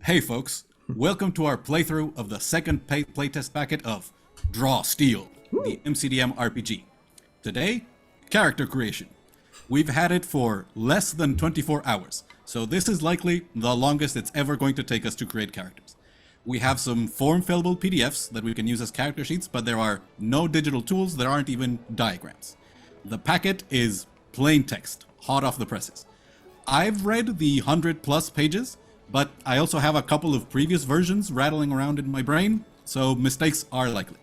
Hey folks, welcome to our playthrough of the second playtest packet of Draw Steel, the MCDM RPG. Today, character creation. We've had it for less than 24 hours, so this is likely the longest it's ever going to take us to create characters. We have some form-fillable PDFs that we can use as character sheets, but there are no digital tools, there aren't even diagrams. The packet is plain text, hot off the presses. I've read the 100+ pages, but I also have a couple of previous versions rattling around in my brain, so mistakes are likely.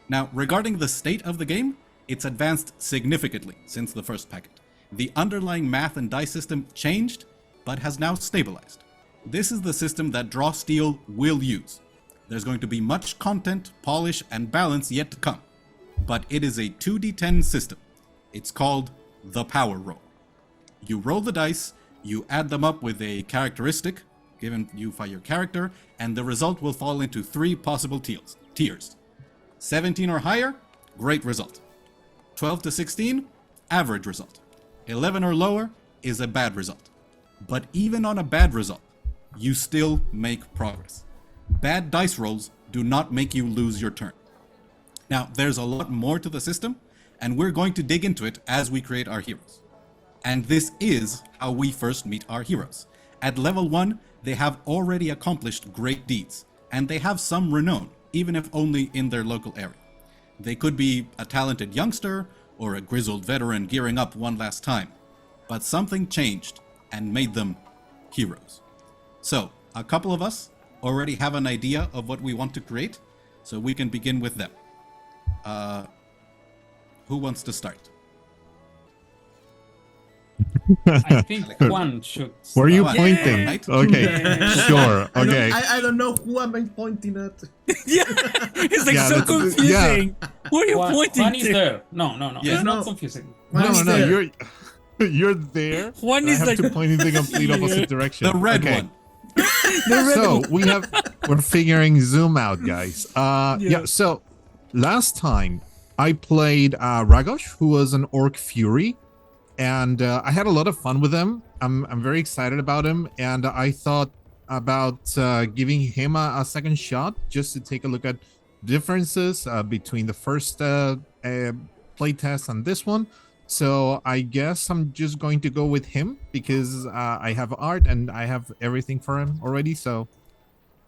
Now, regarding the state of the game, it's advanced significantly since the first packet. The underlying math and dice system changed, but has now stabilized. This is the system that Draw Steel will use. There's going to be much content, polish, and balance yet to come, but it is a 2d10 system. It's called the Power Roll. You roll the dice, you add them up with a characteristic given you by your character, and the result will fall into 3 possible tiers. 17 or higher, great result. 12 to 16, average result. 11 or lower is a bad result. But even on a bad result, you still make progress. Bad dice rolls do not make you lose your turn. Now, there's a lot more to the system, and we're going to dig into it as we create our heroes. And this is how we first meet our heroes. At level 1, they have already accomplished great deeds, and they have some renown, even if only in their local area. They could be a talented youngster, or a grizzled veteran gearing up one last time. But something changed, and made them heroes. So, a couple of us already have an idea of what we want to create, so we can begin with them. Who wants to start? I think Juan should. Were you start. pointing? Yeah. Okay, sure. Okay. I don't know who am I pointing at. Yeah, it's like Yeah, so that's- confusing. What are you pointing Juan is to? there. No. Yeah. It's No. not confusing. No, you're there. Juan I is have like to point in the complete opposite direction. The red Okay. one. So we're figuring Zoom out, guys. Yeah. So last time I played Ragosh, who was an Orc Fury, and I had a lot of fun with him. I'm very excited about him, and I thought about giving him a second shot just to take a look at differences between the first playtest and this one. So I guess I'm just going to go with him because I have art and I have everything for him already. So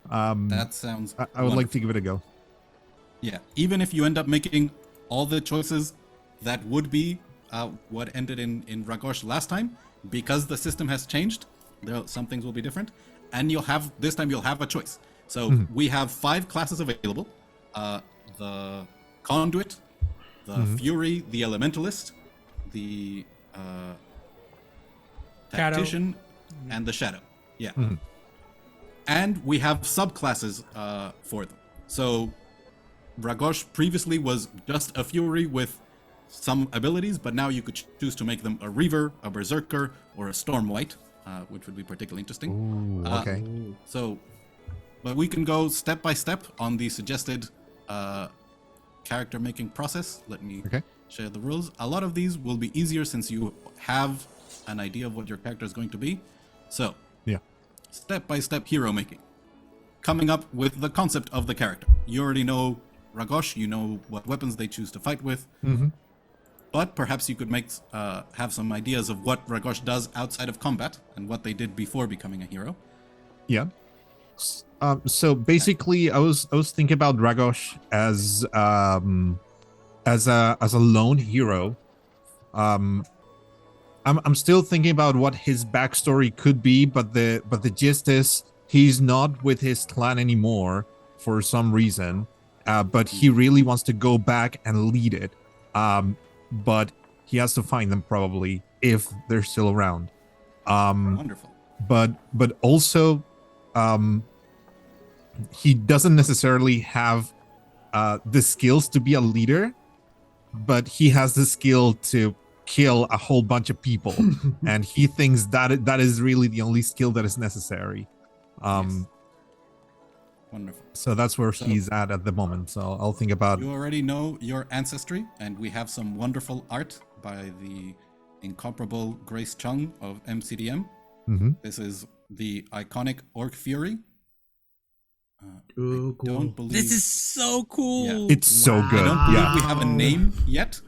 That sounds I would like to give it a go. Yeah, even if you end up making all the choices that would be what ended in Ragosh last time, because the system has changed, some things will be different, and this time you'll have a choice. So we have 5 classes available: the Conduit, the Fury, the Elementalist, the Tactician, and the Shadow. Yeah, and we have subclasses for them. So Ragosh previously was just a Fury with some abilities, but now you could choose to make them a Reaver, a Berserker, or a Storm White, which would be particularly interesting. Ooh, okay. But we can go step by step on the suggested character making process. Let me share the rules. A lot of these will be easier since you have an idea of what your character is going to be. So, Yeah. step by step hero making. Coming up with the concept of the character. You already know Ragosh, you know what weapons they choose to fight with. But perhaps you could have some ideas of what Ragosh does outside of combat and what they did before becoming a hero. Yeah. So basically, I was thinking about Ragosh as a lone hero. I'm still thinking about what his backstory could be, but the gist is he's not with his clan anymore for some reason. But he really wants to go back and lead it. But he has to find them probably if they're still around. Wonderful. But also, he doesn't necessarily have the skills to be a leader, but he has the skill to kill a whole bunch of people, and he thinks that is really the only skill that is necessary. Yes. Wonderful. So that's where he's at the moment. So I'll think about. You already know your ancestry, and we have some wonderful art by the incomparable Grace Chung of MCDM. This is the iconic Orc Fury, Ooh, cool. Don't believe This is so cool. Yeah. It's so Wow. good. I don't believe Yeah. we have a name yet,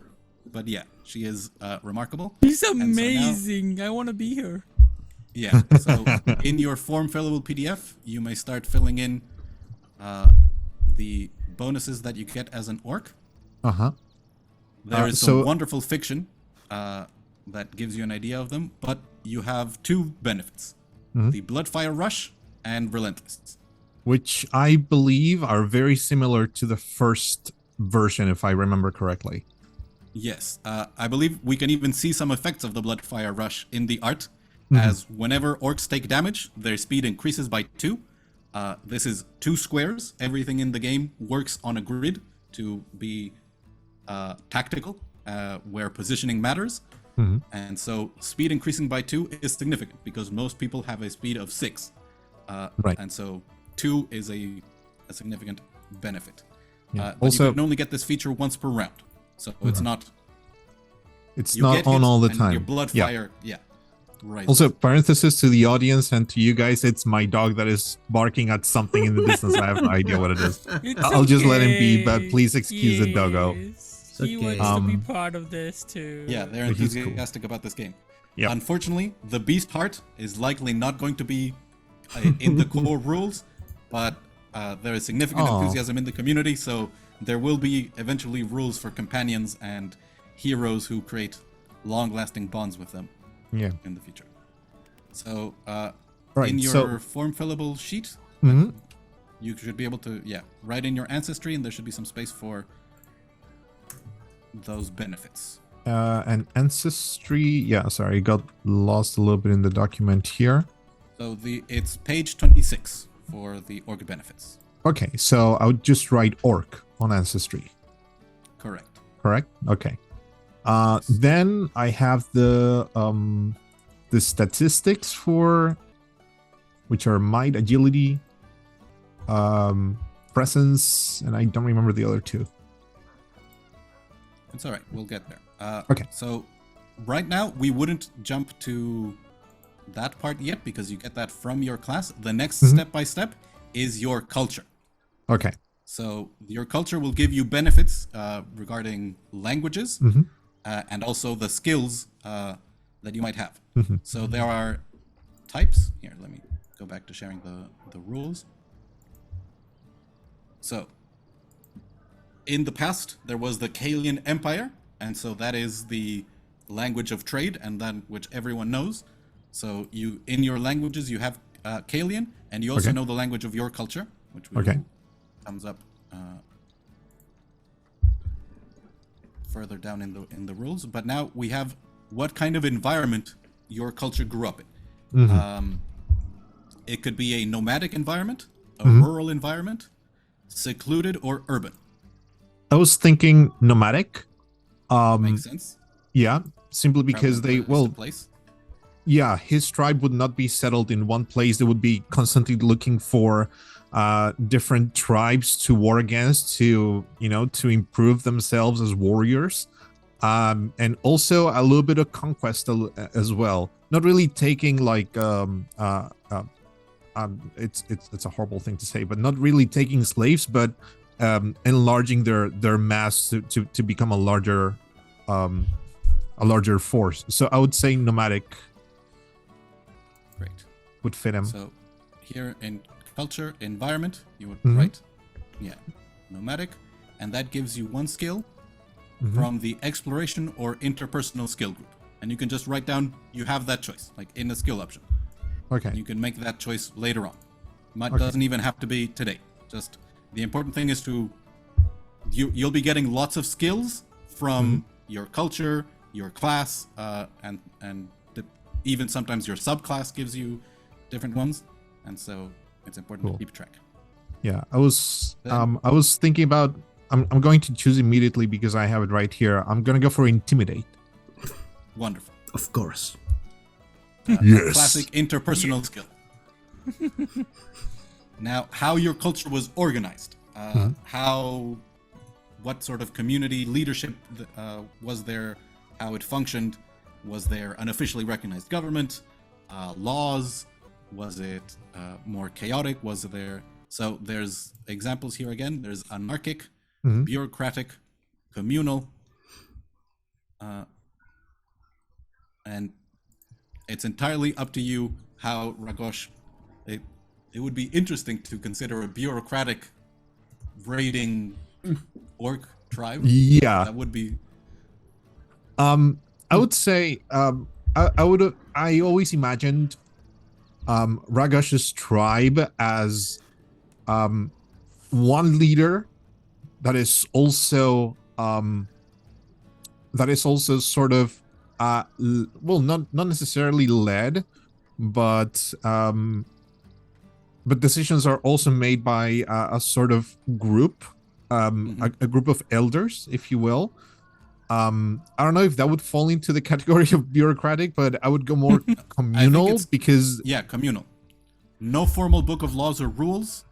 but yeah, she is remarkable. He's so now- amazing. I want to be her. Yeah. So in your form fillable PDF, you may start filling in the bonuses that you get as an orc. Uh-huh. There is so- some wonderful fiction that gives you an idea of them, but you have two benefits: the Bloodfire Rush and Relentless. Which I believe are very similar to the first version, if I remember correctly. Yes, I believe we can even see some effects of the Bloodfire Rush in the art, as whenever orcs take damage, their speed increases by 2. This is 2 squares. Everything in the game works on a grid to be tactical, where positioning matters. And so speed increasing by 2 is significant because most people have a speed of 6. Right. And so 2 is a significant benefit. Yeah. But Also- you can only get this feature once per round. So it's not... It's you not get on hits all the and time. Your blood Yeah. fire, yeah. Right. Also, parenthesis to the audience and to you guys, it's my dog that is barking at something in the distance. I have no idea what it is. It's I'll just let him be, but okay. please excuse the doggo. Yes. It's He okay. wants to be part of this too. Yeah, they're He's cool. enthusiastic about this game. Yep. Unfortunately, the beast heart is likely not going to be in the core rules, but there is significant Aw. enthusiasm in the community, so there will be eventually rules for companions and heroes who create long-lasting bonds with them Yeah. in the future. So, Right, in your so- form fillable sheet, Mhm. you should be able to, write in your ancestry, and there should be some space for those benefits. And ancestry. Yeah, sorry, got lost a little bit in the document here. So it's page 26 for the orc benefits. Okay, so I would just write orc on ancestry. Correct. Correct? Okay. Then I have the statistics for, which are might, agility, presence, and I don't remember the other two. It's all right. We'll get there. Okay. So right now we wouldn't jump to that part yet because you get that from your class. The next step by step is your culture. Okay. So your culture will give you benefits regarding languages and also the skills that you might have. So there are types. Here, let me go back to sharing the rules. So in the past, there was the Kalian Empire, and so that is the language of trade and that which everyone knows. So you, in your languages, you have Kalian, and you also Okay. know the language of your culture, which we Okay. comes up further down in the rules. But now we have what kind of environment your culture grew up in. It could be a nomadic environment, a rural environment, secluded, or urban. I was thinking nomadic. Makes sense. Yeah, simply because Traveling they, place to well, place. yeah, his tribe would not be settled in one place. They would be constantly looking for different tribes to war against, to, you know, to improve themselves as warriors, and also a little bit of conquest as well. Not really taking like it's a horrible thing to say, but not really taking slaves, but enlarging their mass to become a larger force. So I would say nomadic Great. would fit him. So here in culture, environment, you would Mhm. write, nomadic, and that gives you one skill from the exploration or interpersonal skill group. And you can just write down, you have that choice, like in the skill option. Okay. You can make that choice later on. Okay. Doesn't even have to be today. Just the important thing is to you'll be getting lots of skills from your culture, your class, and even sometimes your subclass gives you different ones, and so it's important Cool. to keep track. Yeah, I was thinking about. I'm going to choose immediately because I have it right here. I'm gonna go for intimidate. Wonderful. Of course. Yes. Classic interpersonal skill. Now, how your culture was organized, what sort of community leadership was there, how it functioned, was there an officially recognized government, laws, was it more chaotic, was there So there's examples here again. There's anarchic, Mhm. bureaucratic, communal, and it's entirely up to you how Ragosh. It would be interesting to consider a bureaucratic raiding orc tribe. Yeah. That would be. I would say I always imagined Ragosh's tribe as one leader that is also sort of well, not necessarily led, but decisions are also made by a sort of group, a group of elders, if you will. I don't know if that would fall into the category of bureaucratic, but I would go more communal because Yeah, communal. No formal book of laws or rules,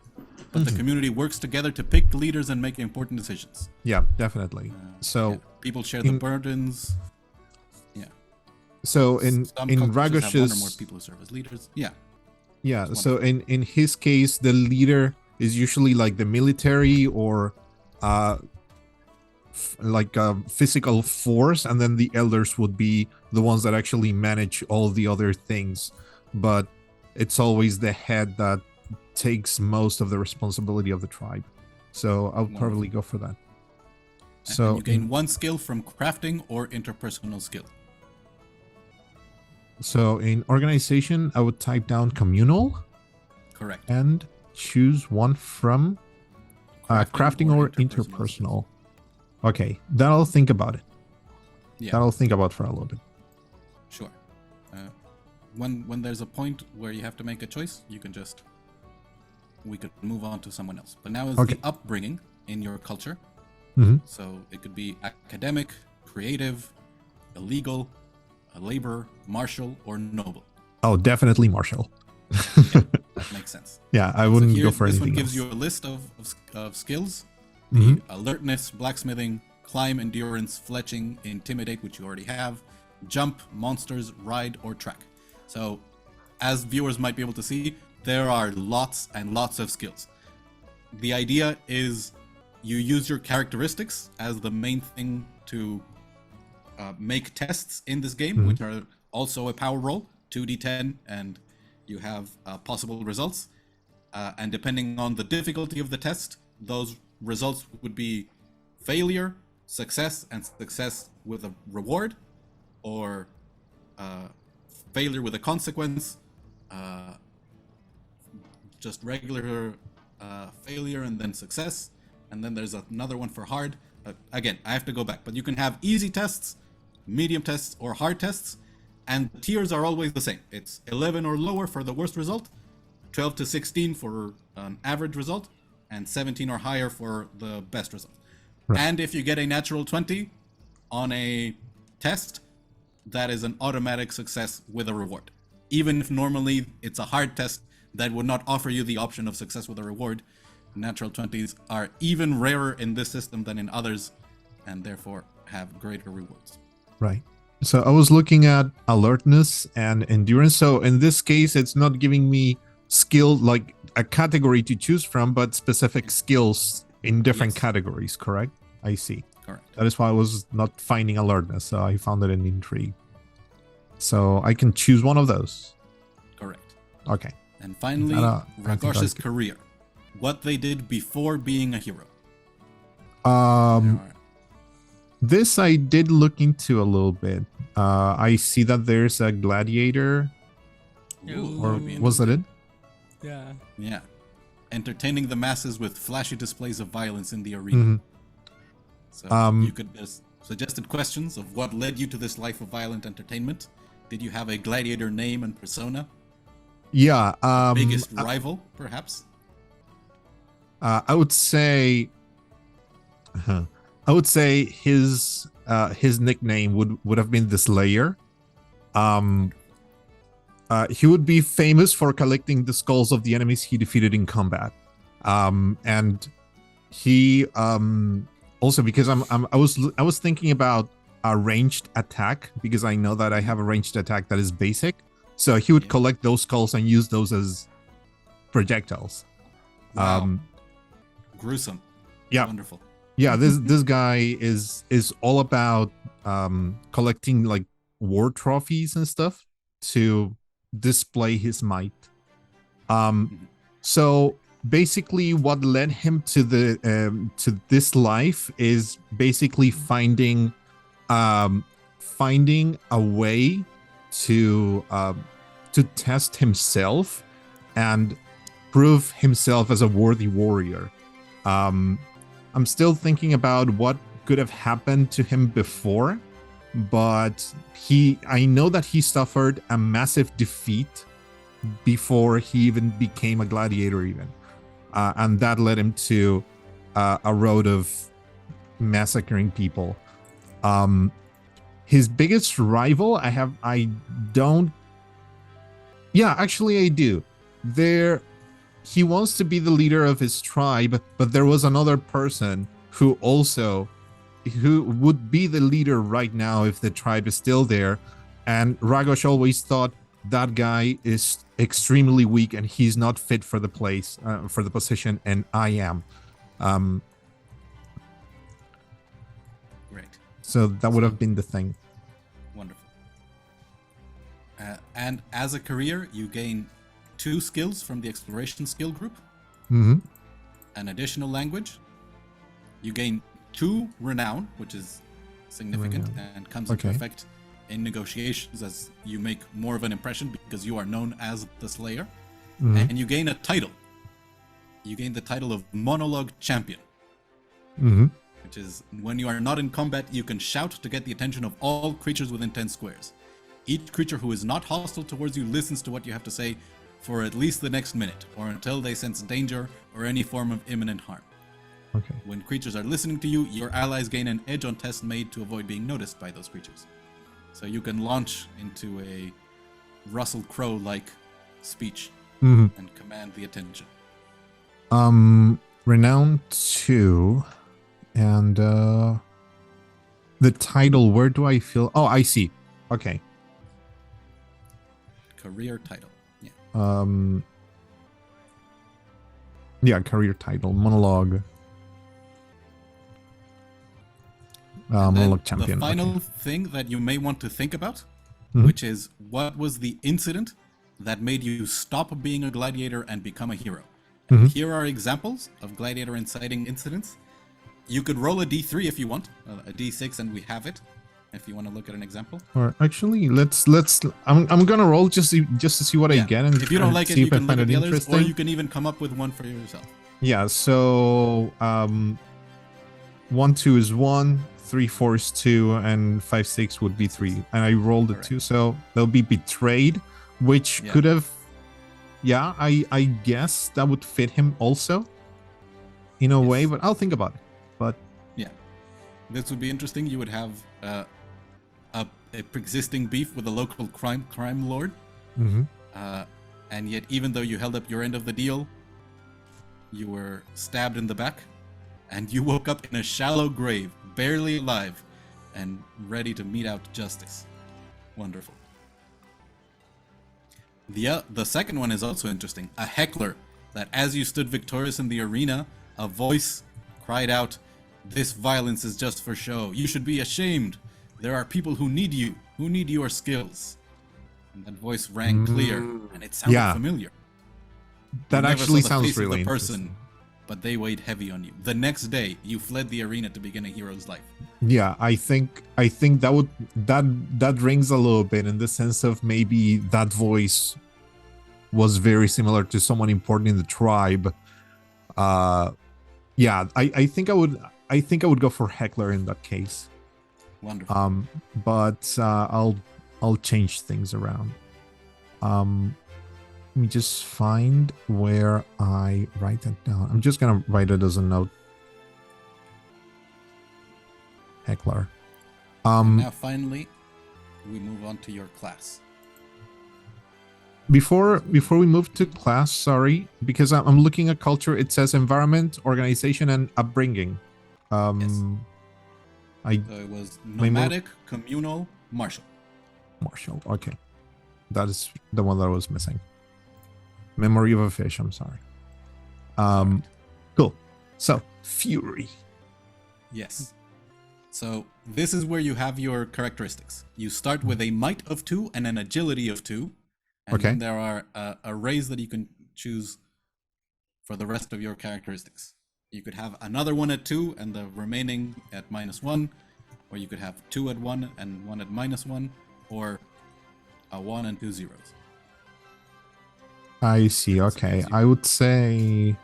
but the community works together to pick leaders and make important decisions. yeah, definitely. So Yeah, people share the burdens. Yeah. so in Some in cultures have one or more Ragosh's people who serve as leaders. Yeah. yeah, so in his case, the leader is usually like the military or like a physical force, and then the elders would be the ones that actually manage all the other things, but it's always the head that takes most of the responsibility of the tribe. So I would probably go for that. So You gain one skill from crafting or interpersonal skill. so in organization, I would type down communal Correct. and choose one from crafting or interpersonal. Okay, then I'll think about it. Yeah. That I'll think about for a little bit. Sure. When there's a point where you have to make a choice, we could move on to someone else. But now is Okay. the upbringing in your culture. Mhm. So it could be academic, creative, illegal, a laborer, martial, or noble. Oh, definitely martial. That makes sense. Yeah, I So wouldn't here, go for this anything one gives else. you a list of skills. Mhm. Alertness, blacksmithing, climb, endurance, fletching, intimidate, which you already have, jump, monsters, ride, or track. So, as viewers might be able to see, there are lots and lots of skills. The idea is you use your characteristics as the main thing to make tests in this game, which are also a power roll, 2d10, and you have possible results. And depending on the difficulty of the test, those results would be failure, success, and success with a reward, or failure with a consequence, just regular failure and then success, and then there's another one for hard. Again, I have to go back, but you can have easy tests, medium tests, or hard tests, and tiers are always the same. It's 11 or lower for the worst result, 12 to 16 for an average result, and 17 or higher for the best result. Right. And if you get a natural 20 on a test, that is an automatic success with a reward. Even if normally it's a hard test that would not offer you the option of success with a reward, natural 20s are even rarer in this system than in others, and therefore have greater rewards. Right. So I was looking at alertness and endurance. So in this case, it's not giving me skill, like a category to choose from, but specific skills in different Yes. categories, correct? I see. Correct. That is why I was not finding alertness. So I found it an intrigue. So I can choose one of those. Correct. Okay. And finally, I think Ragosh's that's good. career. What they did before being a hero. Um, There are- This I did look into a little bit. I see that there's a gladiator, Ooh. or Would be was that it? Yeah. Yeah. Entertaining the masses with flashy displays of violence in the arena. Mhm. So Um, you could there's suggested questions of what led you to this life of violent entertainment. Did you have a gladiator name and persona? Yeah. Biggest rival, perhaps? I would say, his nickname would have been the Slayer. He would be famous for collecting the skulls of the enemies he defeated in combat, and he also, because I was thinking about a ranged attack, because I know that I have a ranged attack that is basic. So he would Yeah. collect those skulls and use those as projectiles. Wow. Gruesome. Yeah. Wonderful. Yeah, this guy is all about collecting like war trophies and stuff to display his might. So basically what led him to the to this life is basically finding a way to test himself and prove himself as a worthy warrior. I'm still thinking about what could have happened to him before, but I know that he suffered a massive defeat before he even became a gladiator even. And that led him to a road of massacring people. His biggest rival, I do. He wants to be the leader of his tribe, but there was another person who would be the leader right now if the tribe is still there. And Ragosh always thought that guy is extremely weak and he's not fit for the place, for the position, and I am. Great. So that would have been the thing. Wonderful. And as a career, you gain 2 skills from the exploration skill group. Mm-hmm. An additional language. You gain 2 renown, which is significant and comes into effect in negotiations as you make more of an impression because you are known as the Slayer. Mm-hmm. And you gain a title. You gain the title of Monologue Champion. Mm-hmm. Which is when you are not in combat, you can shout to get the attention of all creatures within 10 squares. Each creature who is not hostile towards you listens to what you have to say for at least the next minute, or until they sense danger or any form of imminent harm. Okay. When creatures are listening to you, your allies gain an edge on tests made to avoid being noticed by those creatures. So you can launch into a Russell Crowe-like speech and command the attention. Renown 2, and the title, where do I feel? Oh, I see. Okay. Career title. Yeah. Career title, monologue. Monologue champion. The final thing that you may want to think about, which is what was the incident that made you stop being a gladiator and become a hero? And here are examples of gladiator inciting incidents. You could roll a d3 if you want, a d6, and we have it. If you want to look at an example. Or actually, let's. I'm gonna roll just to see what I get, and if you don't like it, see you if I can find look at it the others, interesting. or you can even come up with one for yourself. Yeah. So 1, 2 is 1, 3, 4 is 2, and 5, 6 would be 3. And I rolled a 2, so they'll be betrayed, which could have. Yeah, I guess that would fit him also, in a way, but I'll think about it. But yeah, this would be interesting. You would have a pre-existing beef with a local crime lord, and yet even though you held up your end of the deal, you were stabbed in the back, and you woke up in a shallow grave, barely alive, and ready to mete out justice. Wonderful. The second one is also interesting. A heckler, that as you stood victorious in the arena, a voice cried out, "This violence is just for show. You should be ashamed. There are people who need you, who need your skills." And that voice rang clear, and it sounded familiar. That You actually never saw the sounds face really of the person, interesting. but they weighed heavy on you. The next day, you fled the arena to begin a hero's life. Yeah, I think that rings a little bit in the sense of maybe that voice was very similar to someone important in the tribe. Yeah, I think I would go for heckler in that case. Wonderful. But I'll change things around. Let me just find where I write that down. I'm just gonna write it as a note. Heckler. And now finally, we move on to your class. Before we move to class, sorry, because I'm looking at culture. It says environment, organization, and upbringing. Yes. So it was nomadic, communal, martial. Martial. Okay, that is the one that I was missing. Memory of a fish. I'm sorry. Cool. So, Fury. Yes. So this is where you have your characteristics. You start with a might of 2 and an agility of 2. And Okay. then there are arrays that you can choose for the rest of your characteristics. You could have another one at 2 and the remaining at -1, or you could have 2 at 1 and 1 at -1, or a 1 and 2 zeros. I see. Okay. I would say.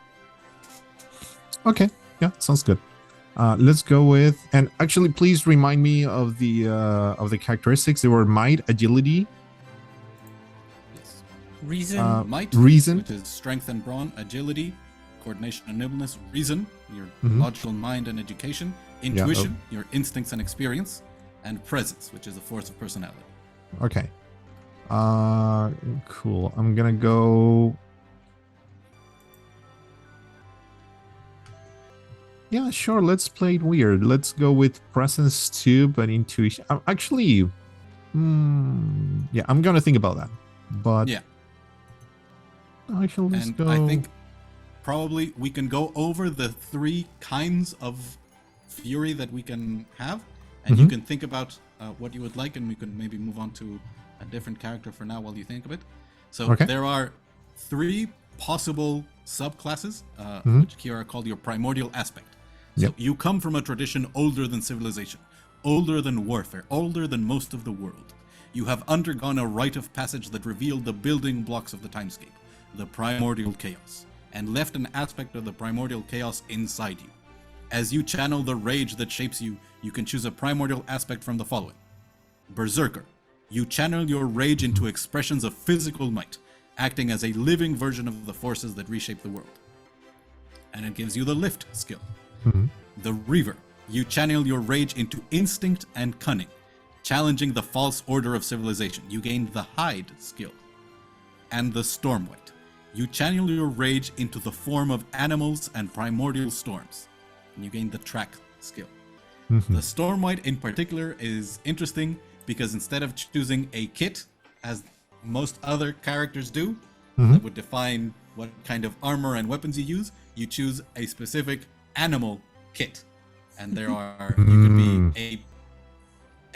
Okay. Yeah, sounds good. Let's go with, and actually, please remind me of the characteristics. They were might, agility, Yes. Reason. Might, reason. which is strength and brawn, agility, coordination and nimbleness, reason, your Mhm. logical mind and education, intuition, your instincts and experience, and presence, which is a force of personality. Okay. Cool. I'm gonna go. Yeah, sure. Let's play it weird. Let's go with presence 2, but intuition. Actually, yeah, I'm gonna think about that. But Yeah. actually, let's And go. I think probably we can go over the 3 kinds of fury that we can have, and you Mhm. can think about what you would like, and we can maybe move on to a different character for now while you think of it. So Okay. there are 3 possible subclasses, Mhm. which here are called your primordial aspect. So Yep. you come from a tradition older than civilization, older than warfare, older than most of the world. You have undergone a rite of passage that revealed the building blocks of the timescape, the primordial chaos, and left an aspect of the primordial chaos inside you. As you channel the rage that shapes you, you can choose a primordial aspect from the following. Berserker. You channel your rage into expressions of physical might, acting as a living version of the forces that reshape the world. And it gives you the lift skill. Mhm. The Reaver. You channel your rage into instinct and cunning, challenging the false order of civilization. You gain the Hide skill. And the Stormwight. You channel your rage into the form of animals and primordial storms, and you gain the Track skill. Mhm. The Stormwight in particular is interesting because instead of choosing a kit, as most other characters do, Mhm. that would define what kind of armor and weapons you use, you choose a specific animal kit. And there are, you could be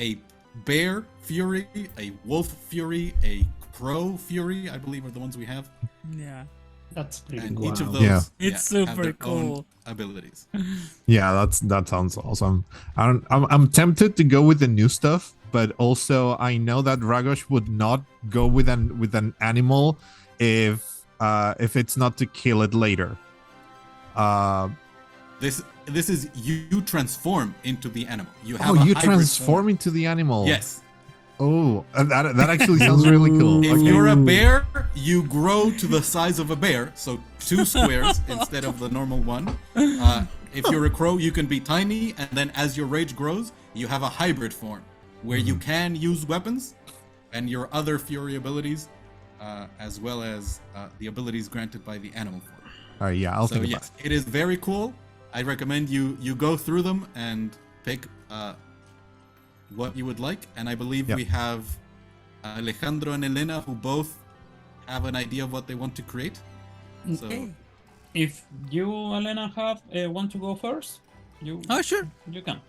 a bear fury, a wolf fury, a crow fury, I believe are the ones we have. Yeah. That's pretty And cool. each of Wow. those Yeah. It's have super their own cool. abilities. Yeah, that sounds awesome. I'm tempted to go with the new stuff, but also I know that Ragosh would not go with an animal if it's not to kill it later. This is you transform into the animal. You have Oh, a you hybrid transform form. into the animal. Yes. Oh, that actually sounds really cool. If Okay. you're a bear, you grow to the size of a bear, so 2 squares instead of the normal one. If you're a crow, you can be tiny, and then as your rage grows, you have a hybrid form where you can use weapons and your other fury abilities, as well as the abilities granted by the animal form. All right, yeah, I'll So think yes, about it. it is very cool. I recommend you go through them and pick what you would like. And I believe Yep. we have Alejandro and Helena who both have an idea of what they want to create. So Okay. If you, Elena, have want to go first, you Oh, sure. you can.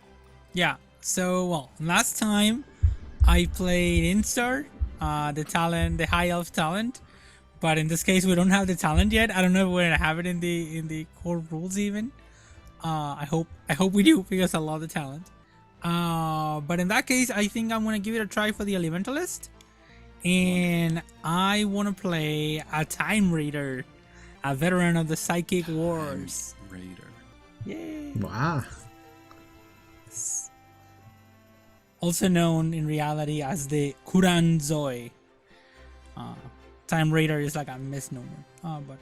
Yeah. So, well, last time I played Instar, the talent, the high elf talent, but in this case we don't have the talent yet. I don't know if we're gonna have it in the core rules even. I hope we do because I love the talent. But in that case, I think I'm gonna give it a try for the Elementalist, and I want to play a Time Raider, a veteran of the Psychic Wars. Raider. Yay! Wow. Also known in reality as the Kuranzoi. Time Raider is like a misnomer. But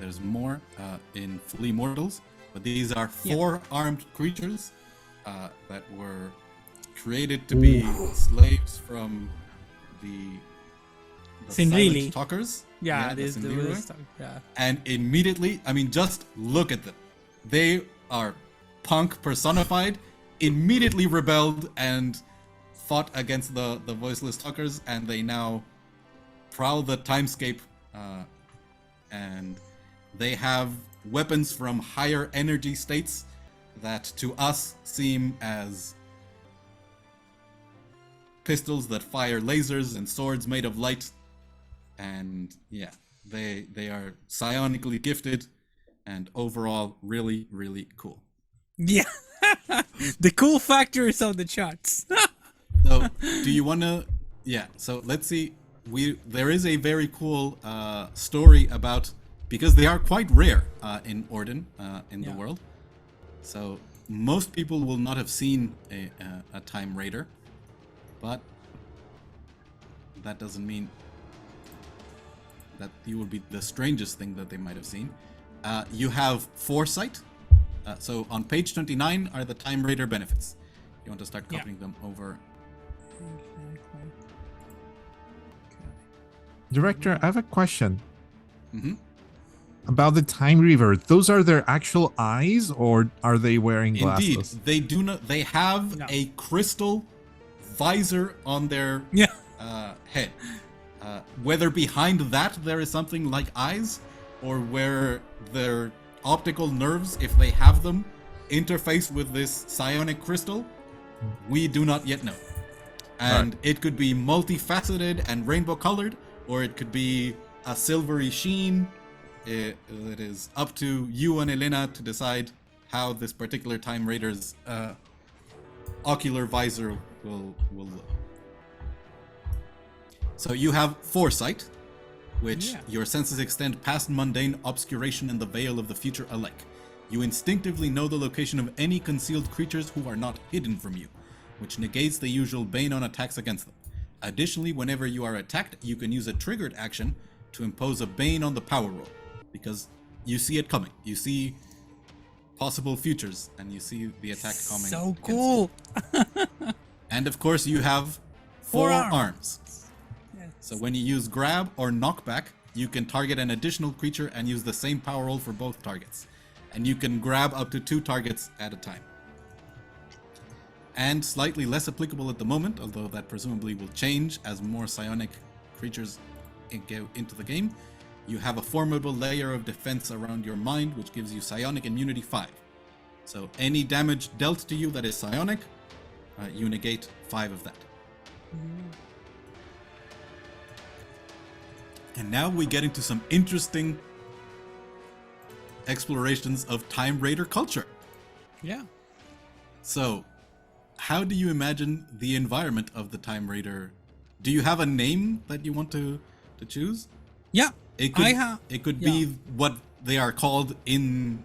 There's more in Fully Mortals, but these are Yeah. 4 armed creatures that were created to be slaves from the Sinrili. silent talkers. yeah, the this Sinrili. stuff. Yeah. And immediately, I mean, just look at them. They are punk personified, immediately rebelled and fought against the voiceless talkers, and they now prowl the timescape and they have weapons from higher energy states that to us seem as pistols that fire lasers and swords made of light. And yeah, they are psionically gifted and overall really, really cool. Yeah. The cool factor is on the charts. So do you want to, yeah, so let's see. There is a very cool story about, because they are quite rare in Orden, in the world. So most people will not have seen a Time Raider, but that doesn't mean that you would be the strangest thing that they might have seen. You have Foresight. So on page 29 are the Time Raider benefits. You want to start copying them over. Director, I have a question. Mm-hmm. About the Time Reaver. Those are their actual eyes, or are they wearing glasses? Indeed, they do not. They have a crystal visor on their head. Whether behind that there is something like eyes, or where their optical nerves, if they have them, interface with this psionic crystal, we do not yet know. And it could be multifaceted and rainbow colored, or it could be a silvery sheen. It is up to you and Helena to decide how this particular Time Raider's ocular visor will look. So you have Foresight, which your senses extend past mundane obscuration and the veil of the future alike. You instinctively know the location of any concealed creatures who are not hidden from you, which negates the usual bane on attacks against them. Additionally, whenever you are attacked, you can use a triggered action to impose a bane on the power roll, because you see it coming. You see possible futures, and you see the attack coming. So cool. And of course, you have four arms. So when you use grab or knockback, you can target an additional creature and use the same power roll for both targets. And you can grab up to 2 targets at a time. And slightly less applicable at the moment, although that presumably will change as more psionic creatures go into the game, you have a formidable layer of defense around your mind, which gives you psionic immunity 5. So any damage dealt to you that is psionic, you negate 5 of that. And now we get into some interesting explorations of Time Raider culture. Yeah. So, how do you imagine the environment of the Time Raider? Do you have a name that you want to choose? Yeah. It could be what they are called in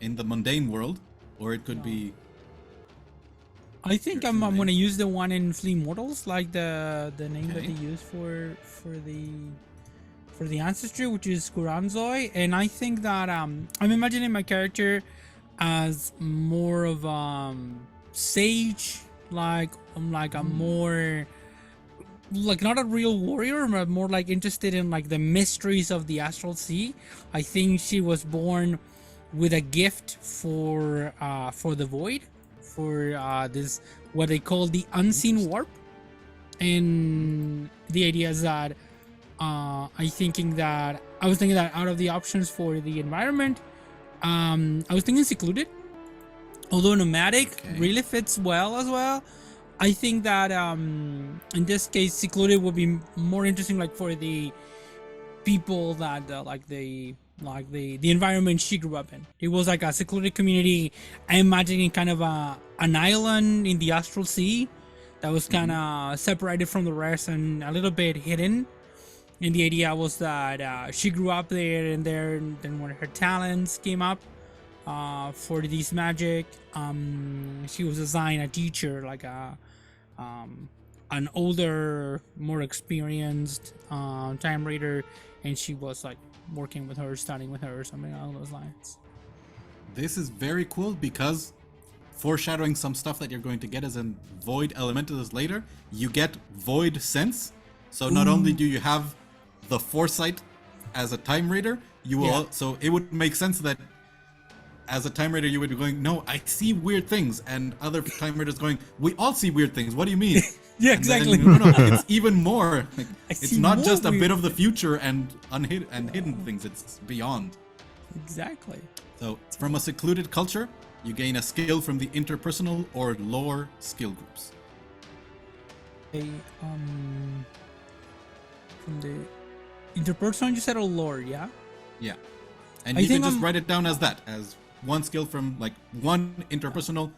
the mundane world, or it could be. I think I'm gonna use the one in Flea Mortals, like the name that they use for the ancestry, which is Kuranzoi, and I think that I'm imagining my character as more of sage, like a more like not a real warrior, but more like interested in like the mysteries of the astral sea. I think she was born with a gift for the void, for this what they call the unseen warp, and the idea is that I was thinking that out of the options for the environment, I was thinking secluded, although nomadic really fits well as well. I think that in this case, secluded would be more interesting, like for the people that like the environment she grew up in. It was like a secluded community. I'm imagining kind of an island in the astral sea that was kind of separated from the rest and a little bit hidden. And the idea was that she grew up there, and then when her talents came up for this magic, she was assigned a teacher, like an older, more experienced Time Raider, and she was like working with her, studying with her, or something along those lines. This is very cool because foreshadowing some stuff that you're going to get as a Void Elementalist later, you get Void Sense. So not only do you have the Foresight as a Time Raider, you will so it would make sense that as a Time Raider you would be going, no, I see weird things, and other Time Raiders going, we all see weird things, what do you mean? Yeah, And then, exactly. no, it's even more. Like, it's see not more just a bit weird of the future and hidden things. It's beyond. Exactly. So, from a secluded culture, you gain a skill from the interpersonal or lore skill groups. From the interpersonal, you said, or lore, yeah? Yeah. And I you can think just I'm- write it down as that, as one skill from like one interpersonal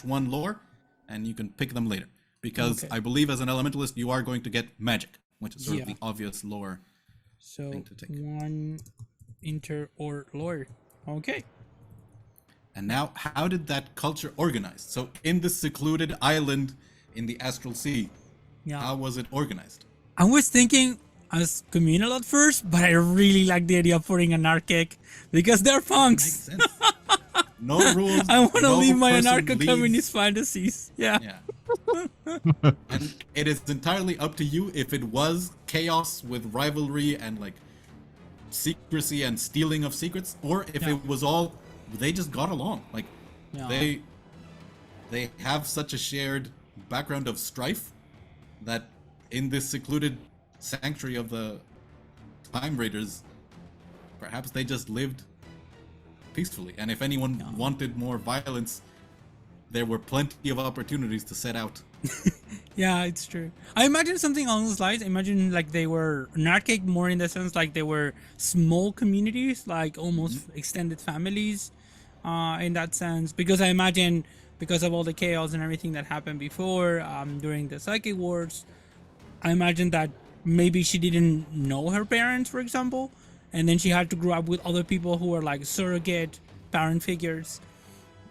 / one lore, and you can pick them later. Because Okay. I believe as an elementalist, you are going to get magic, which is sort Yeah. of the obvious lore. So Thing to take. one inter or lore. Okay. And now, how did that culture organize? So, in this secluded island in the Astral Sea, Yeah. how was it organized? I was thinking as communal at first, but I really like the idea of putting anarchic because they're punks. Makes sense. No rules. I want to no leave my person anarcho-communist leads. fantasies. Yeah. Yeah. And it is entirely up to you if it was chaos with rivalry and like secrecy and stealing of secrets, or if Yeah. it was all they just got along. Like Yeah. they have such a shared background of strife that in this secluded sanctuary of the Time Raiders, perhaps they just lived peacefully. And if anyone wanted more violence, there were plenty of opportunities to set out. Yeah, it's true. I imagine something along those lines. I imagine like they were anarchic more in the sense like they were small communities, like almost extended families, in that sense. Because I imagine because of all the chaos and everything that happened before, during the Psychic Wars, I imagine that maybe she didn't know her parents, for example, and then she had to grow up with other people who were like surrogate parent figures.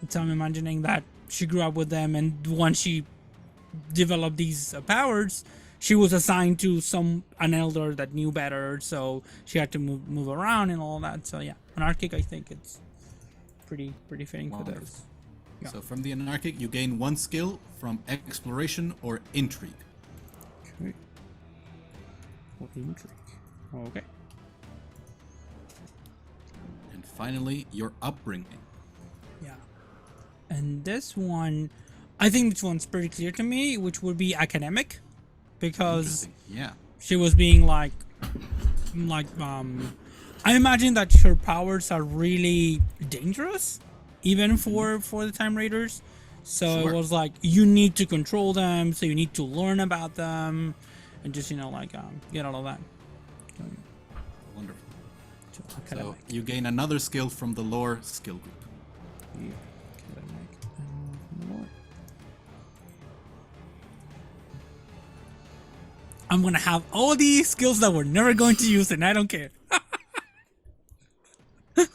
So I'm imagining that she grew up with them, and once she developed these powers, she was assigned to an elder that knew better, so she had to move around and all that. So yeah, anarchic, I think it's pretty fitting for Wonderful. this. Yeah. So from the anarchic, you gain one skill from exploration or intrigue. Okay. Or intrigue. Okay. And finally, your upbringing. Yeah. And this one, I think this one's pretty clear to me, which would be academic, because Interesting. Yeah. she was being like I imagine that her powers are really dangerous, even for the Time Raiders. So Sure. it was like you need to control them, so you need to learn about them, and just get all of that. Wonderful. So, So academic. you gain another skill from the lore skill group. Yeah, academic and lore. I'm gonna have all these skills that we're never going to use, and I don't care. I'm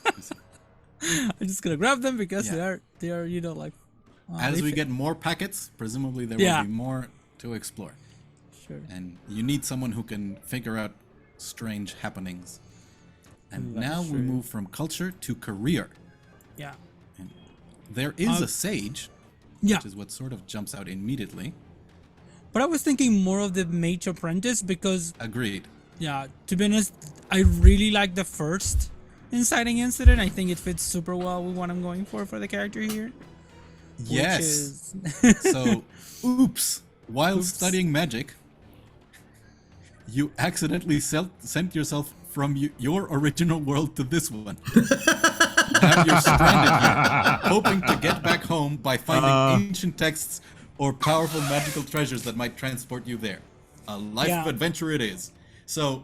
just gonna grab them because Yeah. they are like. As they we fit. get more packets, presumably there Yeah. will be more to explore. Sure. And you need someone who can figure out strange happenings. And That's now we true. move from culture to career. Yeah. There is a sage, Yeah. which is what sort of jumps out immediately. But I was thinking more of the mage apprentice because, Agreed. yeah, to be honest, I really like the first inciting incident. I think it fits super well with what I'm going for the character here. Yes. Which is So, oops. While Oops. studying magic, you accidentally sent yourself from your original world to this one. Now you're stranded here, hoping to get back home by finding ancient texts or powerful magical treasures that might transport you there. A life of Yeah. adventure it is. So,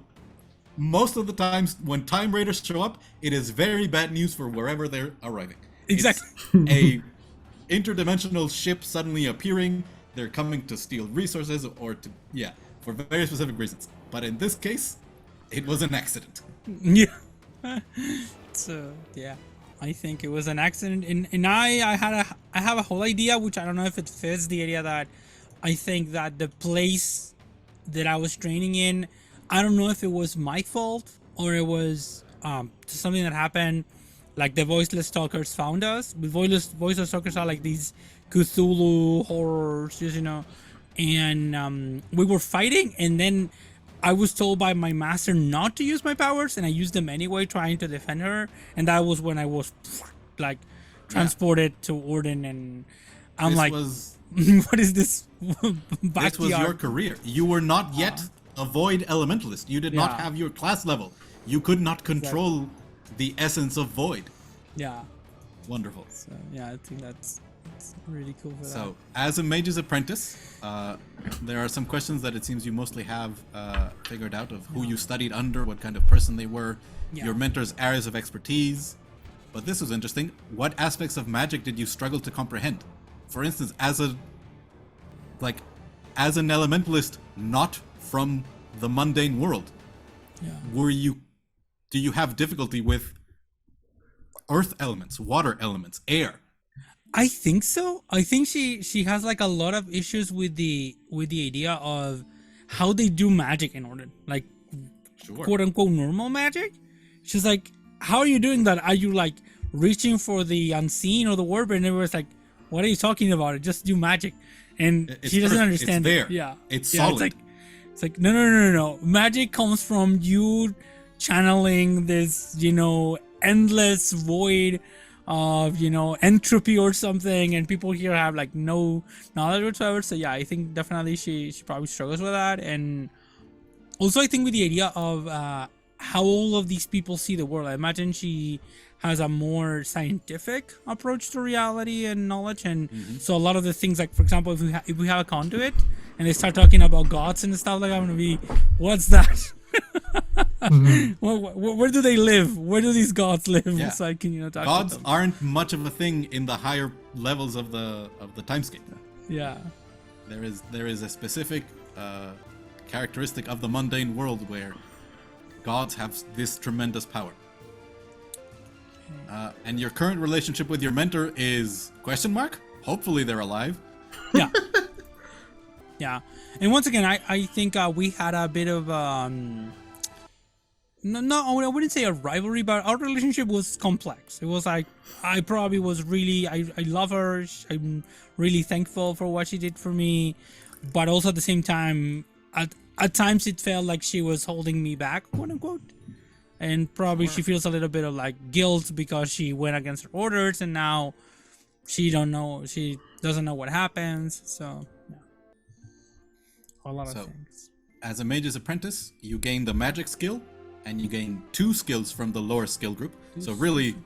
most of the times when Time Raiders show up, it is very bad news for wherever they're arriving. Exactly. It's a interdimensional ship suddenly appearing. They're coming to steal resources or for very specific reasons. But in this case, it was an accident. yeah. So yeah, I think it was an accident. And I have a whole idea, which I don't know if it fits the idea that I think that the place that I was training in, I don't know if it was my fault or it was something that happened. Like the voiceless stalkers found us. The voiceless stalkers are like these Cthulhu horrors, and we were fighting, and then I was told by my master not to use my powers, and I used them anyway, trying to defend her. And that was when I was like transported to Orden, and I'm This like, was what is this backyard? This was your career. You were not yet a void elementalist. You did not Yeah. have your class level. You could not control the essence of void. Yeah. Wonderful. So yeah, I think that's really cool for that. So, as a mage's apprentice, there are some questions that it seems you mostly have figured out of who you studied under, what kind of person they were, Yeah. your mentor's areas of expertise. But this was interesting. What aspects of magic did you struggle to comprehend? For instance, as an elementalist not from the mundane world, Yeah. do you have difficulty with earth elements, water elements, air? I think so. I think she has like a lot of issues with the idea of how they do magic in order, like Sure. quote unquote normal magic. She's like, how are you doing that? Are you like reaching for the unseen or the word? And everyone's like, what are you talking about? Just do magic. And It's she doesn't earth. understand. It's there. Yeah. It's yeah, solid. It's like no. Magic comes from you channeling this, endless void of, entropy or something, and people here have like no knowledge whatsoever. So yeah, I think definitely she probably struggles with that. And also I think with the idea of how all of these people see the world, I imagine she has a more scientific approach to reality and knowledge. And so a lot of the things, like for example, if we have a conduit and they start talking about gods and stuff, like I'm gonna be, what's that? Where do they live? Where do these gods live? Yeah. So I can talk Gods to them. aren't much of a thing in the higher levels of the timescape. Yeah. There is a specific characteristic of the mundane world where gods have this tremendous power. And your current relationship with your mentor is question mark? Hopefully they're alive. Yeah. Yeah. And once again, I think we had a bit of no, I wouldn't say a rivalry, but our relationship was complex. It was like I probably was really I love her. I'm really thankful for what she did for me, but also at the same time, at times it felt like she was holding me back, quote unquote. And probably she feels a little bit of like guilt because she went against her orders, and now she doesn't know what happens. So yeah, a lot of things. As a mage's apprentice, you gain the magic skill, and you gain 2 skills from the lower skill group. So really,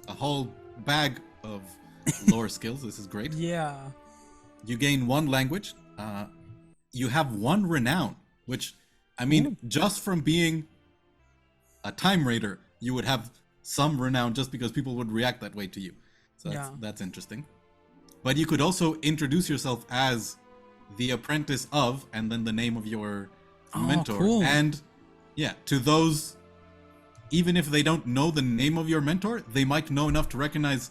a whole bag of lower skills. This is great. Yeah. You gain 1 language. You have 1 renown, which, I mean, just from being a time raider, you would have some renown just because people would react that way to you. So that's interesting. But you could also introduce yourself as the apprentice of, and then the name of your mentor. Cool. And yeah, to those, even if they don't know the name of your mentor, they might know enough to recognize,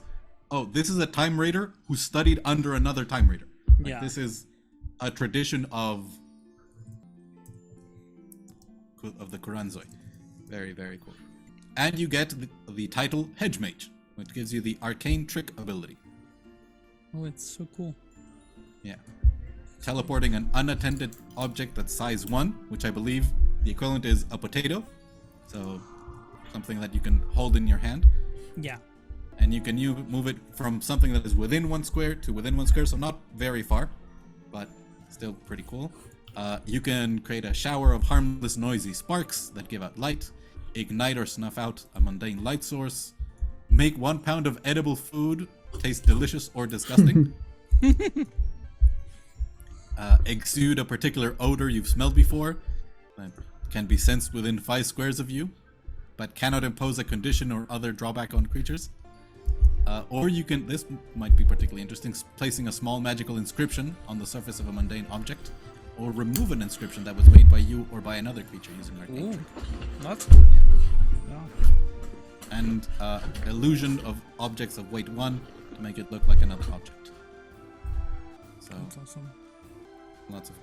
oh, this is a time raider who studied under another time raider. Like, this is a tradition of the Kuranzoi. Very, very cool. And you get the title Hedge Mage, which gives you the arcane trick ability. Oh, it's so cool. Yeah. Teleporting an unattended object that's size 1, which I believe the equivalent is a potato. So something that you can hold in your hand. Yeah. And you can move it from something that is within 1 square to within 1 square, so not very far, but still pretty cool. You can create a shower of harmless, noisy sparks that give out light, ignite or snuff out a mundane light source, make 1 pound of edible food taste delicious or disgusting, exude a particular odor you've smelled before that can be sensed within 5 squares of you, but cannot impose a condition or other drawback on creatures. Or you can, this might be particularly interesting, placing a small magical inscription on the surface of a mundane object, or remove an inscription that was made by you or by another creature using arcane trick. That's cool. Yeah. And illusion of objects of weight 1 to make it look like another object. So That's awesome. lots of.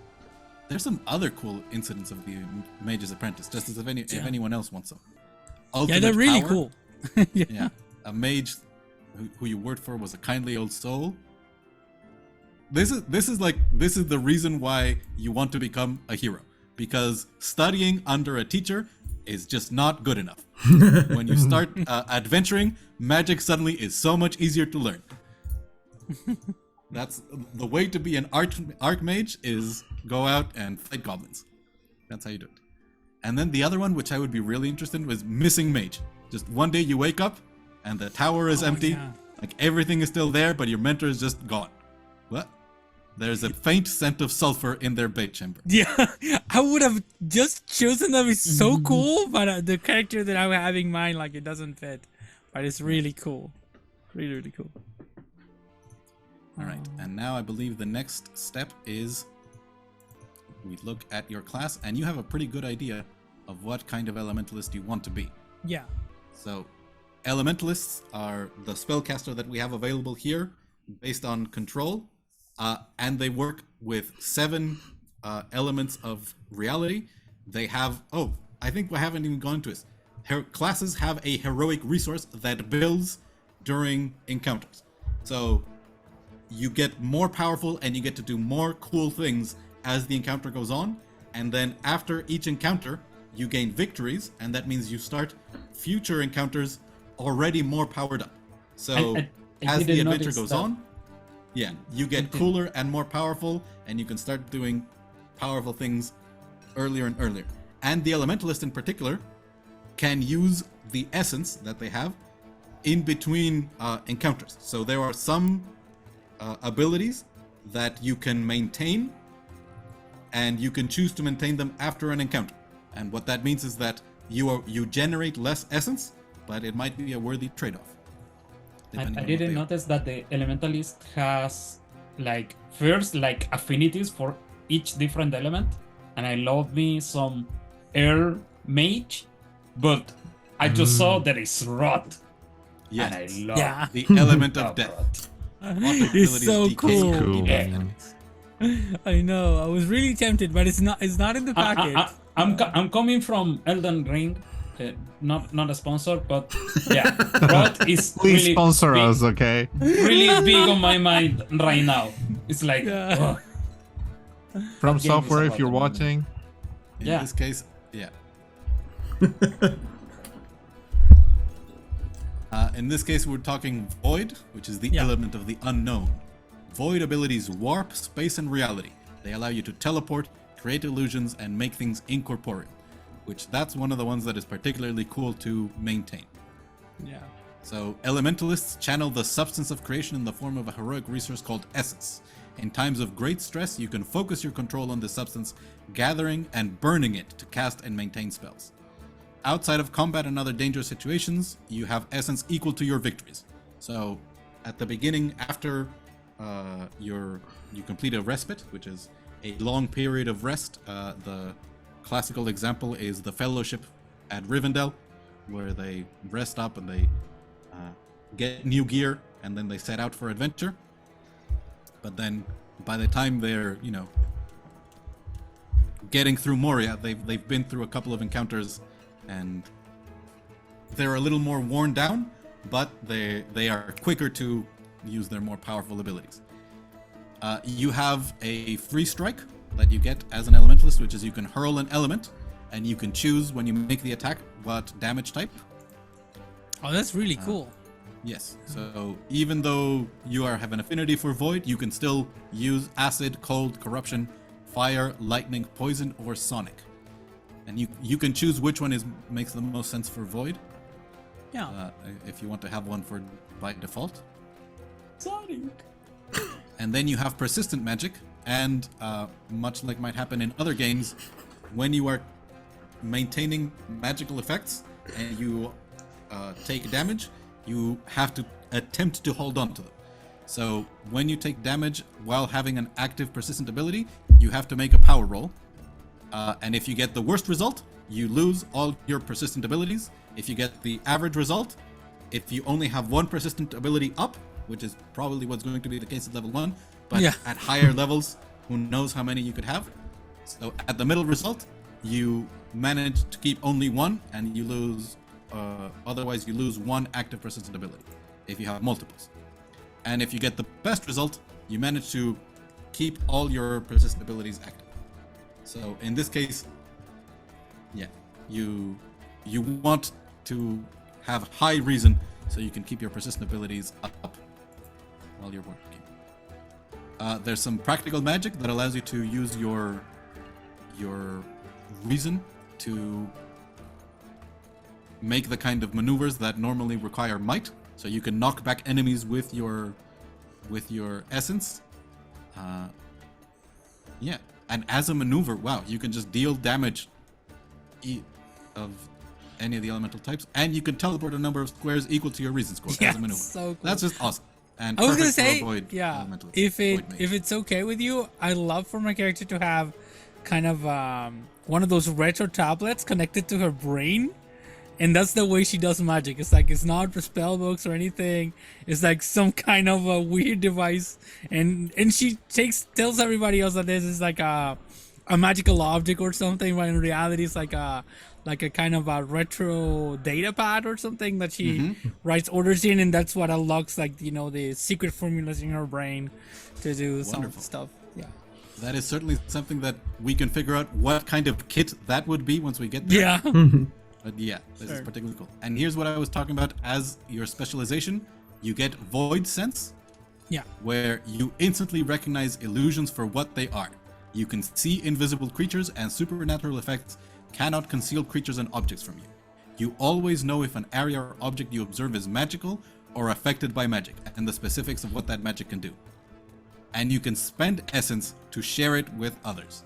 There's some other cool incidents of the Mage's Apprentice, just as if anyone else wants some. Yeah, they're Ultimate really power. cool. Yeah, a mage who you worked for was a kindly old soul. This is the reason why you want to become a hero, because studying under a teacher is just not good enough. When you start adventuring, magic suddenly is so much easier to learn. That's the way to be an archmage is go out and fight goblins. That's how you do it. And then the other one, which I would be really interested in, was missing mage. Just one day you wake up and the tower is empty. Yeah. Like everything is still there, but your mentor is just gone. What? There's a faint scent of sulfur in their bait chamber. Yeah, I would have just chosen them. It's so cool, but the character that I'm having mine, like, it doesn't fit. But it's really cool. Really, really cool. All right, and now I believe the next step is we look at your class, and you have a pretty good idea of what kind of elementalist you want to be. Yeah. So, elementalists are the spellcaster that we have available here based on control, and they work with 7 elements of reality. They have, I think we haven't even gone to this. Classes have a heroic resource that builds during encounters. So, you get more powerful and you get to do more cool things as the encounter goes on. And then after each encounter, you gain victories, and that means you start future encounters already more powered up. So I as the didn't adventure notice goes that. on, you get cooler and more powerful, and you can start doing powerful things earlier and earlier. And the elementalist in particular can use the essence that they have in between encounters. So there are some abilities that you can maintain, and you can choose to maintain them after an encounter. And what that means is that you generate less essence, but it might be a worthy trade-off. I depending on what didn't they are. notice that the Elementalist has first affinities for each different element, and I love me some air mage, but I just saw that it's rot, Yes. and I love Yeah. The element of love death. rot. It's so cool. Cool. Yeah. I know. I was really tempted, but it's not in the packet. I'm coming from Elden Ring, not a sponsor, but yeah, rot is Please really sponsor big, us, okay? really big on my mind right now. It's like, Yeah. From Game is software, if about you're the moment. watching. In Yeah. this case, yeah. In this case, we're talking Void, which is the Yeah. element of the unknown. Void abilities warp space and reality. They allow you to teleport, create illusions, and make things incorporeal, which that's one of the ones that is particularly cool to maintain. Yeah. So, elementalists channel the substance of creation in the form of a heroic resource called essence. In times of great stress, you can focus your control on this substance, gathering and burning it to cast and maintain spells. Outside of combat and other dangerous situations, you have essence equal to your victories. So, at the beginning, after you complete a respite, which is a long period of rest, the classical example is the Fellowship at Rivendell, where they rest up and they get new gear, and then they set out for adventure. But then, by the time they're, getting through Moria, they've been through a couple of encounters, and they're a little more worn down, but they are quicker to use their more powerful abilities. You have a free strike that you get as an elementalist, which is you can hurl an element, and you can choose when you make the attack what damage type. Oh, that's really cool. Yes. So even though you have an affinity for void, you can still use acid, cold, corruption, fire, lightning, poison, or sonic. And you can choose which one makes the most sense for void. Yeah. If you want to have one for by default. Sonic. And then you have persistent magic, and much like might happen in other games, when you are maintaining magical effects and you take damage, you have to attempt to hold on to them. So when you take damage while having an active persistent ability, you have to make a power roll. And if you get the worst result, you lose all your persistent abilities. If you get the average result, if you only have one persistent ability up, which is probably what's going to be the case at level 1, but Yeah. at higher levels, who knows how many you could have. So at the middle result, you manage to keep only one, and you lose, otherwise you lose one active persistent ability if you have multiples. And if you get the best result, you manage to keep all your persistent abilities active. So in this case, yeah, you want to have high reason so you can keep your persistent abilities up while you're working. There's some practical magic that allows you to use your reason to make the kind of maneuvers that normally require might. So you can knock back enemies with your essence. Yeah, and as a maneuver, wow, you can just deal damage of any of the elemental types, and you can teleport a number of squares equal to your reason score Yeah, as a maneuver. so cool. That's just awesome. And I was gonna perfect to say, avoid yeah, elementalists, if void mage. it's okay with you, I'd love for my character to have kind of one of those retro tablets connected to her brain, and that's the way she does magic. It's like it's not for spell books or anything. It's like some kind of a weird device, and she tells everybody else that this is like a magical object or something, but in reality it's like a kind of a retro data pad or something that she writes orders in, and that's what unlocks like the secret formulas in her brain to do some Wonderful. stuff. Yeah. That is certainly something that we can figure out what kind of kit that would be once we get there. Yeah. But yeah, this is Sure. particularly cool. And here's what I was talking about as your specialization. You get Void Sense, Yeah. where you instantly recognize illusions for what they are. You can see invisible creatures, and supernatural effects cannot conceal creatures and objects from you. You always know if an area or object you observe is magical or affected by magic, and the specifics of what that magic can do. And you can spend essence to share it with others.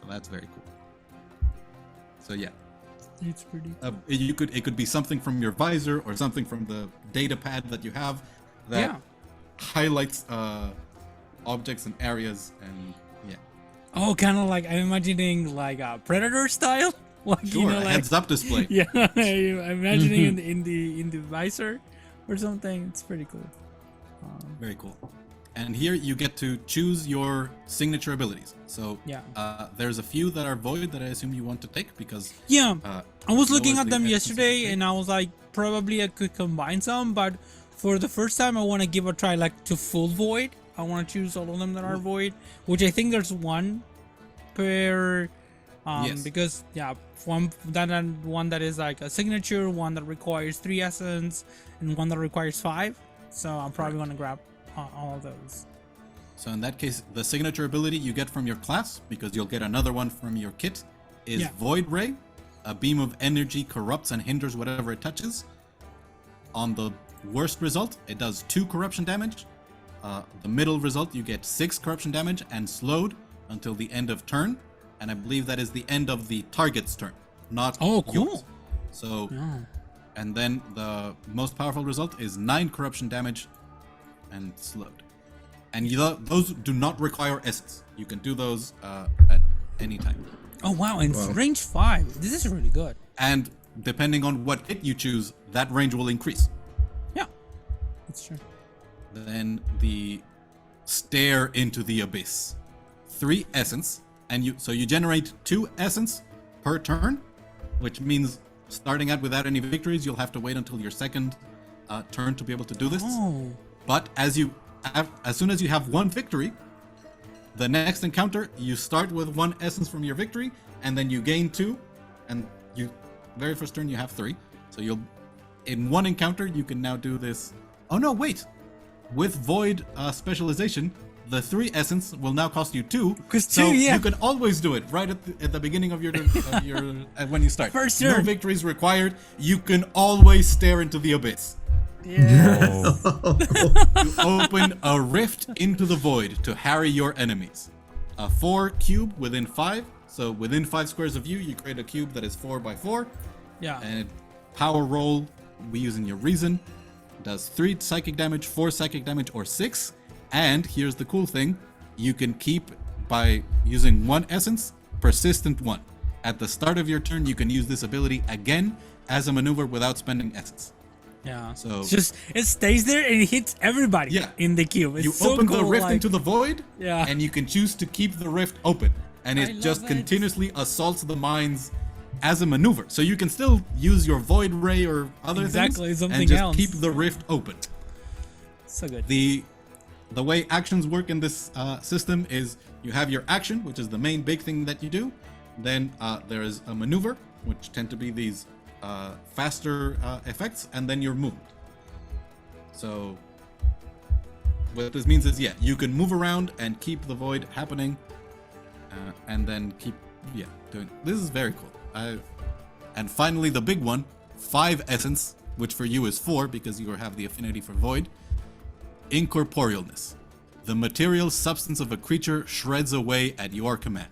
So that's very cool. So yeah, It's pretty. it could be something from your visor or something from the data pad that you have that Yeah. highlights objects and areas, and yeah. Oh, kind of like I'm imagining like a Predator style. Like, Sure, a heads-up display. Yeah, I'm imagining in the visor or something. It's pretty cool. Very cool. And here you get to choose your signature abilities. So Yeah. there's a few that are void that I assume you want to take because Yeah, I was looking lowers at the them essence yesterday, of the and I was like, probably I could combine some, but for the first time, I want to give a try like to full void. I want to choose all of them that are void, which I think there's one per. Yes. Because one that is like a signature, one that requires 3 essence, and one that requires 5. So I'm probably gonna grab all of those. So in that case, the signature ability you get from your class, because you'll get another one from your kit, is Yeah. Void Ray. A beam of energy corrupts and hinders whatever it touches. On the worst result, it does 2 corruption damage. The middle result, you get 6 corruption damage and slowed until the end of turn. And I believe that is the end of the target's turn, not Oh, cool. yours. So, Yeah. and then the most powerful result is 9 corruption damage and slowed. And those do not require essence. You can do those at any time. Oh wow, and it's range 5. This is really good. And depending on what kit you choose, that range will increase. Yeah, that's true. Then the Stare into the Abyss. 3 essence, and you generate 2 essence per turn, which means starting out without any victories, you'll have to wait until your second turn to be able to do this. Oh. But as soon as you have 1 victory, the next encounter you start with 1 essence from your victory, and then you gain 2, and very first turn you have 3. So in 1 encounter you can now do this. Oh no, wait! With Void specialization, the 3 essence will now cost you 2. 'Cause so 2, yeah. you can always do it right at the beginning of your when you start. First No turn. victories required. You can always stare into the abyss. Yeah. You open a rift into the void to harry your enemies. A 4 cube within 5. So within 5 squares of you create a cube that is 4 by 4. Yeah. And power roll, we using your reason, does 3 psychic damage, 4 psychic damage, or 6. And here's the cool thing, you can keep, by using 1 essence, persistent 1. At the start of your turn, you can use this ability again as a maneuver without spending essence. Yeah. So- it stays there and it hits everybody Yeah. in the cube. It's You so open cool, the rift like- into the void, Yeah. and you can choose to keep the rift open. And I it just love it. continuously assaults the mines as a maneuver. So you can still use your void ray or other Exactly, things something and just else. keep the rift open. So good. The way actions work in this system is you have your action, which is the main big thing that you do. Then there is a maneuver, which tend to be these faster effects, and then your movement. So what this means is, you can move around and keep the void happening, and then keep, doing. This is very cool. And finally, the big one, 5 essence, which for you is 4 because you have the affinity for void. Incorporealness. The material substance of a creature shreds away at your command.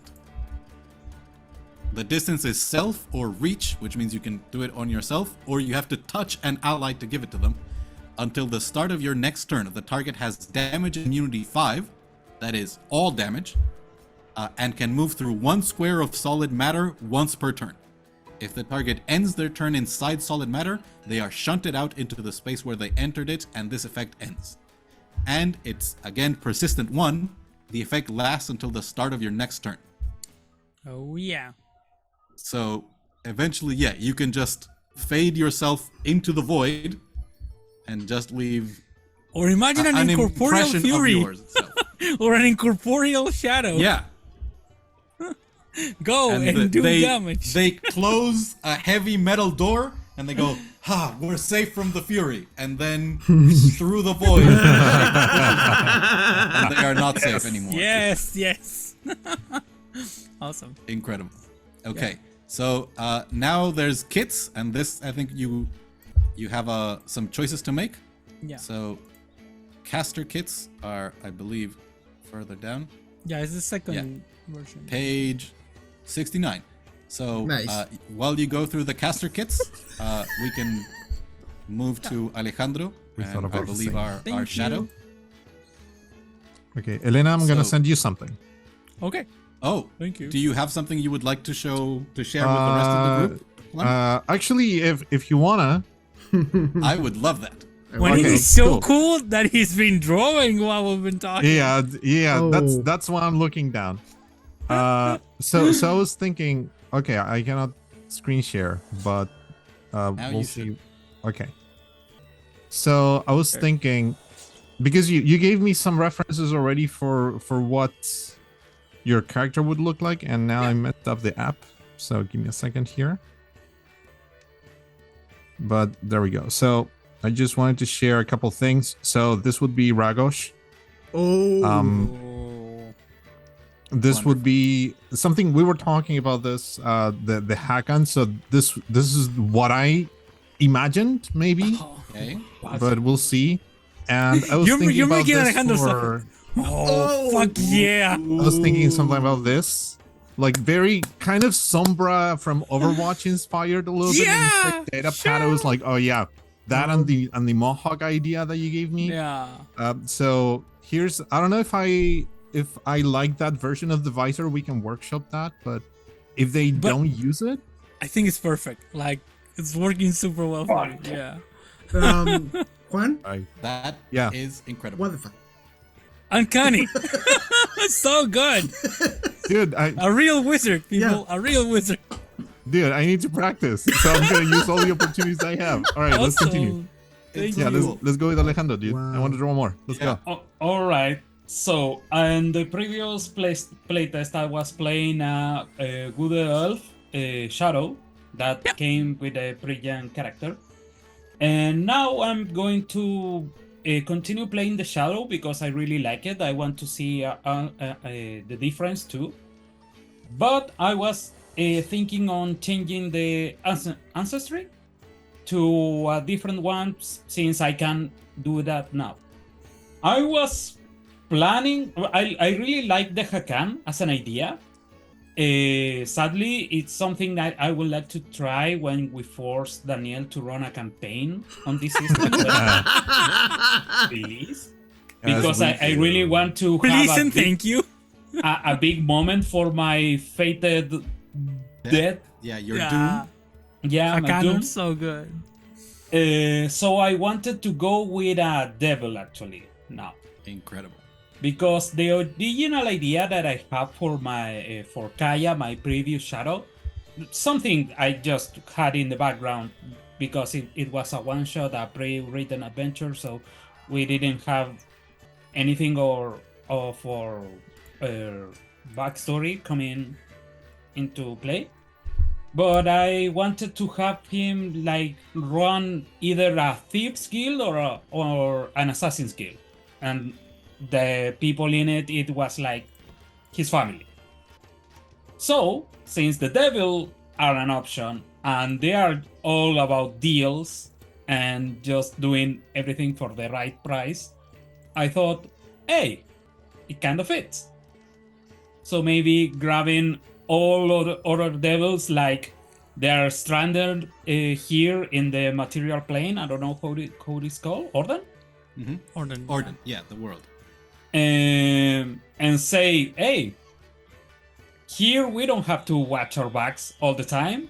The distance is self or reach, which means you can do it on yourself, or you have to touch an ally to give it to them. Until the start of your next turn, the target has damage immunity 5, that is all damage, and can move through 1 square of solid matter once per turn. If the target ends their turn inside solid matter, they are shunted out into the space where they entered it, and this effect ends. And it's, again, persistent 1. The effect lasts until the start of your next turn. Oh, yeah. So, eventually, you can just fade yourself into the void and just leave... Or imagine an incorporeal impression fury. of yours itself. Or an incorporeal shadow. Yeah. Go and do damage. They close a heavy metal door and they go, we're safe from the fury. And then through the void, and they are not safe anymore. Yes. Awesome. Incredible. Okay, so now there's kits, and this, I think you have some choices to make. Yeah. So caster kits are, I believe, further down. Yeah, it's the second version. Page 69. So Nice. while you go through the caster kits, we can move to Alejandro, We thought and about I the believe same. our shadow. Okay, Elena, I'm gonna So- send you something. Okay. Oh, Thank you. do you have something you would like to share with the rest of the group? Juan? Actually, if you wanna, I would love that. When Okay, he's so cool. cool that he's been drawing while we've been talking. yeah, Oh. that's why I'm looking down. So I was thinking, okay, I cannot screen share, but Now we'll you see. should. Okay. So I was thinking, because you gave me some references already for what your character would look like, and now I messed up the app. So give me a second here. But there we go. So I just wanted to share a couple things. So this would be Ragosh. Oh. Oh. This would be something we were talking about this the hack-on. So this is what I imagined maybe, Okay. but we'll see. And I was thinking you're about making this Alejandro for, Oh, fuck yeah. I was thinking something about this, like very kind of Sombra from Overwatch inspired a little bit. And it's like data paddles, like that and the Mohawk idea that you gave me. Yeah. So here's, I don't know if I like that version of the visor, we can workshop that, but if they don't use it, I think it's perfect. Like, it's working super well for me. Yeah. Juan, That Yeah. is incredible. what the fuck? Uncanny. So good. dude, A real wizard, people. Yeah. A real wizard. I need to practice, so I'm gonna use all the opportunities I have. All right, let's continue. Thank Yeah, you. let's go with Alejandro, dude. I Wow. want to draw more. Let's Yeah. go. All right. So, in the previous playtest, I was playing a good elf shadow that came with a pre-gen character, and now I'm going to continue playing the shadow because I really like it. I want to see the difference too. But I was thinking on changing the ancestry to a different one since I can do that now. I was planning. I really like the Hakan as an idea. Sadly, it's something that I would like to try when we force Daniel to run a campaign on this system. Please, because I really want to Please have and thank you. a big moment for my fated death. Yeah, you're Yeah. Yeah, my doom. Hakan's so good. So I wanted to go with a devil actually now. incredible. Because the original idea that I have for my for Kaya, my previous shadow, something I just had in the background because it was a one shot, a pre-written adventure, so we didn't have anything for backstory coming into play. But I wanted to have him like run either a thief's guild or an assassin's guild, and the people in it was like his family. So, since the devil are an option and they are all about deals and just doing everything for the right price, I thought, hey, it kind of fits. So maybe grabbing all other devils, like they're stranded here in the material plane. I don't know how it is called. Orden? Orden, yeah, the world. And say, hey, here we don't have to watch our backs all the time.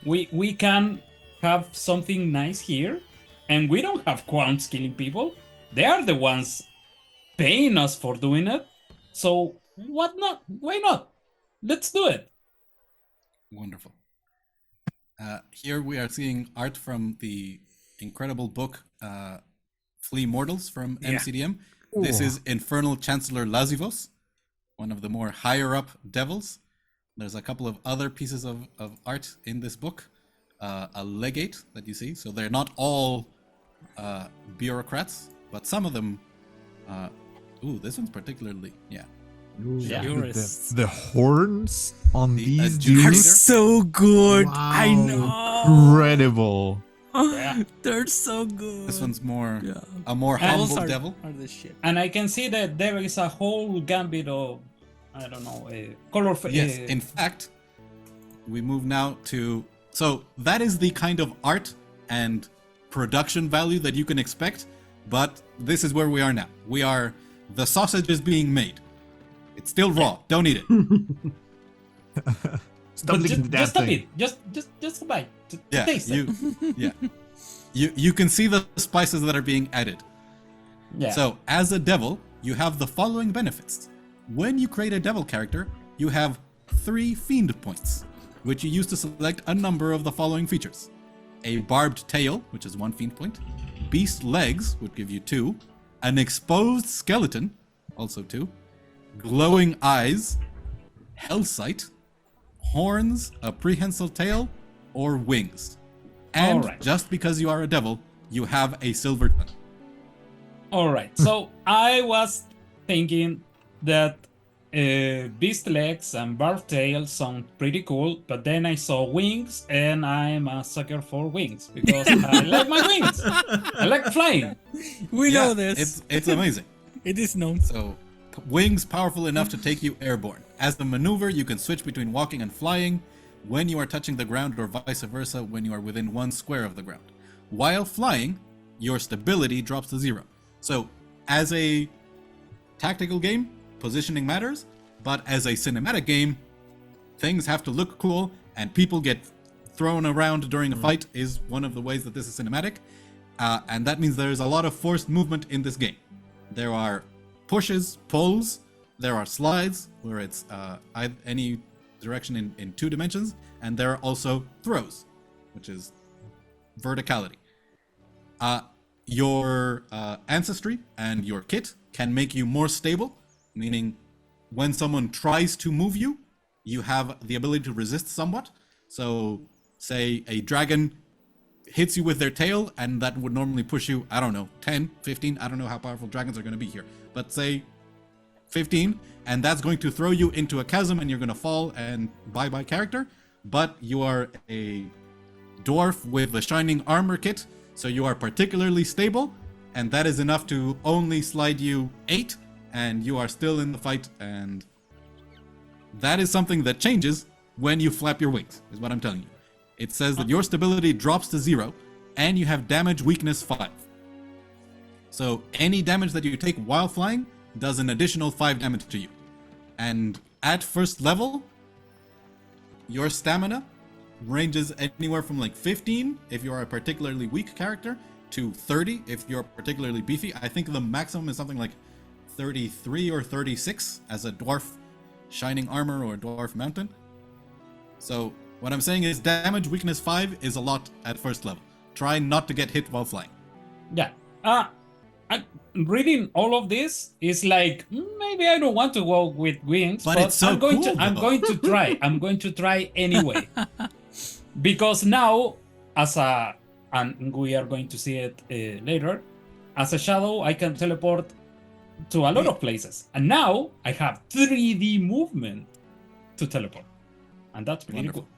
We can have something nice here, and we don't have clowns killing people. They are the ones paying us for doing it. So what not? Why not? Let's do it. Wonderful. Here we are seeing art from the incredible book Flea Mortals from MCDM. This is Infernal Chancellor Lazivos, one of the more higher up devils. There's a couple of other pieces of art in this book. A legate that you see. So they're not all bureaucrats, but some of them... this one's particularly... Yeah. Jurists. The horns on The these are adjudicator. dudes, so good. Wow. I know. incredible. Yeah. They're so good. This one's more Yeah. a more Devils humble are, devil. are the shit. And I can see that there is a whole gambit of, I don't know, color. Yes, in fact, we move now to... So that is the kind of art and production value that you can expect, but this is where we are now. The sausage is being made. It's still raw. Don't eat it. Stop licking the damn just a thing. bit, just a bite. To Yeah, taste it. you can see the spices that are being added. Yeah. So, as a devil, you have the following benefits. When you create a devil character, you have 3 fiend points, which you use to select a number of the following features. A barbed tail, which is 1 fiend point. Beast legs, would give you 2. An exposed skeleton, also 2. Glowing eyes. Hell sight. Horns, a prehensile tail, or wings. And Alright. just because you are a devil, you have a silver tongue. All right. So I was thinking that beast legs and barbed tail sound pretty cool, but then I saw wings, and I'm a sucker for wings because I like my wings. I like flying. We know this. It's amazing. It is known. So, wings powerful enough to take you airborne. As the maneuver, you can switch between walking and flying when you are touching the ground, or vice versa when you are within 1 square of the ground. While flying, your stability drops to 0. So, as a tactical game, positioning matters, but as a cinematic game, things have to look cool, and people get thrown around during a fight is one of the ways that this is cinematic, and that means there's a lot of forced movement in this game. There are pushes, pulls, there are slides, where it's any direction in 2 dimensions, and there are also throws, which is verticality. Your ancestry and your kit can make you more stable, meaning when someone tries to move you, you have the ability to resist somewhat. So, say a dragon hits you with their tail, and that would normally push you, I don't know, 10, 15, I don't know how powerful dragons are going to be here, but say 15, and that's going to throw you into a chasm, and you're going to fall and bye-bye character. But you are a dwarf with the shining armor kit, so you are particularly stable, and that is enough to only slide you 8, and you are still in the fight, and that is something that changes when you flap your wings, is what I'm telling you. It says that your stability drops to 0, and you have damage weakness 5. So any damage that you take while flying does an additional 5 damage to you. And at first level, your stamina ranges anywhere from like 15 if you're a particularly weak character to 30 if you're particularly beefy. I think the maximum is something like 33 or 36 as a dwarf shining armor or dwarf mountain. So what I'm saying is damage weakness 5 is a lot at first level. Try not to get hit while flying. Yeah. Reading all of this is like, maybe I don't want to go with wings, But it's so I'm going cool, to. I'm though. going to try. I'm going to try anyway, because now, and we are going to see it later, as a shadow, I can teleport to a lot of places. And now I have 3D movement to teleport. And that's pretty Wonderful. cool.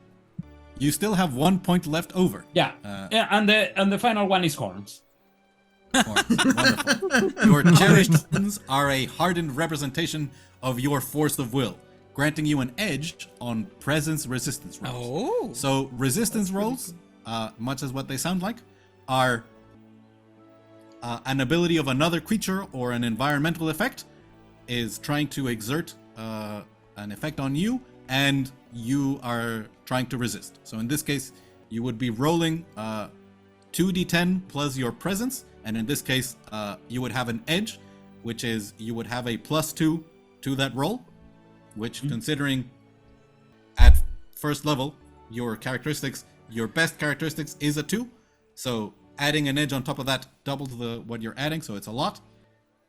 You still have 1 point left over. Yeah. Yeah, and the final one is horns. Horns. Wonderful. Your cherished horns are a hardened representation of your force of will, granting you an edge on presence resistance rolls. Oh. So resistance rolls, much as what they sound like, are an ability of another creature or an environmental effect is trying to exert an effect on you, and you are trying to resist. So in this case, you would be rolling 2d10 plus your presence, and in this case, you would have an edge, which is you would have a +2 to that roll, which considering at first level, your characteristics, your best characteristics is a 2. So adding an edge on top of that doubles what you're adding, so it's a lot.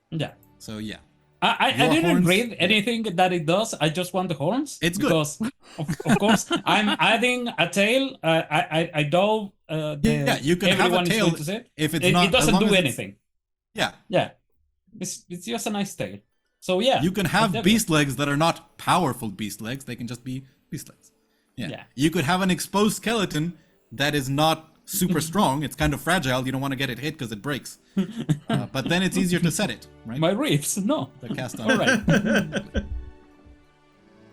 Yeah. So yeah. I Your didn't horns- read anything that it does. I just want the horns. It's good. Because, of course, I'm adding a tail. I know Yeah, you can have a everyone is tail going to say it. if it's It not- as doesn't long do as it's- anything. Yeah. Yeah. It's just a nice tail. So yeah. You can have definitely. beast legs that are not powerful beast legs. They can just be beast legs. Yeah. Yeah. You could have an exposed skeleton that is not super strong. It's kind of fragile. You don't want to get it hit because it breaks. But then it's easier to set it, right? My ribs, no. To cast on. All right.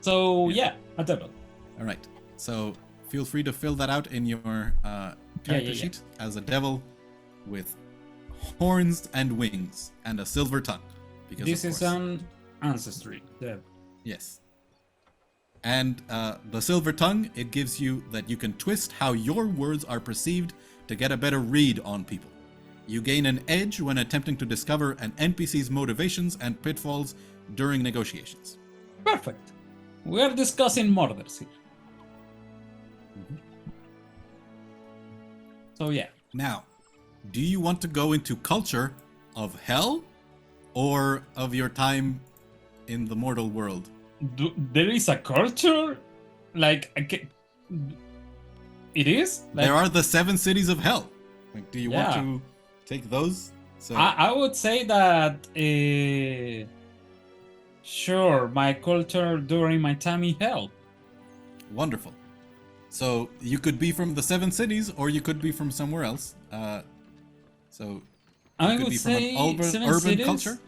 So yeah, a devil. All right. So feel free to fill that out in your character yeah. sheet as a devil with horns and wings and a silver tongue. Because This of is course. an ancestry. Devil. Yes. And the silver tongue, it gives you that you can twist how your words are perceived to get a better read on people. You gain an edge when attempting to discover an NPC's motivations and pitfalls during negotiations. Perfect. We are discussing murders here. So yeah. Now, do you want to go into culture of hell or of your time in the mortal world? There is a culture, like it is. Like, There are the 7 cities of hell. Like, do you want Yeah. to take those? So I would say that sure, my culture during my time in hell. wonderful. So you could be from the 7 cities, or you could be from somewhere else. So I could would be from say an 7 urban cities, culture.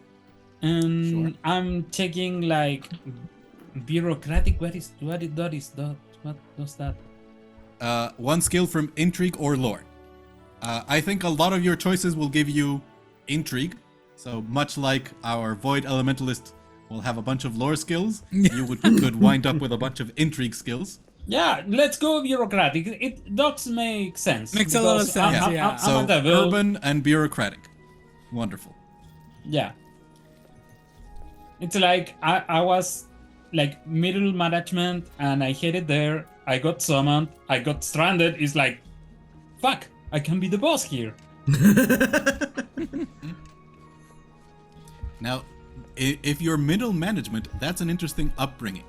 and Sure. I'm taking like bureaucratic. What does that? 1 skill from intrigue or lore. I think a lot of your choices will give you intrigue. So much like our Void Elementalist will have a bunch of lore skills, you could wind up with a bunch of intrigue skills. Yeah, let's go bureaucratic. It does make sense. Makes a lot of because sense, I'm, yeah. I'm So a devil. urban and bureaucratic. Wonderful. Yeah. It's like I was like middle management and I hit it there. I got summoned. I got stranded. It's like, fuck, I can be the boss here. Now, if you're middle management, that's an interesting upbringing.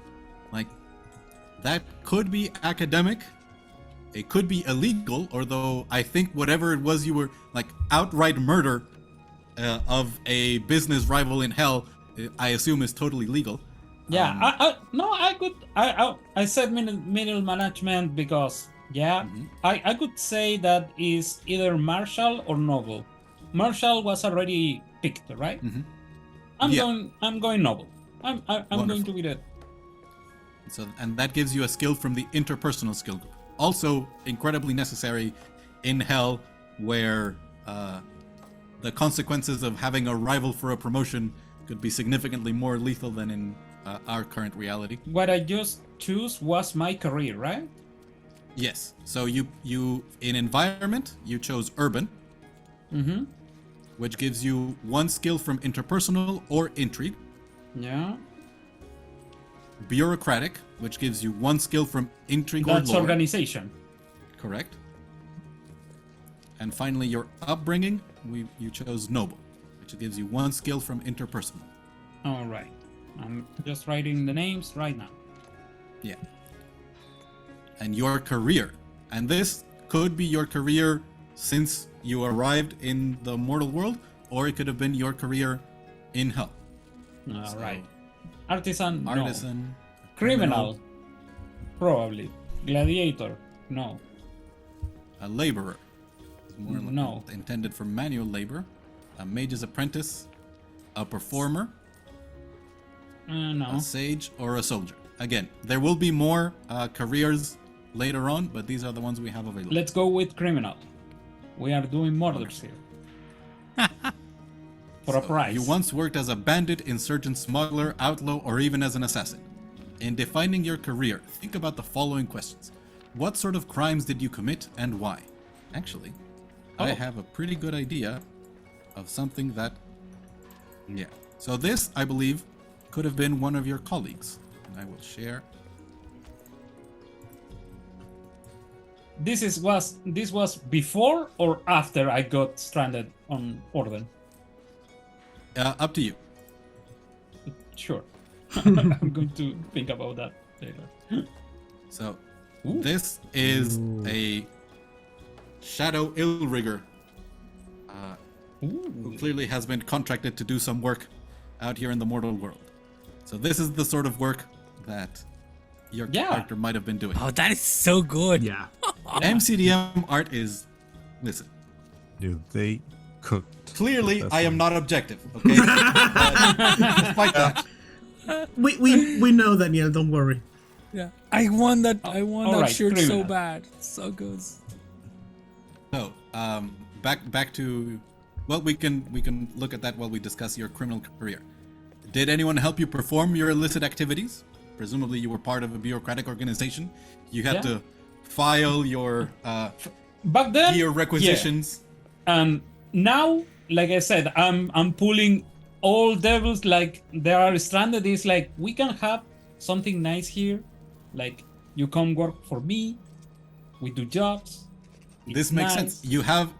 Like, that could be academic, it could be illegal, although I think whatever it was you were, like, outright murder of a business rival in hell, I assume is totally legal. Yeah, I said middle management because I could say that is either martial or noble. Martial was already picked, right? Yeah. I'm going noble. I'm going Wonderful. to be that. So, and that gives you a skill from the interpersonal skill group. Also incredibly necessary in hell, where the consequences of having a rival for a promotion could be significantly more lethal than in our current reality. What I just choose was my career, right? Yes. So you in environment you chose urban, which gives you 1 skill from interpersonal or intrigue. Yeah. Bureaucratic, which gives you 1 skill from intrigue That's or lore. organization. Correct. And finally, your upbringing, you chose noble, which gives you 1 skill from interpersonal. All right. I'm just writing the names right now. Yeah. And your career, and this could be your career since you arrived in the mortal world, or it could have been your career in hell. All So, right. Artisan, no. Artisan. Criminal, probably. Gladiator, no. A laborer. Is more No. intended for manual labor. A mage's apprentice. A performer. No. A sage, or a soldier. Again, there will be more careers later on, but these are the ones we have available. Let's go with criminal. We are doing murders here. For a price. You once worked as a bandit, insurgent, smuggler, outlaw, or even as an assassin. In defining your career, think about the following questions. What sort of crimes did you commit and why? Actually, I Oh. have a pretty good idea of something that... Yeah. So this, I believe, could have been one of your colleagues. And I will share. This was before or after I got stranded on Orden? Up to you. Sure. I'm going to think about that later. So, Ooh. this is a Shadow Illrigger who clearly has been contracted to do some work out here in the mortal world. So this is the sort of work that your character might have been doing. Oh, that is so good. Yeah. MCDM art is... Listen, Dude, they cooked. clearly That's I am fine. not objective, okay? Despite that, We know that, yeah, don't worry. Yeah. I want that. I want that alright, shirt so criminal. bad. So good. so, back to... Well, we can look at that while we discuss your criminal career. Did anyone help you perform your illicit activities? Presumably you were part of a bureaucratic organization. You had Yeah. to file your Back then, gear requisitions. And now, like I said, I'm pulling all devils. Like they are stranded. It's like we can have something nice here. Like you come work for me. We do jobs. This It's makes nice. sense. You have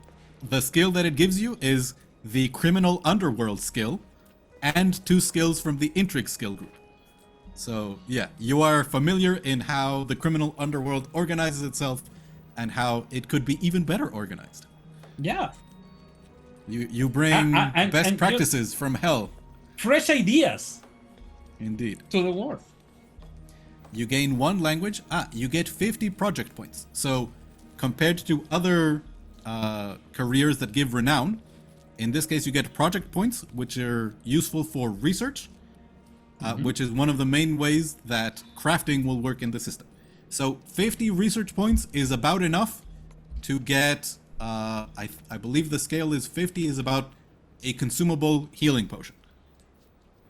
the skill that it gives you is the criminal underworld skill and 2 skills from the intrigue skill group. So yeah, you are familiar in how the criminal underworld organizes itself and how it could be even better organized. Yeah, You bring and best just- practices from hell. fresh ideas Indeed. to the world. You gain 1 language. You get 50 project points. So compared to other careers that give renown, in this case you get project points, which are useful for research, which is one of the main ways that crafting will work in the system. So 50 research points is about enough to get, I believe the scale is 50 is about a consumable healing potion.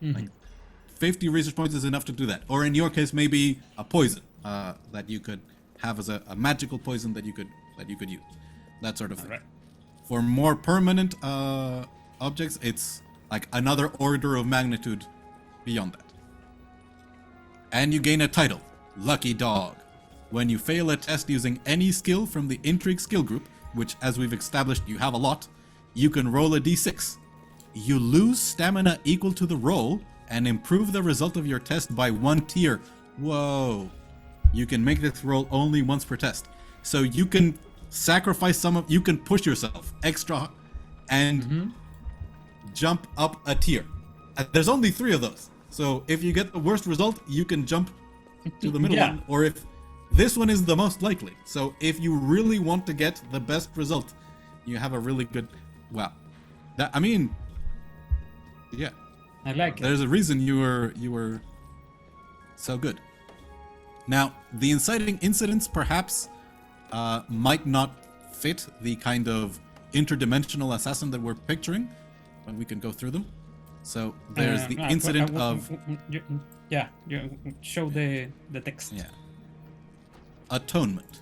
Like 50 research points is enough to do that. Or in your case, maybe a poison that you could have as a magical poison that you could use. That sort of thing. Right. For more permanent objects, it's like another order of magnitude beyond that. And you gain a title, Lucky Dog. When you fail a test using any skill from the Intrigue skill group, which as we've established you have a lot, you can roll a d6. You lose stamina equal to the roll and improve the result of your test by 1 tier. Whoa. You can make this roll only once per test. So you can sacrifice you can push yourself extra and jump up a tier. There's only 3 of those. So if you get the worst result, you can jump to the middle Yeah. one. Or if this one is the most likely. So if you really want to get the best result, you have a really good... Wow. Yeah. I like it. There's a reason you were so good. Now, the inciting incidents perhaps might not fit the kind of interdimensional assassin that we're picturing, but we can go through them. So there's the incident of you show the text. yeah. Atonement.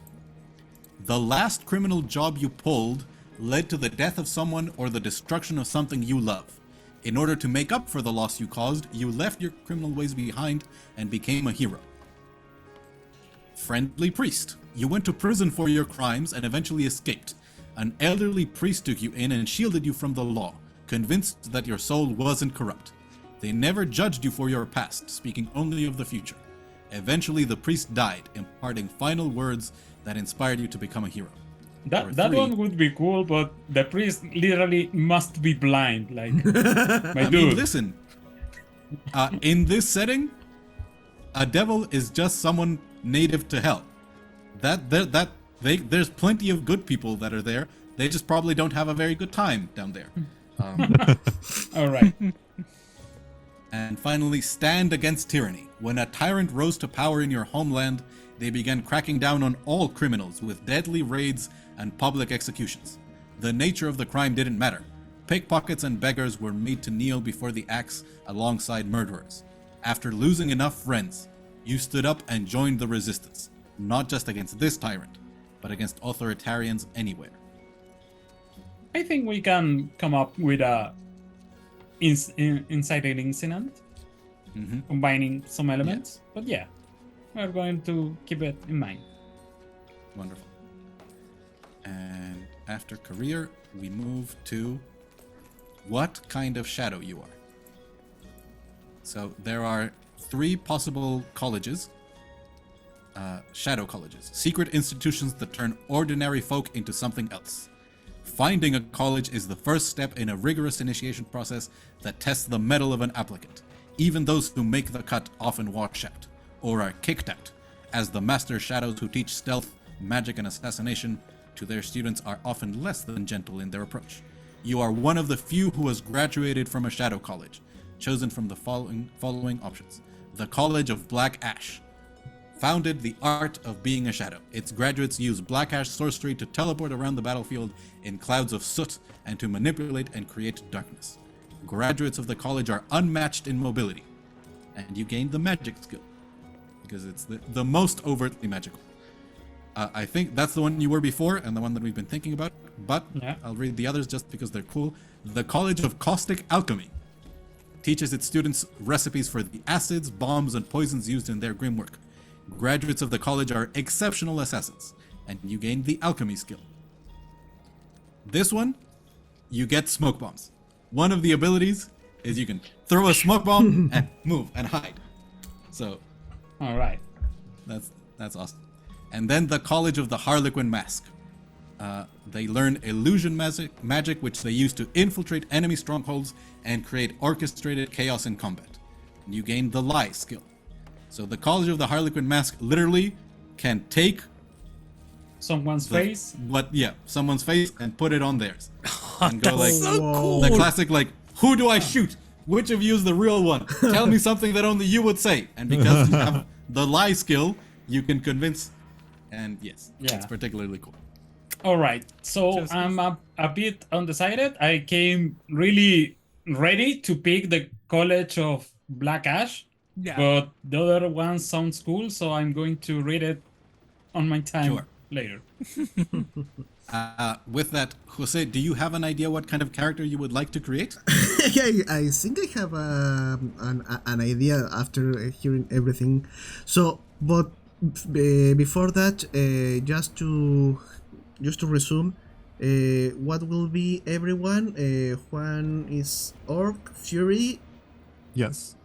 The last criminal job you pulled led to the death of someone or the destruction of something you love. In order to make up for the loss you caused, you left your criminal ways behind and became a hero. Friendly priest. You went to prison for your crimes and eventually escaped. An elderly priest took you in and shielded you from the law, convinced that your soul wasn't corrupt. They never judged you for your past, speaking only of the future. Eventually, the priest died, imparting final words that inspired you to become a hero. That 3. one would be cool, but the priest literally must be blind. Like, my I dude. mean, listen. In this setting, a devil is just someone native to hell. There's plenty of good people that are there. They just probably don't have a very good time down there. All right. And finally, stand against tyranny. When a tyrant rose to power in your homeland, they began cracking down on all criminals with deadly raids and public executions. The nature of the crime didn't matter. Pickpockets and beggars were made to kneel before the axe alongside murderers. After losing enough friends, you stood up and joined the resistance, not just against this tyrant, but against authoritarians anywhere. I think we can come up with a inciting incident, combining some elements. But yeah, we're going to keep it in mind. Wonderful. And after career, we move to what kind of shadow you are. So there are 3 possible colleges, shadow colleges, secret institutions that turn ordinary folk into something else. Finding a college is the first step in a rigorous initiation process that tests the mettle of an applicant. Even those who make the cut often wash out, or are kicked out, as the master shadows who teach stealth, magic, and assassination to their students are often less than gentle in their approach. You are one of the few who has graduated from a shadow college, chosen from the following options. The College of Black Ash. Founded the art of being a shadow. Its graduates use black ash sorcery to teleport around the battlefield in clouds of soot and to manipulate and create darkness. Graduates of the college are unmatched in mobility, and you gain the magic skill, because it's the most overtly magical. I think that's the one you were before, and the one that we've been thinking about, but Yeah. I'll read the others just because they're cool. The College of Caustic Alchemy teaches its students recipes for the acids, bombs, and poisons used in their grim work. Graduates of the college are exceptional assassins, and you gain the alchemy skill. This one, you get smoke bombs. One of the abilities is you can throw a smoke bomb and move and hide. So All right. that's awesome. And then the College of the Harlequin Mask. They learn illusion magic, which they use to infiltrate enemy strongholds and create orchestrated chaos in combat. And you gain the lie skill. So the College of the Harlequin Mask literally can take Someone's face. someone's face and put it on theirs. And go like so cool. the classic who do I shoot? Which of you is the real one? Tell me something that only you would say. And because you have the lie skill, you can convince. And yes, Yeah. it's particularly cool. All right. So I'm a bit undecided. I came really ready to pick the College of Black Ash. Yeah. But the other one sounds cool, so I'm going to read it on my time Sure. later. With that, Jose, do you have an idea what kind of character you would like to create? Yeah, I think I have an idea after hearing everything. So, but before that, just to resume, what will be everyone? Juan is Orc Fury, Yes.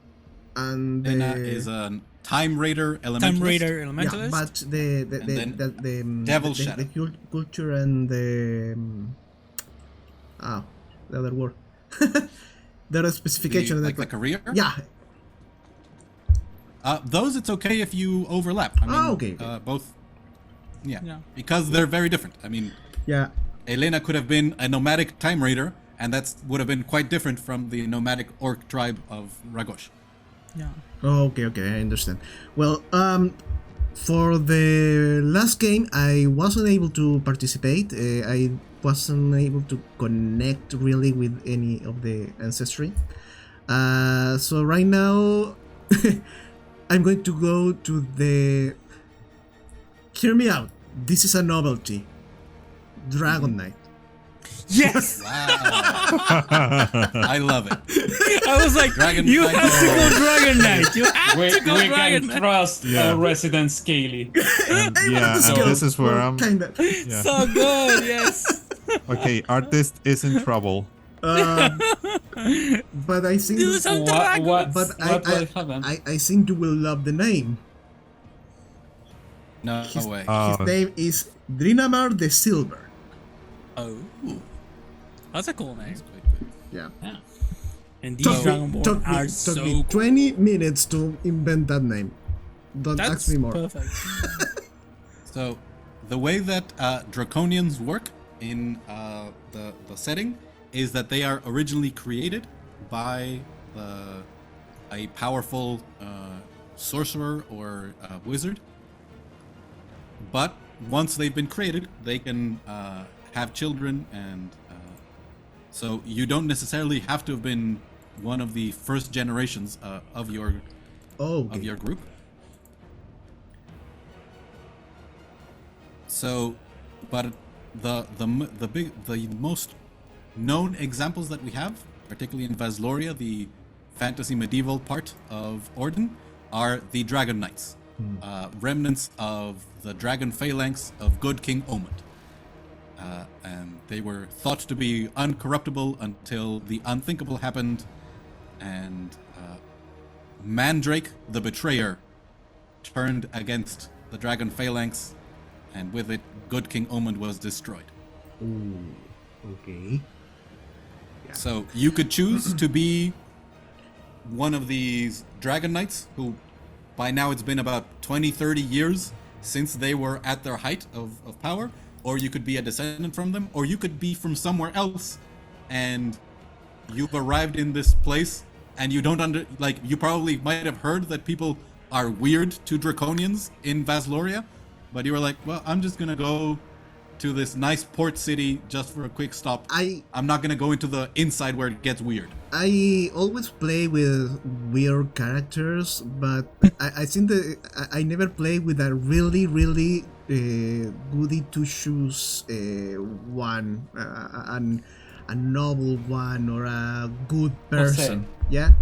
and Helena is a Time Raider Elementalist. Time Raider yeah, Elementalist. but the Devil the Shadow. culture and the the other word, the other specification. Like the career? Yeah. Those it's okay if you overlap. I mean, Okay. both. Yeah. Yeah. Because they're very different. I mean, Yeah. Helena could have been a nomadic Time Raider, and would have been quite different from the nomadic Orc tribe of Ragosh. Yeah. Okay, I understand. Well, for the last game, I wasn't able to participate. I wasn't able to connect really with any of the ancestry. So right now, I'm going to go to the. Hear me out. This is a novelty. Dragon Knight. Yes. Wow. I love it. I was like, Dragon you Knight. have to go Dragon Knight. You have We to go can Dragon Knight. trust Yeah. our resident Scaly. Yeah, and this is where I'm. Kinda. Yeah. So good. Yes. Okay, artist is in trouble. But I think. Do some What dragons. But will happen? I think you will love the name. No His, way. Oh. his name is Drinamar the Silver. Oh. That's a cool name. Quite good. Yeah. Yeah. And these Dragonborn are took so me 20 minutes to invent that name. Don't That's ask me more. perfect. So, the way that draconians work in the setting is that they are originally created by a powerful sorcerer or wizard. But once they've been created, they can have children, and so you don't necessarily have to have been one of the first generations of your group. So, but the most known examples that we have, particularly in Vasloria, the fantasy medieval part of Orden, are the Dragon Knights, remnants of the dragon phalanx of good King Omund. And they were thought to be uncorruptible until the unthinkable happened, and Mandrake, the betrayer, turned against the dragon phalanx, and with it, good King Omund was destroyed. Ooh, okay. So you could choose to be one of these Dragon Knights who, by now it's been about 20, 30 years since they were at their height of power, or you could be a descendant from them, or you could be from somewhere else and you've arrived in this place and you don't you probably might have heard that people are weird to Draconians in Vasloria, but you were like, well, I'm just gonna go to this nice port city just for a quick stop. I'm not gonna go into the inside where it gets weird. I always play with weird characters, but I think that I never play with a really goody two shoes one, a noble one, or a good person. José, Yeah.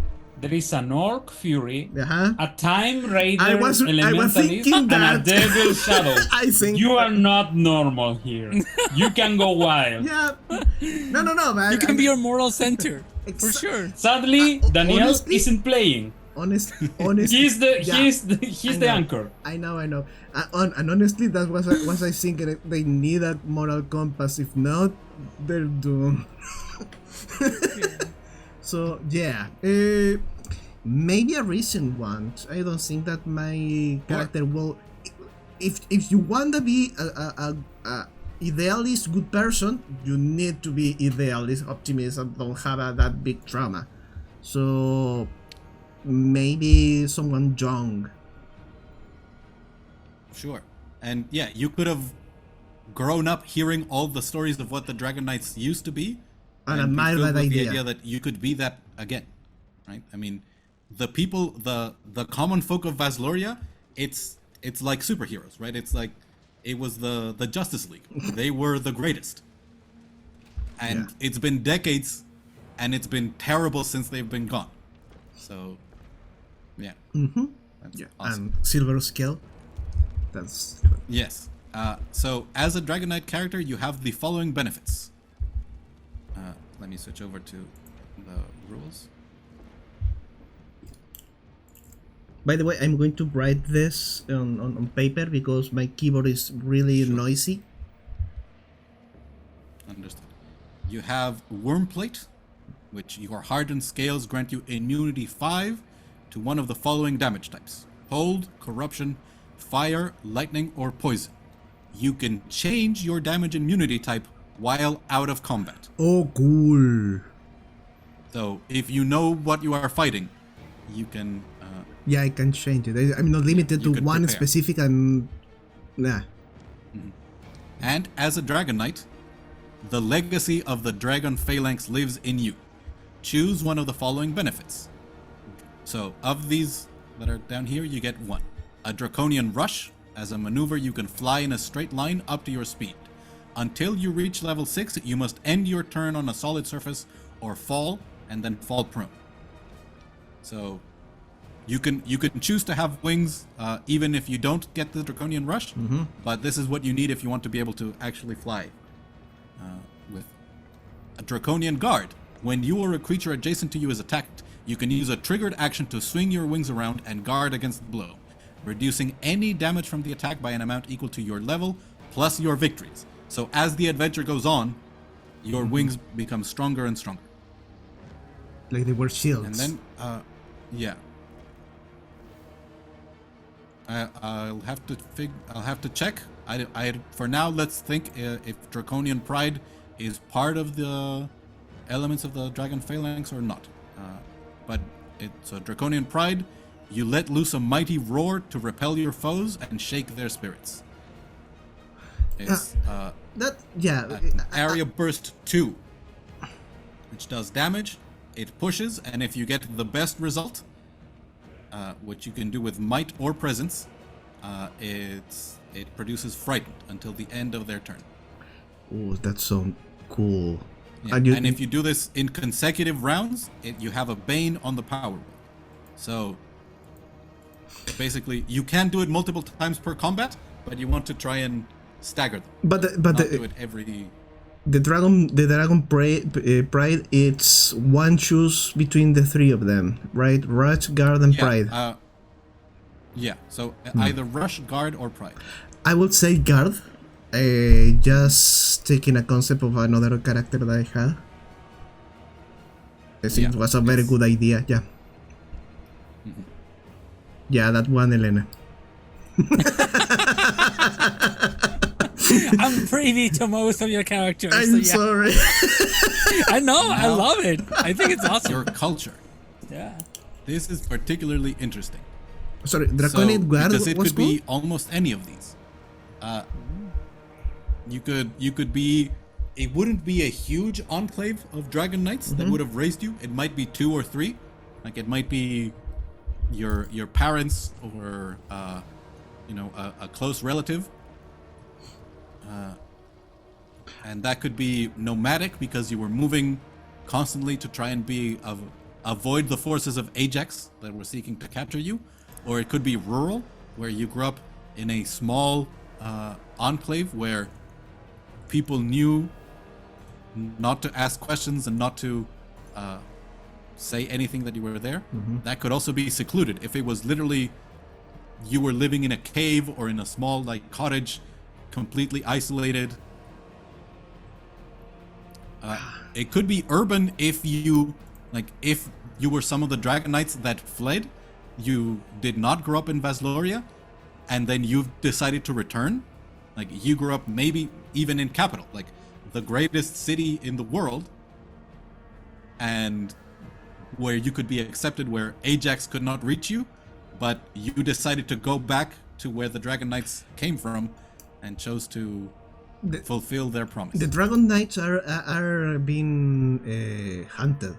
there is an Orc Fury, Uh-huh. a Time Raider, I was Elementalist, thinking and a that. Devil Shadow. I think You are not normal here. You can go wild. Yeah. No, man. You can be your moral center. For sure. Sadly, Daniel honestly- isn't playing. honest. He's the yeah. he's I the know. anchor. I know. And honestly, that was I thinking. They need a moral compass. If not, they're doomed. So yeah, maybe a recent one. I don't think that my character will. If you want to be a idealist, good person, you need to be idealist, optimist, and don't have that big trauma. So maybe someone young. Sure. And yeah, you could have grown up hearing all the stories of what the Dragon Knights used to be, And be admire filled that with idea. the idea that you could be that again, right? I mean, the people, the common folk of Vasloria, it's like superheroes, right? It's like it was the Justice League. They were the greatest, and Yeah. it's been decades, and it's been terrible since they've been gone. So, yeah, that's Yeah. awesome. And silver scale. That's Yes. So, as a Dragon Knight character, you have the following benefits. Let me switch over to the rules. By the way, I'm going to write this on paper because my keyboard is really noisy. Understood. You have Wormplate, which your hardened scales grant you immunity 5 to one of the following damage types: cold, corruption, fire, lightning, or poison. You can change your damage immunity type while out of combat. Oh, cool. So if you know what you are fighting, you can Yeah, I can change it. I'm not limited You to could one prepare. specific and... Nah. And as a Dragon Knight, the legacy of the Dragon Phalanx lives in you. Choose one of the following benefits. So, of these that are down here, you get one. A Draconian Rush. As a maneuver, you can fly in a straight line up to your speed. Until you reach level 6, you must end your turn on a solid surface or fall, and then fall prone. So, you can choose to have wings even if you don't get the Draconian Rush, but this is what you need if you want to be able to actually fly. With a Draconian Guard, when you or a creature adjacent to you is attacked, you can use a triggered action to swing your wings around and guard against the blow, reducing any damage from the attack by an amount equal to your level plus your victories. So as the adventure goes on, your wings become stronger and stronger. Like they were shields. And then, yeah. I'll have to check. For now, let's think if Draconian Pride is part of the elements of the Dragon Phalanx or not. But it's a Draconian Pride. You let loose a mighty roar to repel your foes and shake their spirits. It's Area Burst 2, which does damage. It pushes, and if you get the best result, which you can do with Might or Presence, it produces Frightened until the end of their turn. Oh, that's so cool. Yeah. And if you do this in consecutive rounds, you have a Bane on the power wheel. So basically, you can do it multiple times per combat, but you want to try and stagger them. But do it every. The Dragon Pride, it's one choose between the three of them, right? Rush, Guard, and Pride. So either Rush, Guard, or Pride. I would say Guard, just taking a concept of another character that I had. I think it was a very good idea, yeah. Mm-hmm. Yeah, that one, Helena. I'm privy to most of your characters. I'm sorry. I know, I love it. I think it's awesome. Your culture. Yeah. This is particularly interesting. Sorry, Draconic Guard because it was could be almost any of these. You could be. It wouldn't be a huge enclave of Dragon Knights that would have raised you. It might be 2 or 3. Like it might be your parents or a close relative. And that could be nomadic because you were moving constantly to try and avoid the forces of Ajax that were seeking to capture you, or it could be rural where you grew up in a small enclave where people knew not to ask questions and not to say anything that you were there. That could also be secluded if it was literally you were living in a cave or in a small cottage, completely isolated. It could be urban if you were some of the Dragon Knights that fled. You did not grow up in Vasloria, and then you've decided to return. Like you grew up maybe even in Capital, like the greatest city in the world, and where you could be accepted, where Ajax could not reach you, but you decided to go back to where the Dragon Knights came from and chose to fulfill their promise. The Dragon Knights are being hunted.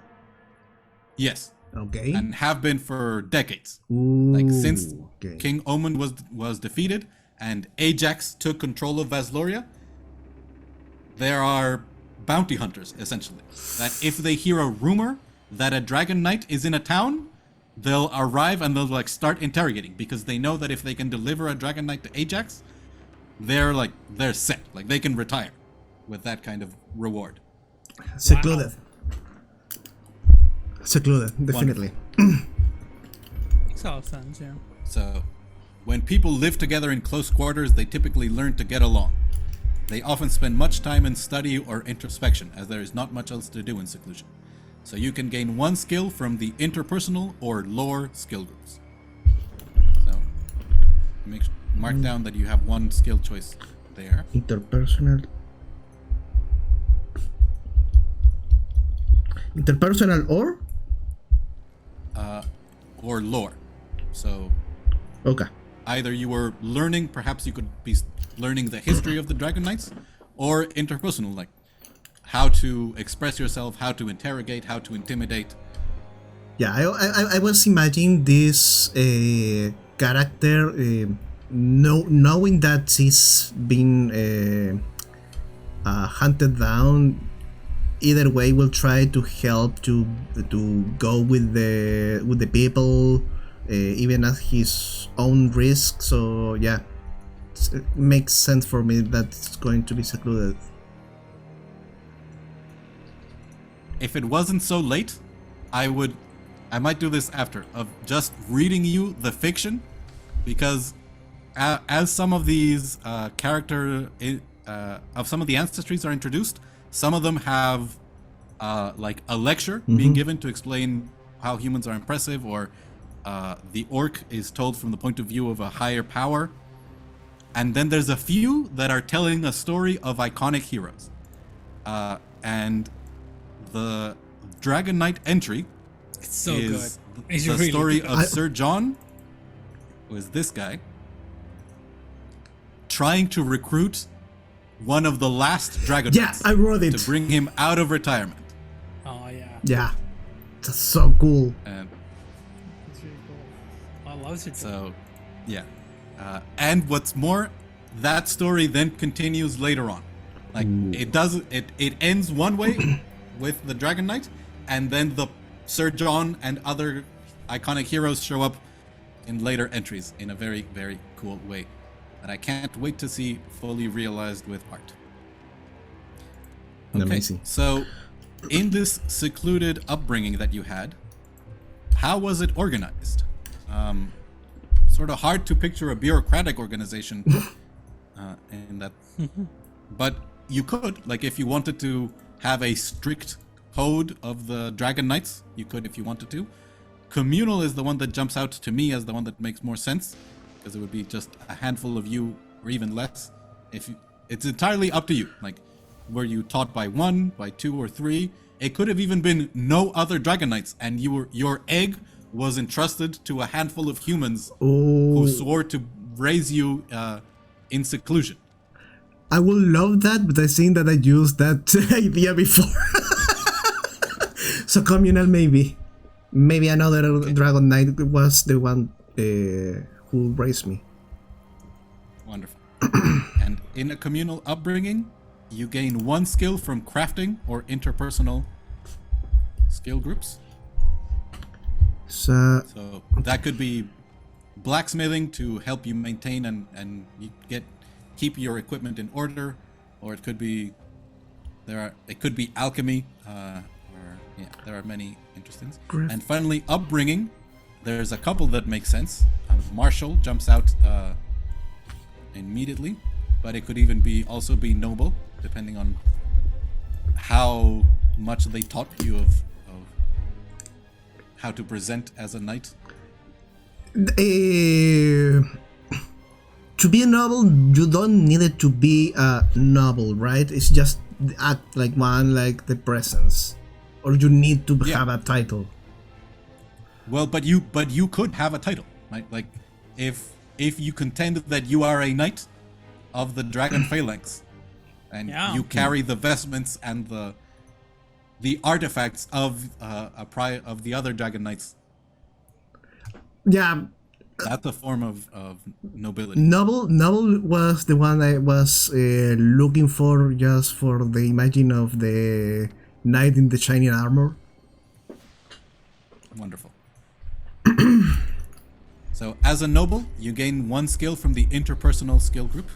Yes. Okay. And have been for decades. Ooh, since King Omen was defeated and Ajax took control of Vasloria, there are bounty hunters, essentially. That if they hear a rumor that a Dragon Knight is in a town, they'll arrive and they'll start interrogating, because they know that if they can deliver a Dragon Knight to Ajax, they're set. Like they can retire with that kind of reward. Secluded. Secluded, definitely. Makes all sense, yeah. So, when people live together in close quarters, they typically learn to get along. They often spend much time in study or introspection, as there is not much else to do in seclusion. So you can gain 1 skill from the interpersonal or lore skill groups. So, mark down that you have 1 skill choice there. Interpersonal or lore. So okay. Either you were learning, perhaps you could be learning the history of the Dragon Knights, or interpersonal, like how to express yourself, how to interrogate, how to intimidate. Yeah, I was imagining this character knowing that he's been hunted down. Either way, will try to help to go with the people, even at his own risk. So yeah, it makes sense for me that it's going to be secluded. If it wasn't so late, I might do this after, of just reading you the fiction, because as some of these some of the ancestries are introduced, some of them have like a lecture being given to explain how humans are impressive, or the orc is told from the point of view of a higher power. And then there's a few that are telling a story of iconic heroes. And the Dragon Knight entry It's so is good. It's the really story good. of Sir John, who is this guy, trying to recruit one of the last Dragon Yeah, Knights I wrote it. to bring him out of retirement. Oh yeah. Yeah, that's so cool. And It's really cool. I love it. so, yeah. And what's more, that story then continues later on. Like it ends one way with the Dragon Knight, and then the Sir John and other iconic heroes show up in later entries in a very, very cool way that I can't wait to see fully realized with art. Amazing. So, in this secluded upbringing that you had, how was it organized? Sort of hard to picture a bureaucratic organization in that, but you could, like, if you wanted to have a strict code of the Dragon Knights, you could if you wanted to. Communal is the one that jumps out to me as the one that makes more sense, because it would be just a handful of you or even less. It's entirely up to you. Like, were you taught by 1, by 2, or 3? It could have even been no other Dragon Knights, and your egg was entrusted to a handful of humans who swore to raise you in seclusion. I would love that, but I think that I used that idea before. So communal, maybe another Dragon Knight was the one who raised me. Wonderful. And in a communal upbringing, you gain 1 skill from crafting or interpersonal skill groups. So So that could be blacksmithing to help you maintain and you keep your equipment in order, or it could be alchemy. There are many interesting. And finally, upbringing. There's a couple that make sense. Martial jumps out immediately, but it could even also be noble, depending on how much they taught you of how to present as a knight. to be a noble, you don't need it to be a noble, right? It's just act like one, like the presence, or you need to have a title. Well, but you could have a title, right? Like if you contend that you are a knight of the Dragon Phalanx, and you carry the vestments and the artifacts of of the other Dragon Knights. Yeah. That's a form of nobility. Noble was the one I was looking for, just for the imagine of the knight in the shining armor. Wonderful. So, as a noble, you gain 1 skill from the interpersonal skill group.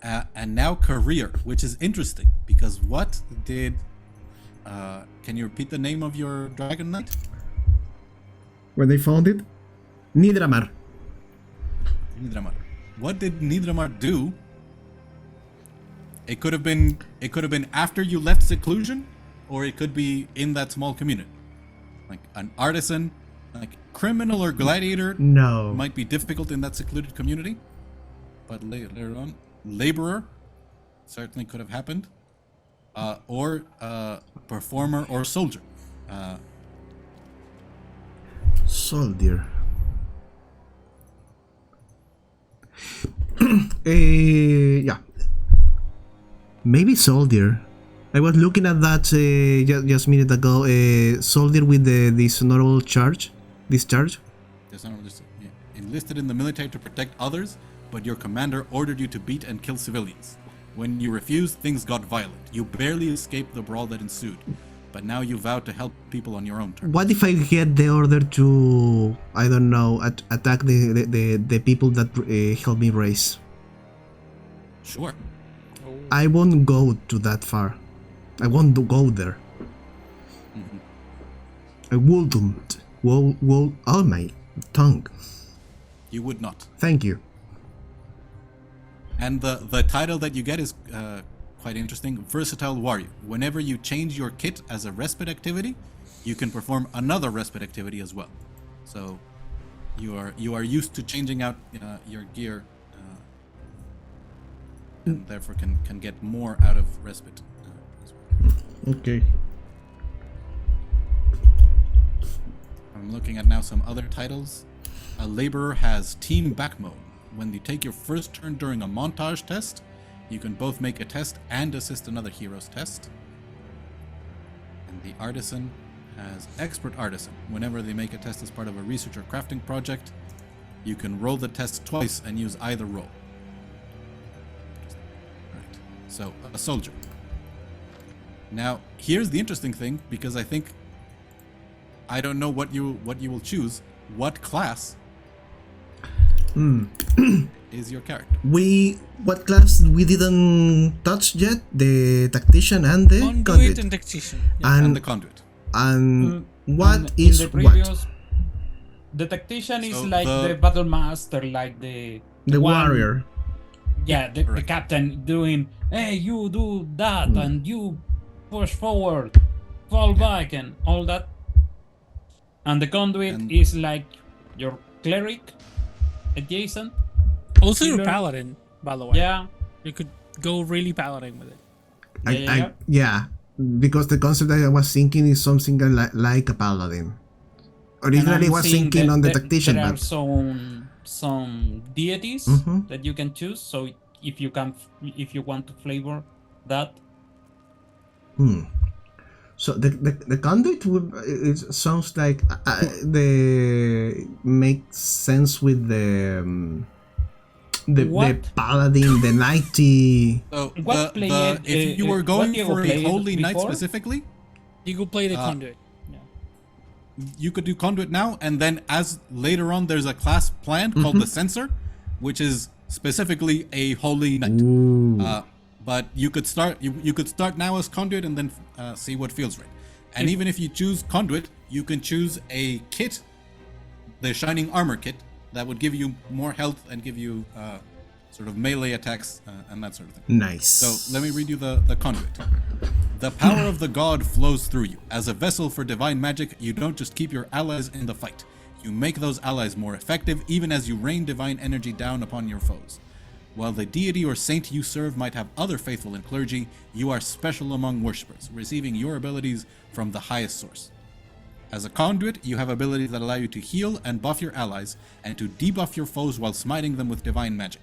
And now career, which is interesting, because what did... can you repeat the name of your Dragon Knight? When they found it? Nidramar. Nidramar. What did Nidramar do? It could have been after you left seclusion, or it could be in that small community. Like an artisan, like criminal or gladiator. No. Might be difficult in that secluded community. But later on, laborer certainly could have happened. Or performer or soldier. Soldier. Yeah. Maybe soldier. I was looking at that just a minute ago. Soldier with the dishonorable charge. Discharge. Dishonorable discharge. Yeah. Enlisted in the military to protect others, but your commander ordered you to beat and kill civilians. When you refused, things got violent. You barely escaped the brawl that ensued, but now you vowed to help people on your own terms. What if I get the order to, I don't know, attack the people that help me race? Sure. I won't go to that far. I won't go there. Mm-hmm. I wouldn't. Oh my tongue. You would not. Thank you. And the title that you get is quite interesting. Versatile warrior. Whenever you change your kit as a respite activity, you can perform another respite activity as well. So you are used to changing out your gear, and therefore can get more out of respite. As well. Okay. I'm looking at now some other titles. A laborer has team backbone. When you take your first turn during a montage test, you can both make a test and assist another hero's test. And the artisan has expert artisan. Whenever they make a test as part of a research or crafting project, you can roll the test twice and use either roll. Right. So a soldier. Now here's the interesting thing, because I don't know what you will choose. What class is your character? What class we didn't touch yet? The tactician and the conduit. and tactician. And the conduit. And what And is in the what? previous, the tactician is So like the- the battle master, like the The one- warrior. Yeah, the Correct. captain doing, hey, you do that, and you push forward, fall back, and all that. And the conduit And- is like your cleric adjacent. Also your Healer. paladin, by the way. Yeah. You could go really paladin with it. Yeah, because the concept that I was thinking is something like a paladin. Originally, I And I'm was seeing thinking that on the there- tactician, There are but some deities Mhm. that you can choose. So if you want to flavor that, so the conduit it sounds like the makes sense with the What? paladin, the knighty. So What played, if you were what going Diego for a played holy knight before? specifically, You could play the conduit. you could do conduit now, and then as later on there's a class planned called the censor, which is specifically a holy knight. But you could start you could start now as conduit and then see what feels right. And even if you choose conduit, you can choose a kit, the shining armor kit, that would give you more health and give you sort of melee attacks and that sort of thing. Nice. So let me read you the conduit. The power of the god flows through you. As a vessel for divine magic, you don't just keep your allies in the fight. You make those allies more effective even as you rain divine energy down upon your foes. While the deity or saint you serve might have other faithful in clergy, you are special among worshippers, receiving your abilities from the highest source. As a conduit, you have abilities that allow you to heal and buff your allies, and to debuff your foes while smiting them with divine magic.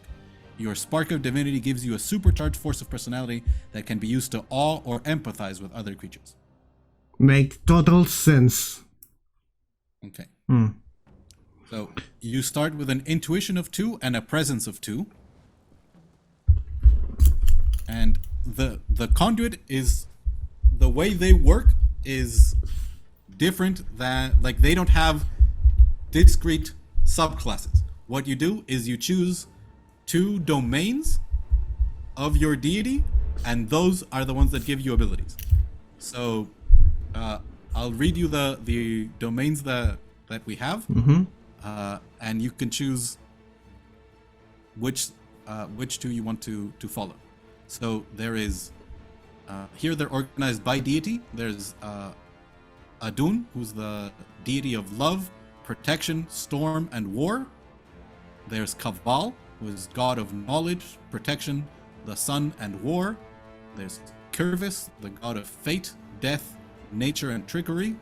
Your spark of divinity gives you a supercharged force of personality that can be used to awe or empathize with other creatures. Make total sense. Okay. So you start with an intuition of 2 and a presence of 2. And the conduit is, the way they work is different than, like, they don't have discrete subclasses. What you do is you choose 2 domains of your deity, and those are the ones that give you abilities. So I'll read you the domains that we have, and you can choose which 2 you want to follow. So there is here they're organized by deity. There's Adun, who's the deity of love, protection, storm, and war. There's Kaval, who is god of knowledge, protection, the sun, and war. There's Curvis, the god of fate, death, nature, and trickery.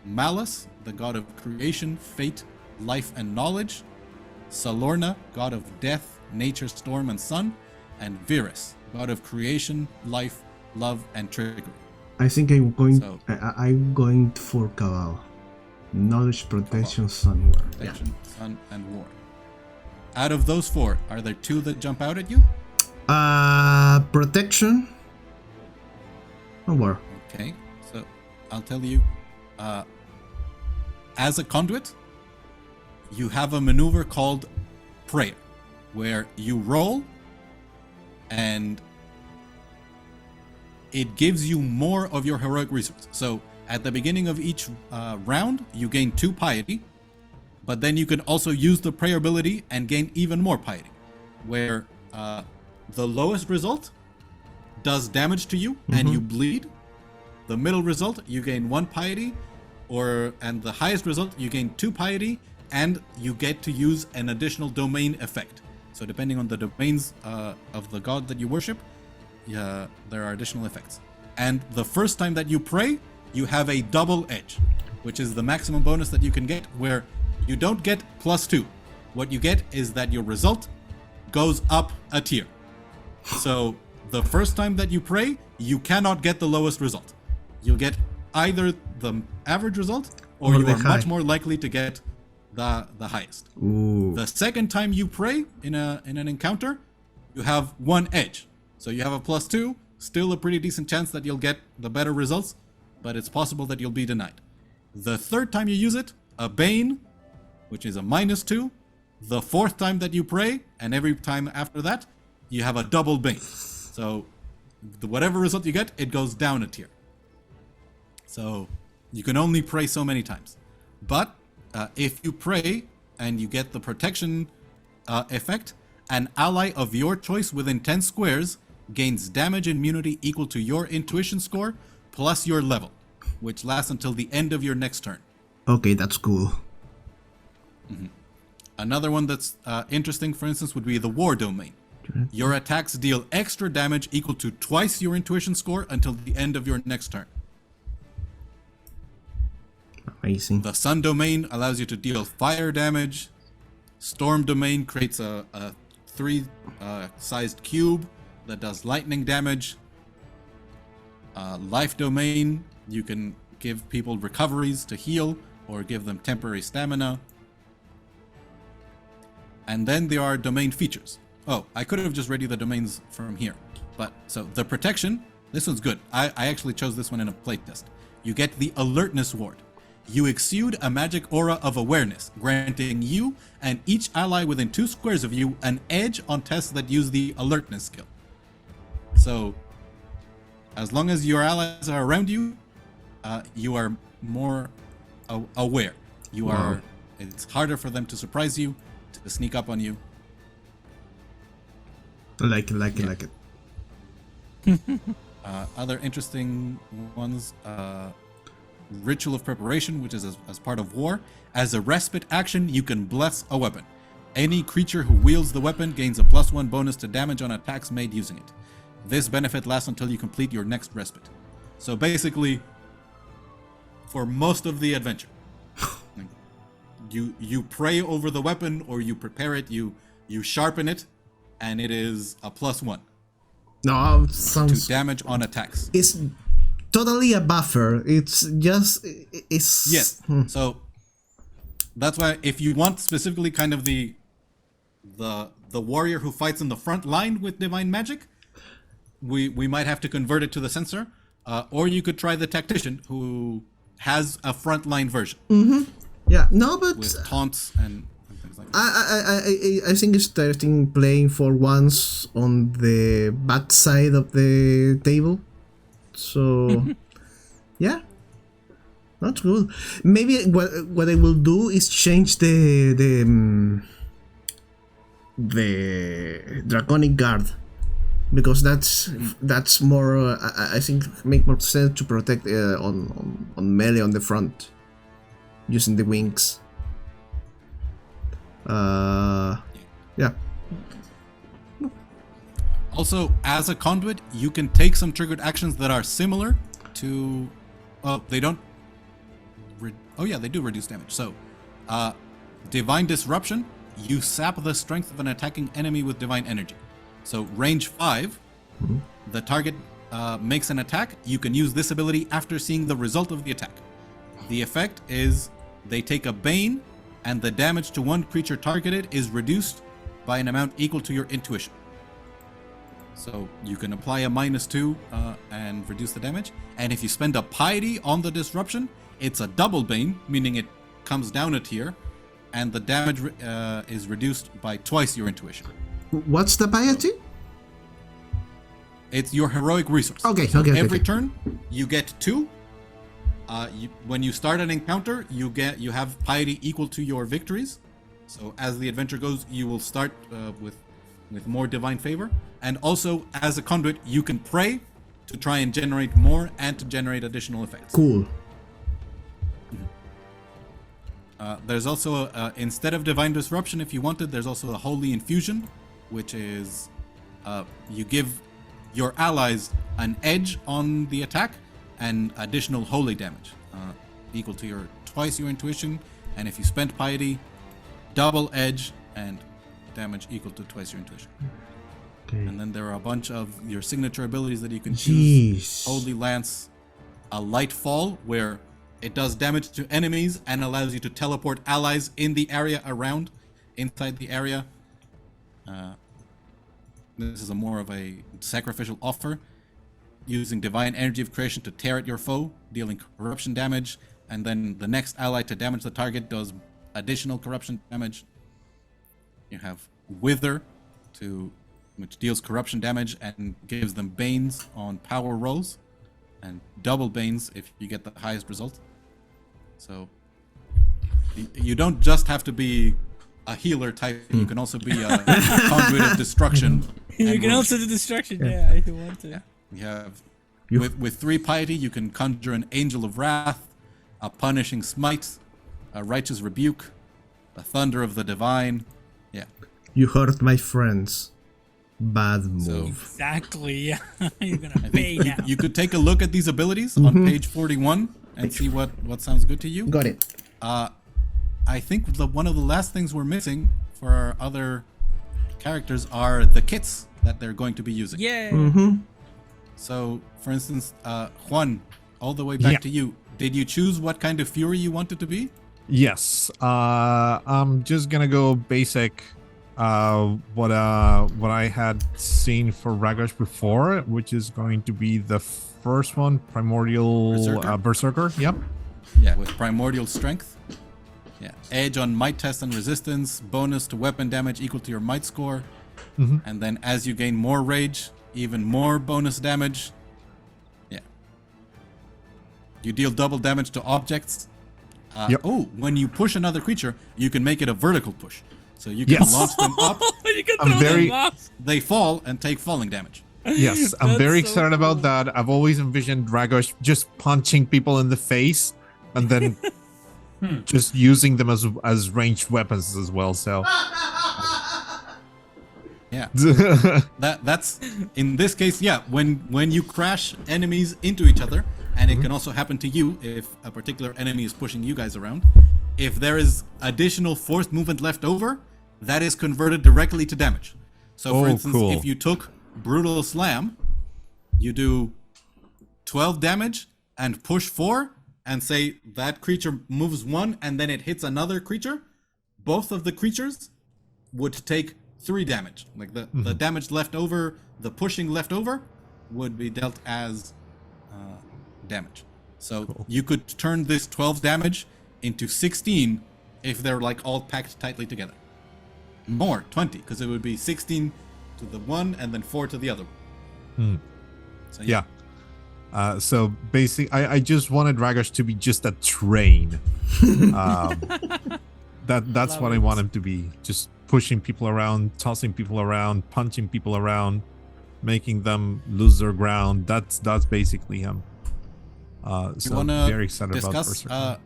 Malus, the god of creation, fate, life, and knowledge. Salorna, god of death, nature, storm, and sun. And Virus, god of creation, life, love, and trickery. I think I'm going. So- I'm going for Cabal. Knowledge, protection, sun, war. Protection, sun, and war. Out of those 4, are there 2 that jump out at you? Protection. Or war. Okay, so I'll tell you, as a conduit, you have a maneuver called prayer, where you roll and it gives you more of your heroic resource. So at the beginning of each round, you gain 2 piety, but then you can also use the prayer ability and gain even more piety, where the lowest result does damage to you and you bleed, the middle result you gain 1 piety, and the highest result you gain 2 piety, and you get to use an additional domain effect. So depending on the domains of the god that you worship, there are additional effects. And the first time that you pray, you have a double edge, which is the maximum bonus that you can get, where you don't get +2. What you get is that your result goes up a tier. So the first time that you pray, you cannot get the lowest result. You'll get either the average result, or you are much more likely to get the highest. Ooh. The second time you pray in an encounter, you have 1 edge. So you have a +2, still a pretty decent chance that you'll get the better results, but it's possible that you'll be denied. The third time you use it, a Bane, which is a -2. The fourth time that you pray, and every time after that, you have a double Bane. So whatever result you get, it goes down a tier. So you can only pray so many times. But if you pray and you get the protection effect, an ally of your choice within 10 squares gains damage immunity equal to your intuition score plus your level, which lasts until the end of your next turn. Okay, that's cool. Another one that's interesting, for instance, would be the War Domain. Your attacks deal extra damage equal to twice your intuition score until the end of your next turn. Amazing. The Sun Domain allows you to deal fire damage. Storm Domain creates a 3-sized cube that does lightning damage. Life Domain, you can give people recoveries to heal or give them temporary stamina. And then there are domain features. Oh, I could have just read you the domains from here. But, so, the protection, this one's good. I actually chose this one in a playtest. You get the Alertness Ward. You exude a magic aura of awareness, granting you and each ally within 2 squares of you an edge on tests that use the Alertness skill. So, as long as your allies are around you, you are more aware. You are. It's harder for them to surprise you, to sneak up on you. Like it. Other interesting ones, Ritual of Preparation, which is as part of war. As a respite action, you can bless a weapon. Any creature who wields the weapon gains a +1 bonus to damage on attacks made using it. This benefit lasts until you complete your next respite. So basically, for most of the adventure, you pray over the weapon, or you prepare it, you sharpen it, and it is a +1 No, to sounds. damage on attacks. It's totally a buffer. It's just. It's. Yes. So that's why, if you want specifically kind of the warrior who fights in the front line with divine magic, we might have to convert it to the sensor, or you could try the tactician who has a frontline version Yeah. No, but. with taunts and things like that. I think it's interesting playing for once on the back side of the table. So yeah, that's good. Maybe what I will do is change the Draconic Guard, because that's more I think make more sense to protect on melee on the front using the wings. Yeah. Also, as a conduit, you can take some triggered actions that are similar to. Oh, they don't. They do reduce damage. So, Divine Disruption, you sap the strength of an attacking enemy with divine energy. So, range 5, the target makes an attack. You can use this ability after seeing the result of the attack. The effect is they take a Bane, and the damage to one creature targeted is reduced by an amount equal to your intuition. So you can apply a -2 and reduce the damage. And if you spend a piety on the disruption, it's a double Bane, meaning it comes down a tier, and the damage is reduced by twice your intuition. What's the piety? It's your heroic resource. Okay. Every turn, you get 2. When you start an encounter, you have piety equal to your victories. So as the adventure goes, you will start with with more divine favor. And also, as a conduit, you can pray to try and generate more and to generate additional effects. Cool. There's also, instead of Divine Disruption, if you wanted, there's also a Holy Infusion, which is you give your allies an edge on the attack and additional holy damage, equal to twice your intuition, and if you spend piety, double edge and damage equal to twice your intuition. Okay. And then there are a bunch of your signature abilities that you can choose. Jeez. Holy Lance, a Light Fall, where it does damage to enemies and allows you to teleport allies in the area around, inside the area. This is more of a sacrificial offer, using Divine Energy of Creation to tear at your foe, dealing corruption damage, and then the next ally to damage the target does additional corruption damage. You have Wither, which deals corruption damage and gives them Banes on power rolls, and double Banes if you get the highest result. So you don't just have to be a healer type, you can also be a conduit of destruction. You can also do destruction, yeah, if you want to. Yeah. You have with 3 piety, you can conjure an Angel of Wrath, a Punishing Smite, a Righteous Rebuke, the Thunder of the Divine. Yeah. You hurt my friends. Bad move. Exactly, yeah. You're gonna pay now. You could take a look at these abilities on page 41 and see what sounds good to you. Got it. I think one of the last things we're missing for our other characters are the kits that they're going to be using. Yeah. So, for instance, Juan, all the way back to you. Did you choose what kind of Fury you wanted to be? Yes. I'm just gonna go basic. What I had seen for Ragosh before, which is going to be the first one, Primordial Berserker. Yep. Yeah, with Primordial Strength. Yeah, edge on might test and resistance, bonus to weapon damage equal to your might score, and then as you gain more rage, even more bonus damage. Yeah. You deal double damage to objects. Oh, when you push another creature, you can make it a vertical push. So you can launch them up. You can throw them off. They fall and take falling damage. Yes, I'm very so excited about that. I've always envisioned Ragosh just punching people in the face and then just using them as ranged weapons as well. So yeah, that's in this case. Yeah, when you crash enemies into each other, and it can also happen to you if a particular enemy is pushing you guys around. If there is additional forced movement left over, that is converted directly to damage. So, for instance, if you took Brutal Slam, you do 12 damage and push 4, and say that creature moves 1 and then it hits another creature, both of the creatures would take 3 damage. Like the damage left over, the pushing left over, would be dealt as damage. So you could turn this 12 damage into 16 if they're like all packed tightly together. More, 20, because it would be 16 to the one and then 4 to the other one. So, yeah. So basically, I just wanted Ragosh to be just a train. That's what I want him to be. Just pushing people around, tossing people around, punching people around, making them lose their ground. That's basically him. So I'm very excited about Berserker.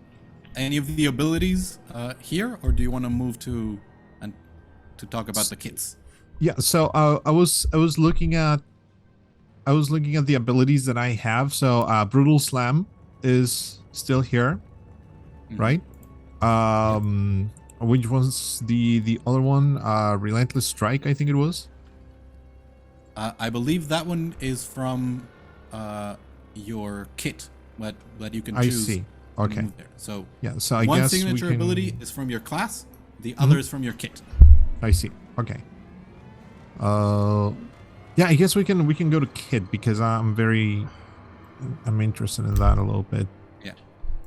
Any of the abilities here, or do you want to move to talk about the kits? Yeah. So I was looking at the abilities that I have. So Brutal Slam is still here, right? Which one's the other one? Relentless Strike, I think it was. I believe that one is from your kit, but you can choose. I see. Okay. Move there. So yeah. So I one guess signature ability is from your class. The other is from your kit. I see. Okay. Yeah, I guess we can go to kit because I'm interested in that a little bit. Yeah.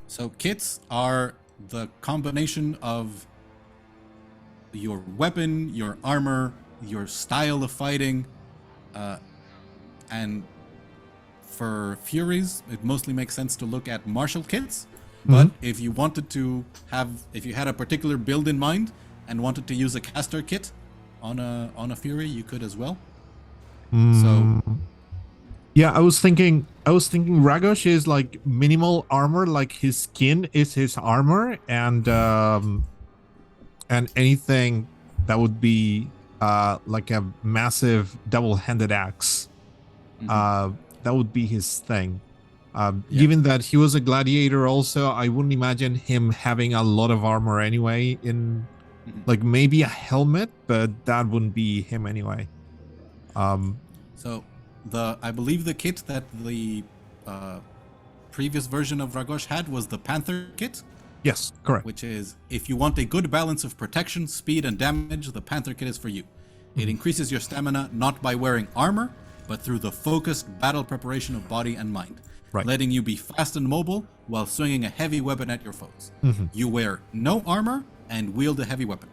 So kits are the combination of your weapon, your armor, your style of fighting, and for Furies, it mostly makes sense to look at martial kits. But if you had a particular build in mind and wanted to use a caster kit, on a Fury, you could as well. Mm, So yeah, I was thinking Ragosh is like minimal armor, like his skin is his armor, and anything that would be like a massive double-handed axe. That would be his thing. Given that he was a gladiator also, I wouldn't imagine him having a lot of armor anyway, in like maybe a helmet, but that wouldn't be him anyway. So I believe the kit that the previous version of Ragosh had was the Panther kit, Yes, correct. which is if you want a good balance of protection, speed, and damage, the Panther kit is for you. It increases your stamina not by wearing armor, but through the focused battle preparation of body and mind, Right. letting you be fast and mobile while swinging a heavy weapon at your foes. You wear no armor and wield a heavy weapon.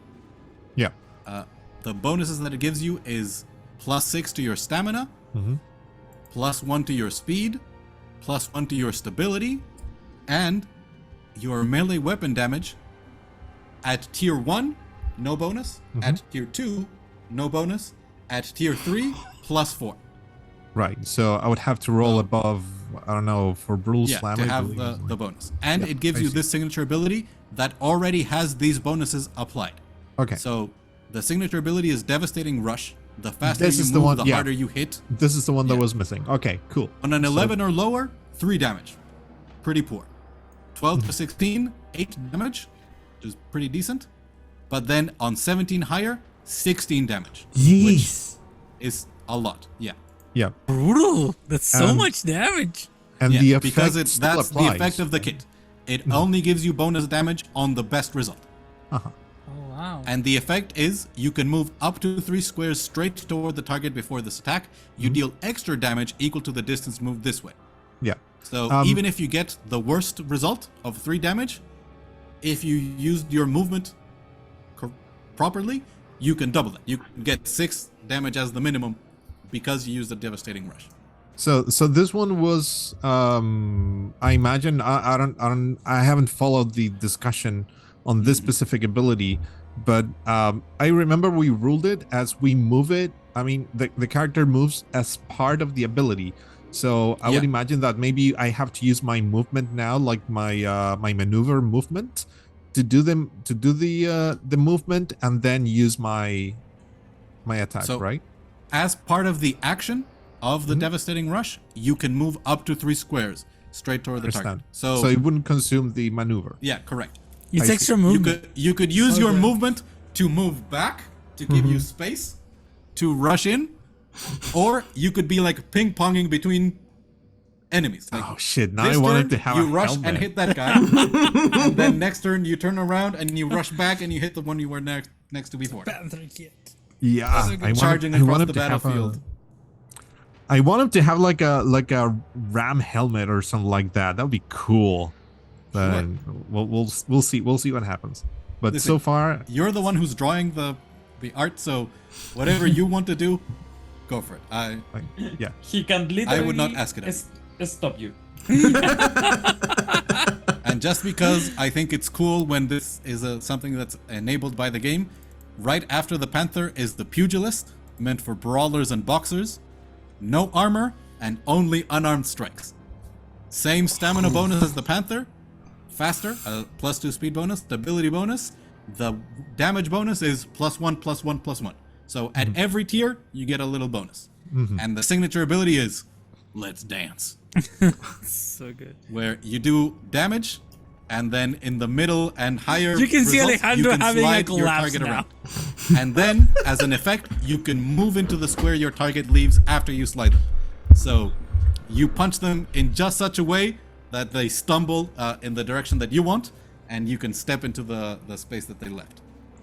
Yeah. The bonuses that it gives you is +6 to your stamina, +1 to your speed, +1 to your stability, and your melee weapon damage at tier 1, no bonus, at tier 2, no bonus, at tier 3, +4. Right. So I would have to roll above, I don't know, for brutal Yeah, slam. to I have believe. the bonus. And Yeah, it gives I you see. this signature ability that already has these bonuses applied. Okay. So the signature ability is Devastating Rush. The faster This you is move, the one- the yeah. harder you hit. This is the one that Yeah. was missing. Okay, cool. On an 11 or lower, 3 damage. Pretty poor. 12 Hmm. to 16, 8 damage, which is pretty decent. But then on 17 higher, 16 damage. Jeez. Is a lot. Yeah. Yeah. Brutal. That's so And- much damage. And Yeah, the effect because still that's the applies. effect of the kit. It only gives you bonus damage on the best result. Uh-huh. Oh wow. And the effect is you can move up to 3 squares straight toward the target before this attack. You deal extra damage equal to the distance moved this way. Yeah. So even if you get the worst result of 3 damage, if you used your movement properly, you can double that. You can get 6 damage as the minimum because you used the Devastating Rush. So this one was I imagine I haven't followed the discussion on this specific ability, but I remember we ruled it as we move it. I mean, the character moves as part of the ability. So I would Yeah. imagine that maybe I have to use my movement now, like my my maneuver movement, to do the movement and then use my attack, So- right? As part of the action of the Devastating Rush, you can move up to 3 squares straight toward the target. Understand. So it wouldn't consume the maneuver. Yeah, correct. It's I see. extra You movement. could use So your good. movement to move back to give you space to rush in, or you could be like ping ponging between enemies. Like, Oh shit! Now I this wanted turn, to have you a rush helmet. and hit that guy, and then next turn you turn around and you rush back and you hit the one you were next to before. Panther kit. Yeah, I Charging want across him the to have battlefield. I want him to have like a ram helmet or something like that. That would be cool. But we'll see what happens. But Listen, so far, You're the one who's drawing the art, so whatever you want to do, go for it. yeah. He can literally I would not ask it of stop you. And just because I think it's cool when this is something that's enabled by the game, right after the Panther is the Pugilist, meant for brawlers and boxers. No armor and only unarmed strikes. Same stamina bonus as the Panther. Faster, +2 speed bonus, stability bonus. The damage bonus is +1, +1, +1. So at every tier, you get a little bonus. And the signature ability is Let's Dance, So good. where you do damage, and then in the middle and higher You can see results, Alejandro you can having a slide your collapse target now. around. And then, as an effect, you can move into the square your target leaves after you slide them. So you punch them in just such a way that they stumble in the direction that you want, and you can step into the space that they left.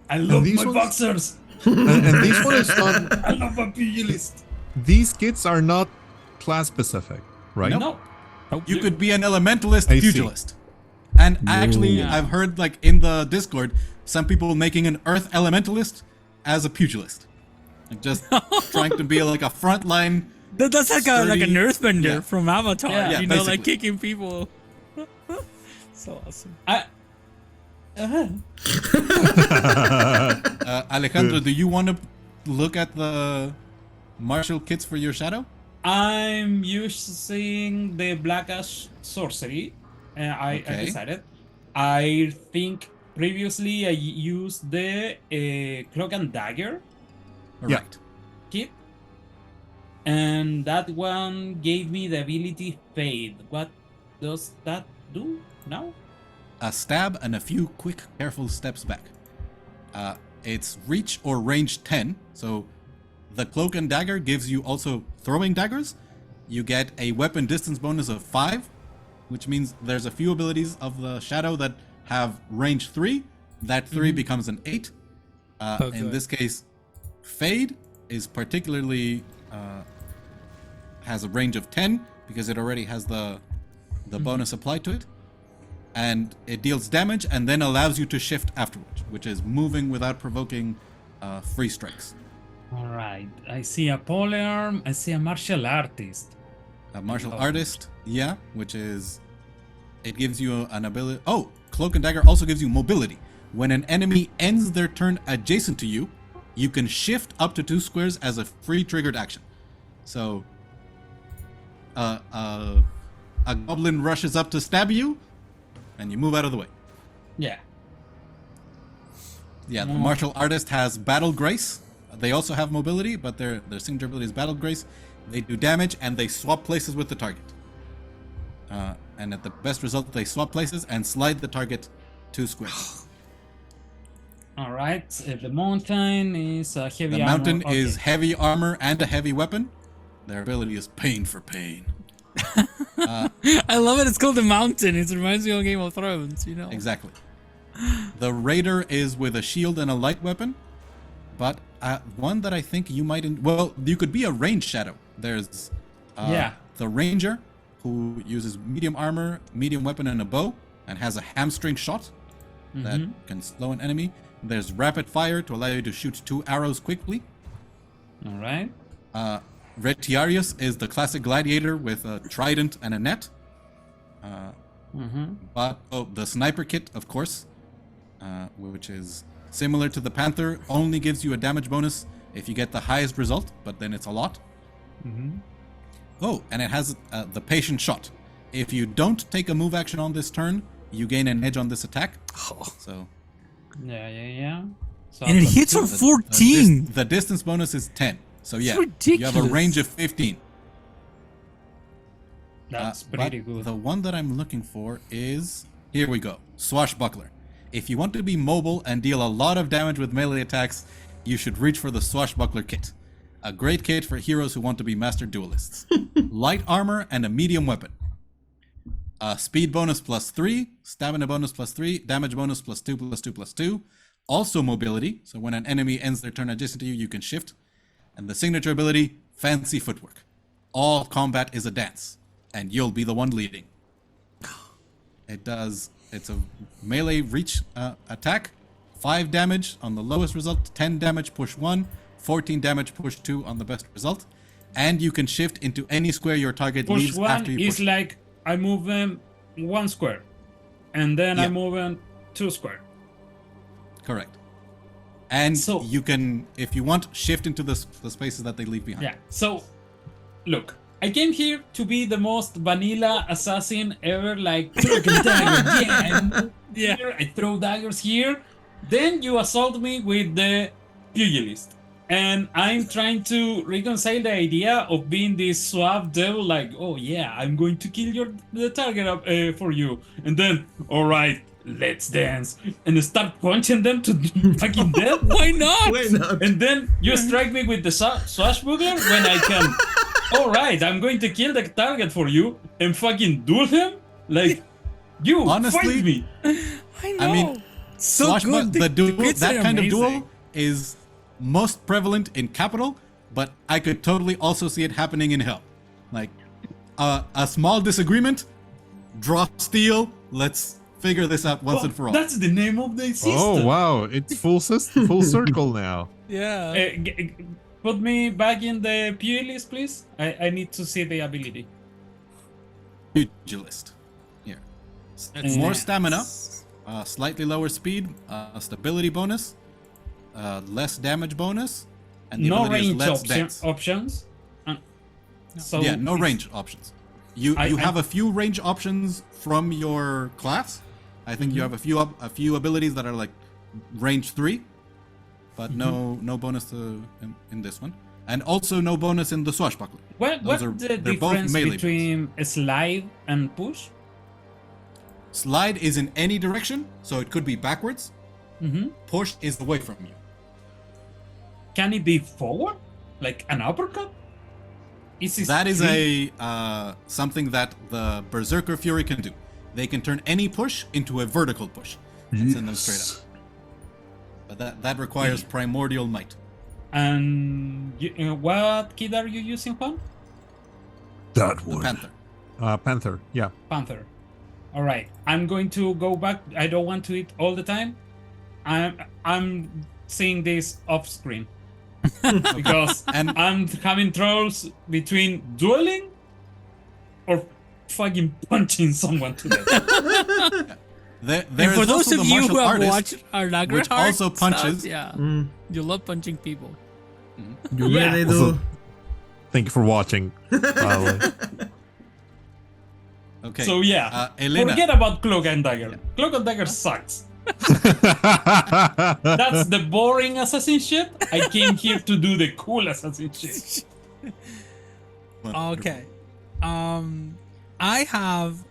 I love these my ones- boxers. and this one is not. I love a pugilist. These kits are not class specific, right? No. You could be an elementalist I see. pugilist. And actually, Yeah. I've heard, like, in the Discord, some people making an earth elementalist as a pugilist. Like, just trying to be, like, a frontline. That's like a Sturdy- earthbender yeah. from Avatar. Yeah, you know, like basically. kicking people. So awesome. Alejandro, do you want to look at the martial kits for your shadow? I'm using the Black Ash sorcery. I decided. I think previously I used the Cloak and Dagger Right. kit. And that one gave me the ability Fade. What does that do now? A stab and a few quick, careful steps back. It's reach or range 10, so the Cloak and Dagger gives you also throwing daggers. You get a weapon distance bonus of 5, which means there's a few abilities of the shadow that have range 3. That 3 becomes an 8. In this case, Fade is particularly has a range of 10 because it already has the bonus applied to it. And it deals damage and then allows you to shift afterwards, which is moving without provoking free strikes. Alright, I see a polearm, I see a martial artist. A martial artist, yeah, which is... It gives you an ability... Oh! Cloak and Dagger also gives you mobility. When an enemy ends their turn adjacent to you, you can shift up to 2 squares as a free triggered action. So... a goblin rushes up to stab you, and you move out of the way. Yeah. Yeah, the martial artist has Battle Grace. They also have mobility, but their signature ability is Battle Grace. They do damage, and they swap places with the target. And at the best result, they swap places and slide the target 2 squares. Alright, the mountain is a heavy The armor. mountain Okay. is heavy armor and a heavy weapon. Their ability is Pain for Pain. I love it. It's called the Mountain. It reminds me of Game of Thrones, you know. Exactly. The Raider is with a shield and a light weapon, but one that I think you might... Well, you could be a ranged shadow. There's the Ranger, who uses medium armor, medium weapon, and a bow, and has a hamstring shot that can slow an enemy. There's Rapid Fire to allow you to shoot 2 arrows quickly. Alright. Retiarius is the classic gladiator with a trident and a net. But the sniper kit, of course, which is similar to the Panther, only gives you a damage bonus if you get the highest result, but then it's a lot. Oh, and it has the patient shot. If you don't take a move action on this turn, you gain an edge on this attack. So Yeah. So And it hits for 14. the distance bonus is 10. So yeah, It's you have a ridiculous. range of 15. That's But pretty good. The one that I'm looking for is... Here we go. Swashbuckler. If you want to be mobile and deal a lot of damage with melee attacks, you should reach for the Swashbuckler kit. A great kit for heroes who want to be master duelists. Light armor and a medium weapon. Speed bonus +3, stamina bonus +3, damage bonus +2, +2, +2. Also mobility, so when an enemy ends their turn adjacent to you, you can shift. And the signature ability, Fancy Footwork. All combat is a dance, and you'll be the one leading. It's a melee reach attack, 5 damage on the lowest result, 10 damage push 1, 14 damage push 2 on the best result, and you can shift into any square your target Push leaves 1 after you is push. like I move them 1 square, and then I Yeah. move them 2 square. Correct. And So- you can, if you want, shift into the spaces that they leave behind. Yeah. So, look, I came here to be the most vanilla assassin ever. Like, look at dagger, yeah. Here, I throw daggers here. Then you assault me with the pugilist, and I'm trying to reconcile the idea of being this suave devil. Like, oh yeah, I'm going to kill the target up, for you, and then, all right. Let's dance and start punching them to fucking death. Why not? Why not? And then you strike me with the swashbuckler when I can. All right, I'm going to kill the target for you and fucking duel him. Like, you Honestly, fight me. I know. I mean, so good. the duel, kits that are kind of amazing. duel is most prevalent in Capital, but I could totally also see it happening in Hell. Like, a small disagreement, draw steel, let's figure this out once and for all. That's the name of the system. Oh wow, it's full circle now. Yeah. Put me back in the pugilist, please. I need to see the ability. Pugilist. Here. That's More nice. stamina, slightly lower speed, stability bonus, less damage bonus, and the No ability is range Let's Dance. options. So Yeah, no it's- range options. You I- have a few range options from your class. I think you have a few abilities that are like range 3, but no bonus in this one, and also no bonus in the swashbuckler. What's the they're both difference melee between a slide and push? Slide is in any direction, so it could be backwards. Push is away from you. Can it be forward, like an uppercut? That is something that the Berserker Fury can do. They can turn any push into a vertical push and send them straight up. But that requires primordial might. And what kid are you using, Juan? That The one. Panther. Panther. Yeah. Panther. All right, I'm going to go back. I don't want to eat all the time. I'm seeing this off screen because I'm having troubles between dueling or fucking punching someone to death. There And for is those also of the you martial who have artist, watched our Nagra which also punches. stuff, yeah, you love punching people. You Yeah. really Also- do. Thank you for watching. by the way. Okay. So yeah, Helena. forget about Cloak and Dagger. Cloak and Dagger sucks. That's the boring assassin shit. I came here to do the cool assassin shit. Okay. I have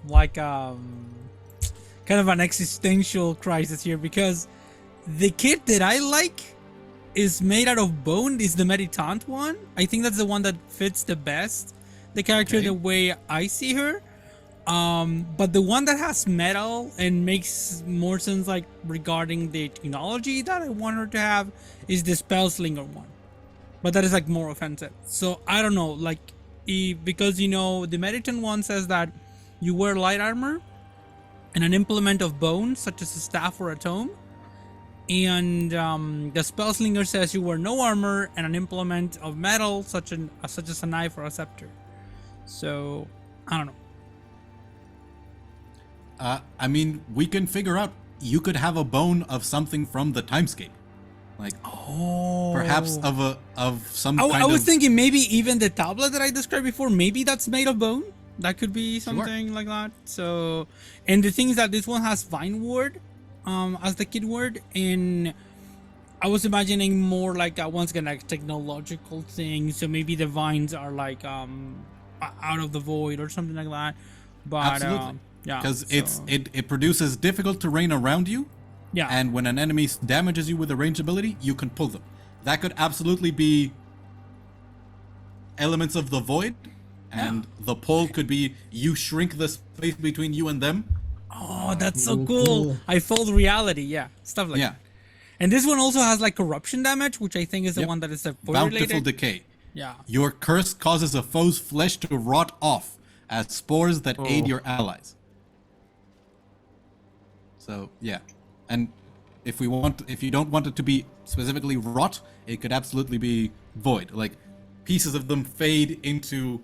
like kind of an existential crisis here because the kit that I like is made out of bone. Is the Meditant one. I think that's the one that fits the best the character the way I see her. But the one that has metal and makes more sense like regarding the technology that I want her to have is the Spellslinger one. But that is like more offensive. So I don't know, like because you know the Meditant one says that you wear light armor and an implement of bone such as a staff or a tome. And the Spellslinger says you wear no armor and an implement of metal such as a knife or a scepter. So I don't know. I mean, we can figure out. You could have a bone of something from the timescape, like perhaps of some kind I was of. thinking maybe even the tablet that I described before, maybe that's made of bone. That could be something like that. So, and the thing is that this one has vine word, as the kid word, and I was imagining more like once again like technological thing. So maybe the vines are like out of the void or something like that. But Absolutely. yeah, Because so- it produces difficult terrain around you, yeah, and when an enemy damages you with a ranged ability, you can pull them. That could absolutely be elements of the void, and the pull could be you shrink the space between you and them. oh, that's so Oh, cool. cool. I fold reality, yeah, stuff like Yeah, that. And this one also has like corruption damage, which I think is the Yep. one that is the void bountiful related. decay. Yeah. Your curse causes a foe's flesh to rot off as spores that aid your allies. So yeah, and if you don't want it to be specifically rot, it could absolutely be void. Like pieces of them fade into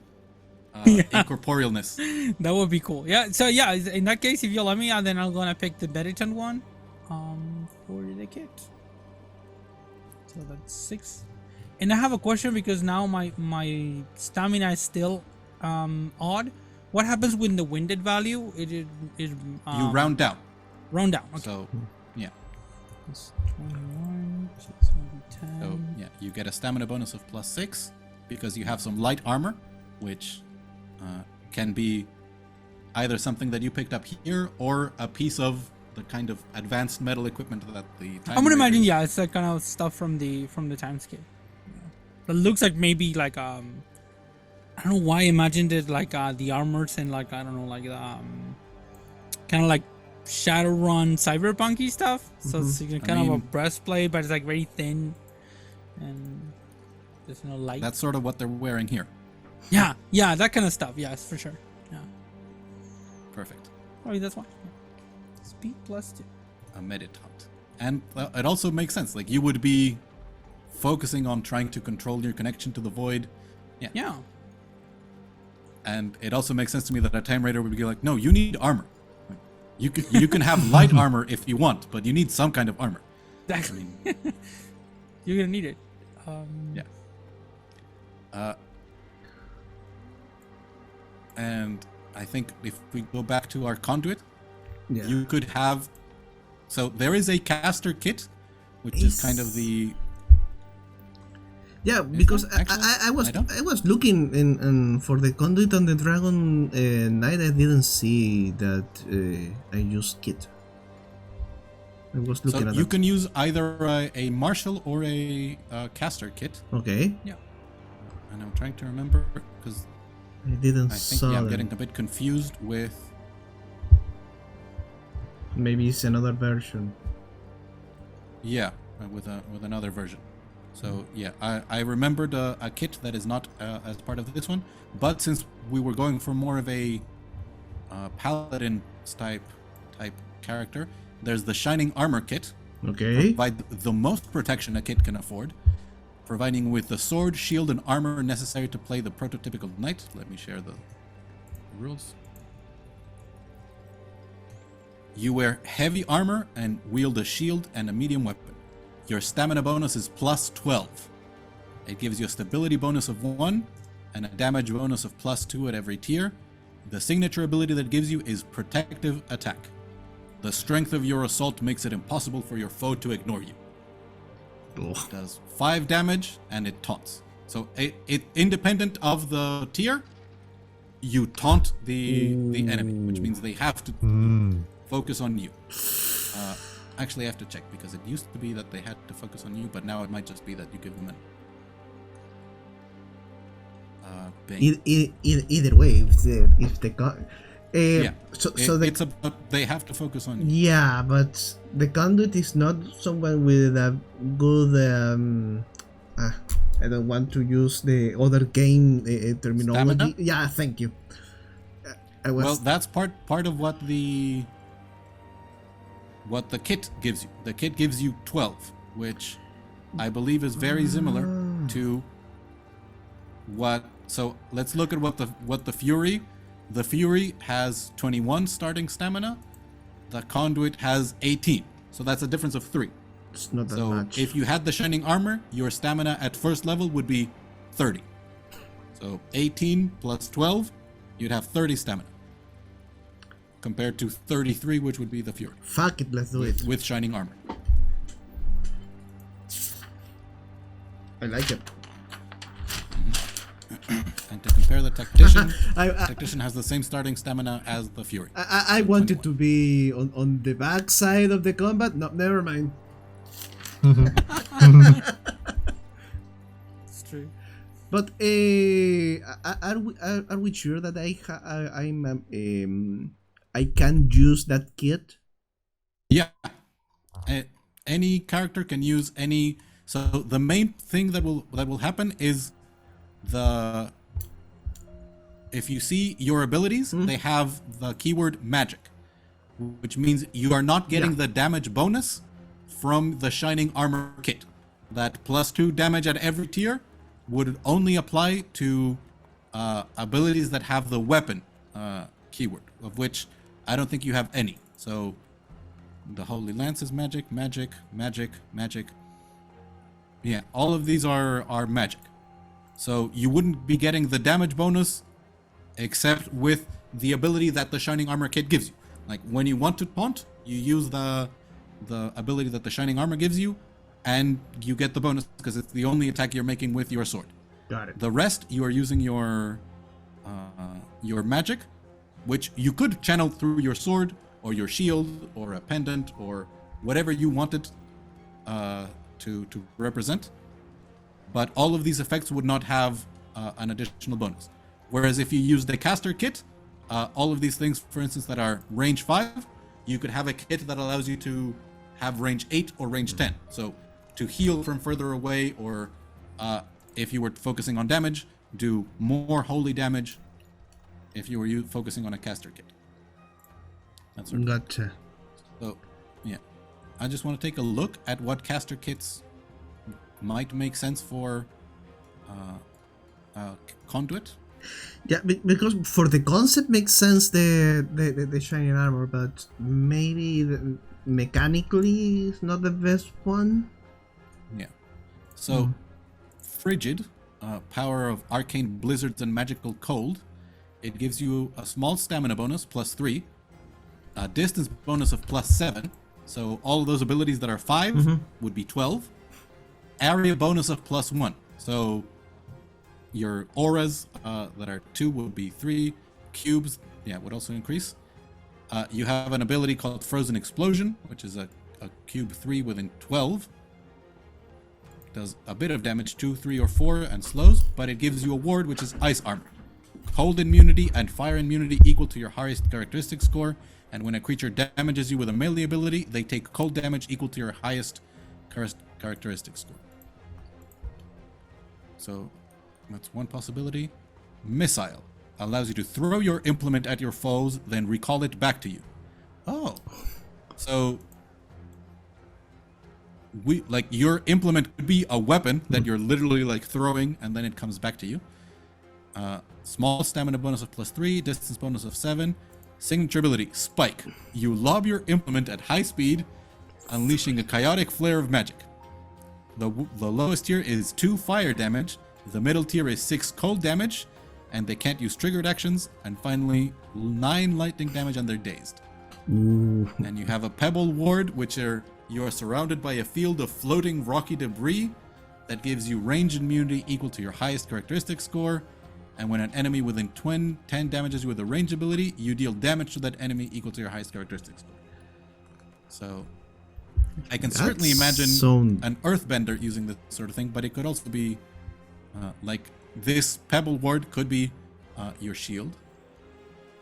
incorporealness. That would be cool. Yeah. So yeah, in that case, if you let me, then I'm gonna pick the Meditant one, for the kit. So that's 6. And I have a question because now my stamina is still odd. What happens when the winded value? It You round down. round down. Okay. So yeah. That's 21. So it's gonna be 10. So yeah, you get a stamina bonus of +6 because you have some light armor, which can be either something that you picked up here or a piece of the kind of advanced metal equipment that the Time I'm gonna imagine, Raiders- yeah, it's that kind of stuff from the timescape. Yeah. That looks like maybe like I don't know why I imagined it like the armors and like I don't know like kind of like Shadowrun cyberpunky stuff. So it's kind of a mean- breastplate, but it's like very thin and there's no light. That's sort of what they're wearing here. yeah, that kind of stuff. Yes, for sure. Yeah, Perfect. probably that's why. Yeah. Speed +2. A meditant. And it also makes sense. Like you would be focusing on trying to control your connection to the void. Yeah. Yeah. And it also makes sense to me that a Time Raider would be like, no, you need armor. Like, you can have light armor if you want, but you need some kind of armor. Exactly. You're gonna need it. Yeah. And I think if we go back to our conduit, Yeah. you could have. So there is a caster kit, which is kind of the. Yeah, because there, actually? I was looking in for the conduit on the dragon knight. I didn't see that I used kit. I was looking So at you that. can use either a martial or a caster kit. Okay, And I'm trying to remember because I didn't I think saw I'm that. getting a bit confused with. Maybe it's another version. Yeah, with another version. So yeah, I remembered a kit that is not as part of this one, but since we were going for more of a paladin type character, there's the shining armor kit. Okay. Provide the most protection a kit can afford, providing with the sword, shield, and armor necessary to play the prototypical knight. Let me share the rules. You wear heavy armor and wield a shield and a medium weapon. Your stamina bonus is plus 12. It gives you a stability bonus of 1 and a damage bonus of plus 2 at every tier. The signature ability that gives you is protective attack. The strength of your assault makes it impossible for your foe to ignore you. It does 5 damage and it taunts. So it independent of the tier, you taunt the enemy, which means they have to focus on you. Actually, I have to check because it used to be that they had to focus on you, but now it might just be that you give them an. Bang. Either way, if the Yeah. so It's about they have to focus on you. yeah, but the conduit is not someone with a good I don't want to use the other game terminology. Stamina? Yeah, thank you. I was Well, that's part of what the kit gives you. The kit gives you 12, which I believe is very similar to what. So let's look at what the Fury. The Fury has 21 starting stamina. The Conduit has 18. So that's a difference of 3. it's not that So much. if you had the shining armor, your stamina at first level would be 30. So 18 plus 12, you'd have 30 stamina. Compared to 33, which would be the Fury. Fuck it, let's do it. With shining armor. I like it. And to compare the Tactician, I Tactician has the same starting stamina as the Fury. I wanted to be on the back side of the combat. No, never mind. It's true. But are we sure that I can use that kit? Yeah. Any character can use any. So the main thing that will happen is if you see your abilities, they have the keyword magic, which means you are not getting the damage bonus from the shining armor kit. That plus 2 damage at every tier would only apply to abilities that have the weapon keyword, of which I don't think you have any. So the Holy Lance is magic, magic, magic, magic. Yeah, all of these are magic. So you wouldn't be getting the damage bonus except with the ability that the Shining Armor kit gives you. Like when you want to taunt, you use the ability that the Shining Armor gives you, and you get the bonus because it's the only attack you're making with your sword. Got it. The rest, you are using your magic, which you could channel through your sword or your shield or a pendant or whatever you wanted to represent. But all of these effects would not have an additional bonus. Whereas if you use the caster kit, all of these things, for instance, that are range 5, you could have a kit that allows you to have range 8 or range 10. So to heal from further away, or if you were focusing on damage, do more holy damage if you were focusing on a caster kit. That's sort of. Gotcha. So, yeah. I just want to take a look at what caster kits might make sense for Conduit. Yeah, because for the concept makes sense the shining armor, but maybe mechanically it's not the best one. Yeah. So, Frigid, power of arcane blizzards and magical cold. It gives you a small stamina bonus, +3, a distance bonus of +7. So all of those abilities that are 5 would be 12. Area bonus of +1. So your auras that are 2 would be 3. Cubes, would also increase. You have an ability called Frozen Explosion, which is a cube 3 within 12. Does a bit of damage, 2, 3, or 4, and slows, but it gives you a ward which is Ice Armor. Cold immunity and fire immunity equal to your highest characteristic score, and when a creature damages you with a melee ability, they take cold damage equal to your highest characteristic score. So that's one possibility. Missile allows you to throw your implement at your foes, then recall it back to you. Oh, so your implement could be a weapon that you're literally like throwing, and then it comes back to you. Small stamina bonus of +3, distance bonus of 7. Signature ability, Spike. You lob your implement at high speed, unleashing a chaotic flare of magic. The lowest tier is 2 fire damage, the middle tier is 6 cold damage, and they can't use triggered actions, and finally 9 lightning damage and they're dazed. Ooh. And you have a Pebble Ward, which you are surrounded by a field of floating rocky debris that gives you range immunity equal to your highest characteristic score. And when an enemy within 10 damages you with a range ability, you deal damage to that enemy equal to your highest characteristic score. So I can certainly imagine an Earthbender using this sort of thing, but it could also be like this Pebble Ward could be your shield.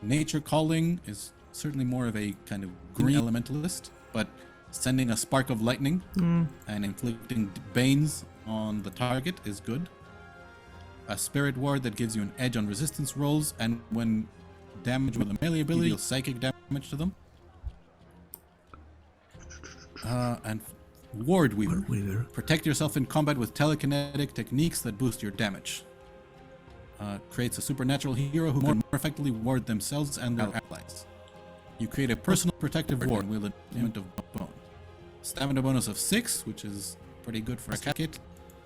Nature Calling is certainly more of a kind of green elementalist, but sending a spark of lightning and inflicting banes on the target is good. A Spirit Ward that gives you an edge on resistance rolls, and when damaged with a melee ability, deal psychic damage to them. And Ward Weaver. Protect yourself in combat with telekinetic techniques that boost your damage. Creates a supernatural hero who can more effectively ward themselves and their allies. You create a personal protective ward with an element of bone. Stamina bonus of 6, which is pretty good for a kit.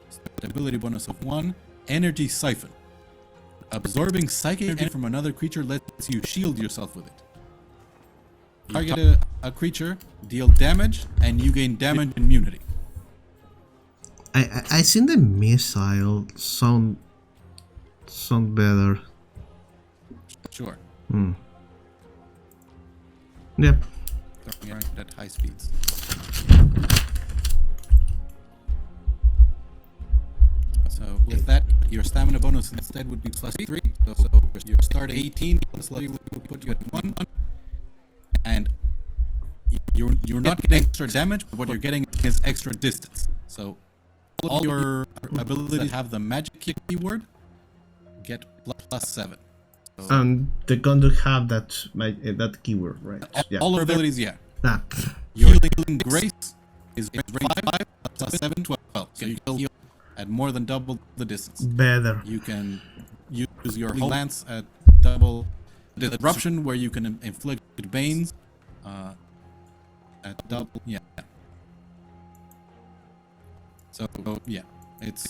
Stability bonus of 1. Energy Siphon. Absorbing psychic energy from another creature lets you shield yourself with it. Target a creature, deal damage, and you gain damage immunity. I think the missile sound better. Sure. Yep. At high speeds. So with that, your stamina bonus instead would be +3. So your start at 18 plus +3 would put you at 1. And you're not getting extra damage, but what you're getting is extra distance. So all your abilities have the magic keyword get +7. So the Conduit have that keyword, right? All your abilities, yeah. Ah. Your healing grace is range 5 +7, 12. So you heal at more than double the distance. Better. You can use your lance at double the disruption, where you can inflict banes at double. Yeah. So yeah, it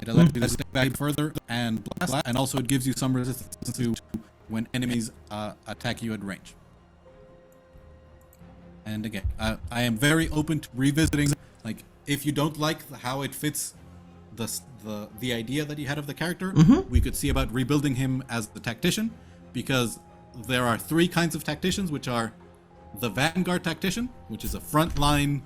allows you to step back further and blast, and also it gives you some resistance to when enemies attack you at range. And again, I am very open to revisiting. Like, if you don't like how it fits the idea that you had of the character, we could see about rebuilding him as the tactician, because there are 3 kinds of tacticians, which are the Vanguard tactician, which is a frontline.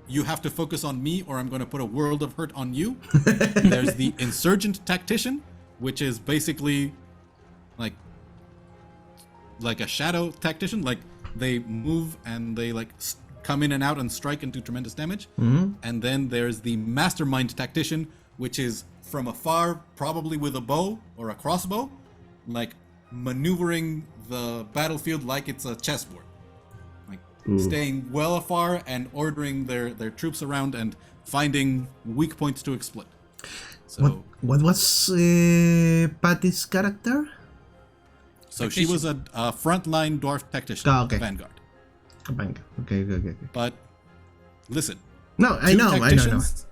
You have to focus on me, or I'm going to put a world of hurt on you. There's the Insurgent tactician, which is basically like a shadow tactician. Like, they move and they come in and out and strike and do tremendous damage. And then there's the Mastermind tactician, which is from afar, probably with a bow or a crossbow, maneuvering the battlefield like it's a chessboard, staying well afar and ordering their troops around and finding weak points to exploit. So what was Patty's character? So she was a frontline dwarf tactician, okay. Vanguard. Okay. But listen, No, I two know. tacticians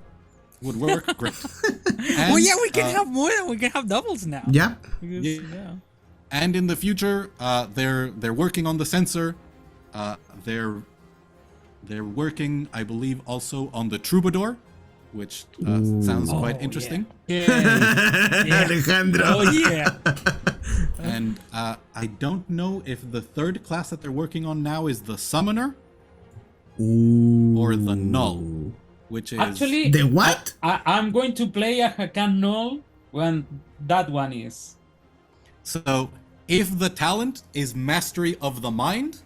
would work great. Well, yeah, we can have more than we can have doubles now. Yeah. Because, Yeah. yeah. And in the future, they're working on the sensor. They're working, I believe, also on the troubadour, which sounds quite interesting. Yeah. Alejandro. Oh yeah. And I don't know if the third class that they're working on now is the summoner or the null, which is Actually, The what? I'm going to play a Hakan Null when that one is. So if the talent is mastery of the mind,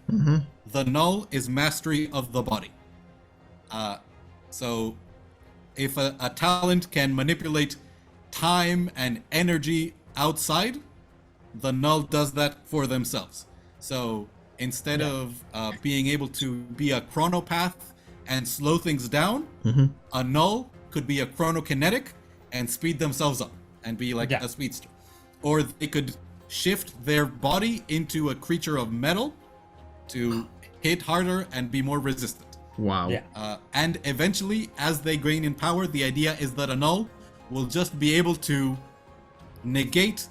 the null is mastery of the body. So if a talent can manipulate time and energy outside, the null does that for themselves. So instead of being able to be a chronopath and slow things down, a null could be a chronokinetic and speed themselves up and be like a speedster. Or they could shift their body into a creature of metal to hit harder and be more resistant. Wow. Yeah. And eventually, as they gain in power, the idea is that a null will just be able to negate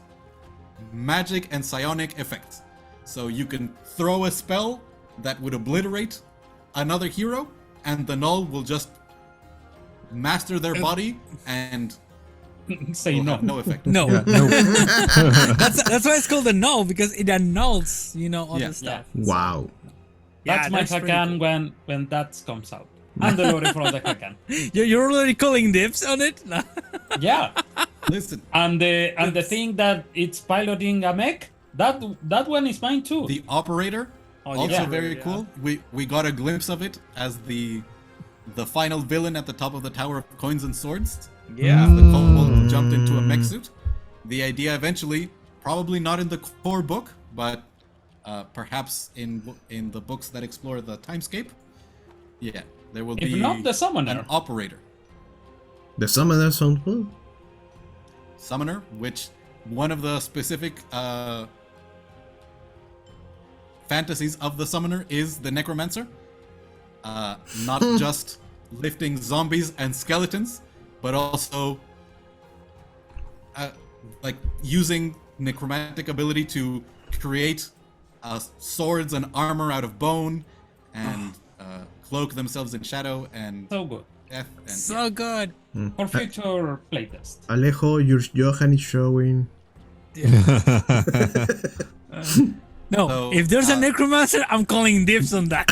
magic and psionic effects. So you can throw a spell that would obliterate another hero, and the null will just master their body and Say will no. have no effect. No. Yeah, no. That's why it's called a null, because it annuls, all Yeah. the stuff. Wow. That's my pretty Hakan cool. when that comes out. I'm the Lord from the Hakan. You're already calling dibs on it? Yeah. Listen, And the thing that it's piloting a mech, that one is mine too. the operator, also yeah. very cool. We got a glimpse of it as the final villain at the top of the Tower of Coins and Swords. Yeah. The kobold jumped into a mech suit. The idea eventually, probably not in the core book, but perhaps in the books that explore the timescape. Yeah, there will If be not, the summoner. an operator. The summoner sounds cool. Summoner, which one of the specific fantasies of the summoner is the necromancer. Not just lifting zombies and skeletons, but also like using necromantic ability to create swords and armor out of bone and cloak themselves in shadow and So good. death. And So good. For future playtest. Alejo, your Johan is showing. No, So, if there's a necromancer, I'm calling dibs on that.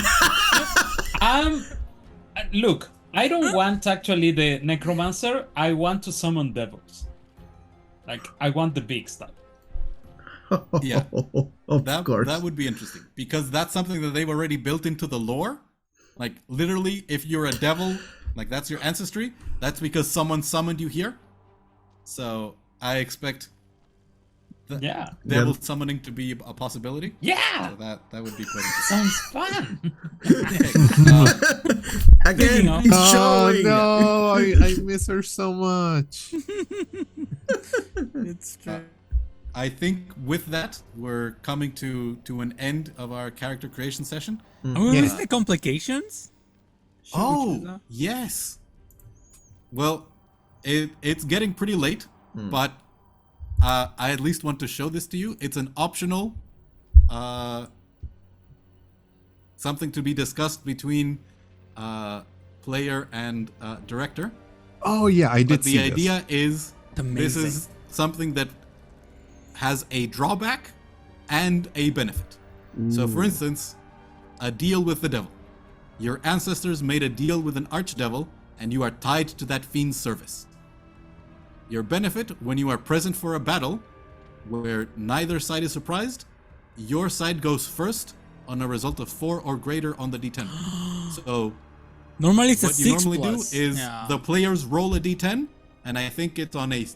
Look, I don't want actually the necromancer. I want to summon devils. Like I want the big stuff. Yeah. Of That course. that would be interesting because that's something that they've already built into the lore. Like literally, if you're a devil, like that's your ancestry. That's because someone summoned you here. So I expect Yeah. devil summoning to be a possibility. Yeah. So that would be quite interesting. Sounds fun. Again, of- he's Oh showing. no, I miss her so much. It's true. I think with that, we're coming to an end of our character creation session. Oh, we missed the complications? Should we choose Oh, that? yes. Well, it's getting pretty late, but I at least want to show this to you. It's an optional something to be discussed between player and director. Oh yeah, I did But the see idea is this Amazing. is something that has a drawback and a benefit. So for instance, a deal with the devil. Your ancestors made a deal with an archdevil and you are tied to that fiend's service. Your benefit, when you are present for a battle where neither side is surprised, your side goes first on a result of 4 or greater on the d10. So Normally it's a what 6 you normally plus. do is Yeah. the players roll a d10, and I think it's on a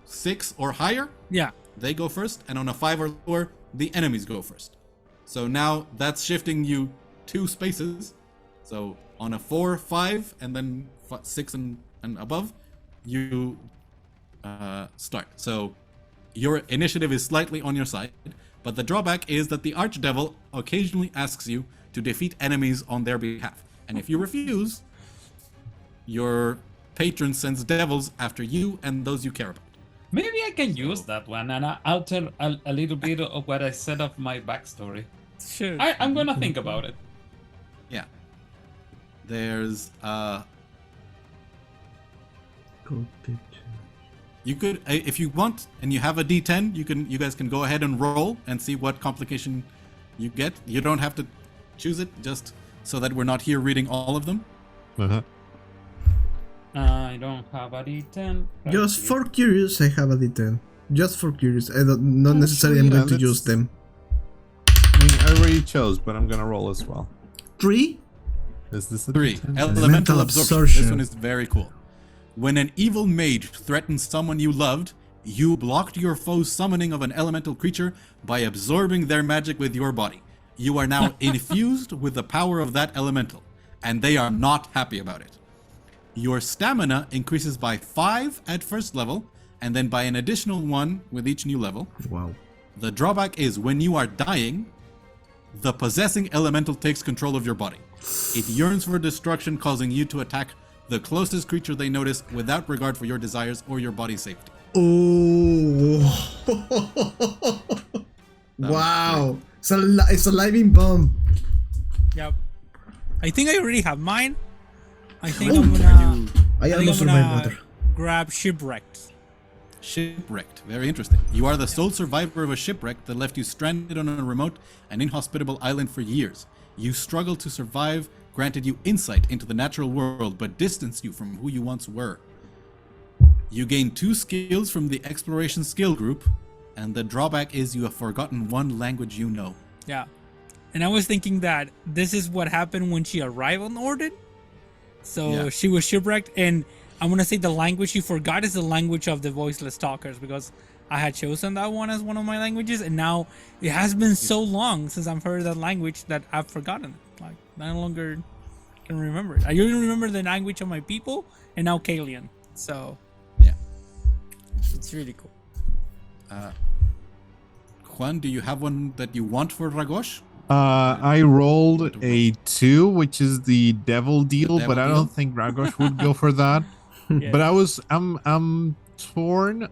6 or higher, Yeah. they go first, and on a 5 or lower, the enemies go first. So now that's shifting you 2 spaces. So on a 4, 5, and then 6 and above, you start. So your initiative is slightly on your side, but the drawback is that the archdevil occasionally asks you to defeat enemies on their behalf. And if you refuse, your patron sends devils after you and those you care about. Maybe I can use that one and alter a little bit of what I said of my backstory. Sure. I'm gonna think about it. Yeah. There's you could, if you want, and you have a D10, you guys can go ahead and roll and see what complication you get. You don't have to choose it, just so that we're not here reading all of them. Uh-huh. I don't have a D10. Just for curious, I have a D10. Just for curious, I don't not necessarily I'm going to use them. I mean, I already chose, but I'm gonna roll as well. 3. Is this a 3. D10? Elemental absorption. This absorption. one is very cool. When an evil mage threatens someone you loved, you blocked your foe's summoning of an elemental creature by absorbing their magic with your body. You are now infused with the power of that elemental, and they are not happy about it. Your stamina increases by 5 at first level, and then by an additional 1 with each new level. Wow. The drawback is when you are dying, the possessing elemental takes control of your body. It yearns for destruction, causing you to attack the closest creature they notice without regard for your desires or your body's safety. Oh. Wow. It's a living bomb. Yep. I think I already have mine. I think Oh, I'm gonna. I think almost I'm survived gonna water. grab shipwrecked. Shipwrecked. Very interesting. You are the sole survivor of a shipwreck that left you stranded on a remote and inhospitable island for years. You struggled to survive, granted you insight into the natural world, but distanced you from who you once were. You gain 2 skills from the exploration skill group, and the drawback is you have forgotten 1 language you know. Yeah. And I was thinking that this is what happened when she arrived on Orden. So Yeah. she was shipwrecked, and I'm gonna say the language she forgot is the language of the voiceless talkers, because I had chosen that one as one of my languages, and now it has been so long since I've heard that language that I've forgotten it. Like, I no longer can remember it. I only remember the language of my people, and now Kalian. So Yeah. it's really cool. Juan, do you have one that you want for Ragosh? I rolled a 2, which is the devil deal, devil but I deal? don't think Ragosh would go for that. Yeah. But I'm torn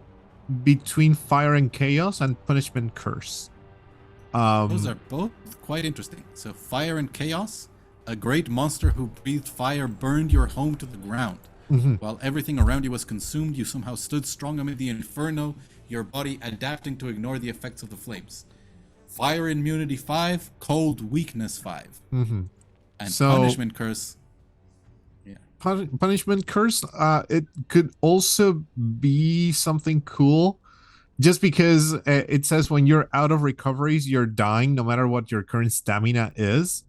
between fire and chaos and punishment curse. Those are both quite interesting. So fire and chaos, a great monster who breathed fire burned your home to the ground. While everything around you was consumed, you somehow stood strong amid the inferno, your body adapting to ignore the effects of the flames. Fire immunity 5, cold weakness 5. And So- punishment curse. Yeah. Punishment curse, it could also be something cool, just because it says when you're out of recoveries, you're dying no matter what your current stamina is.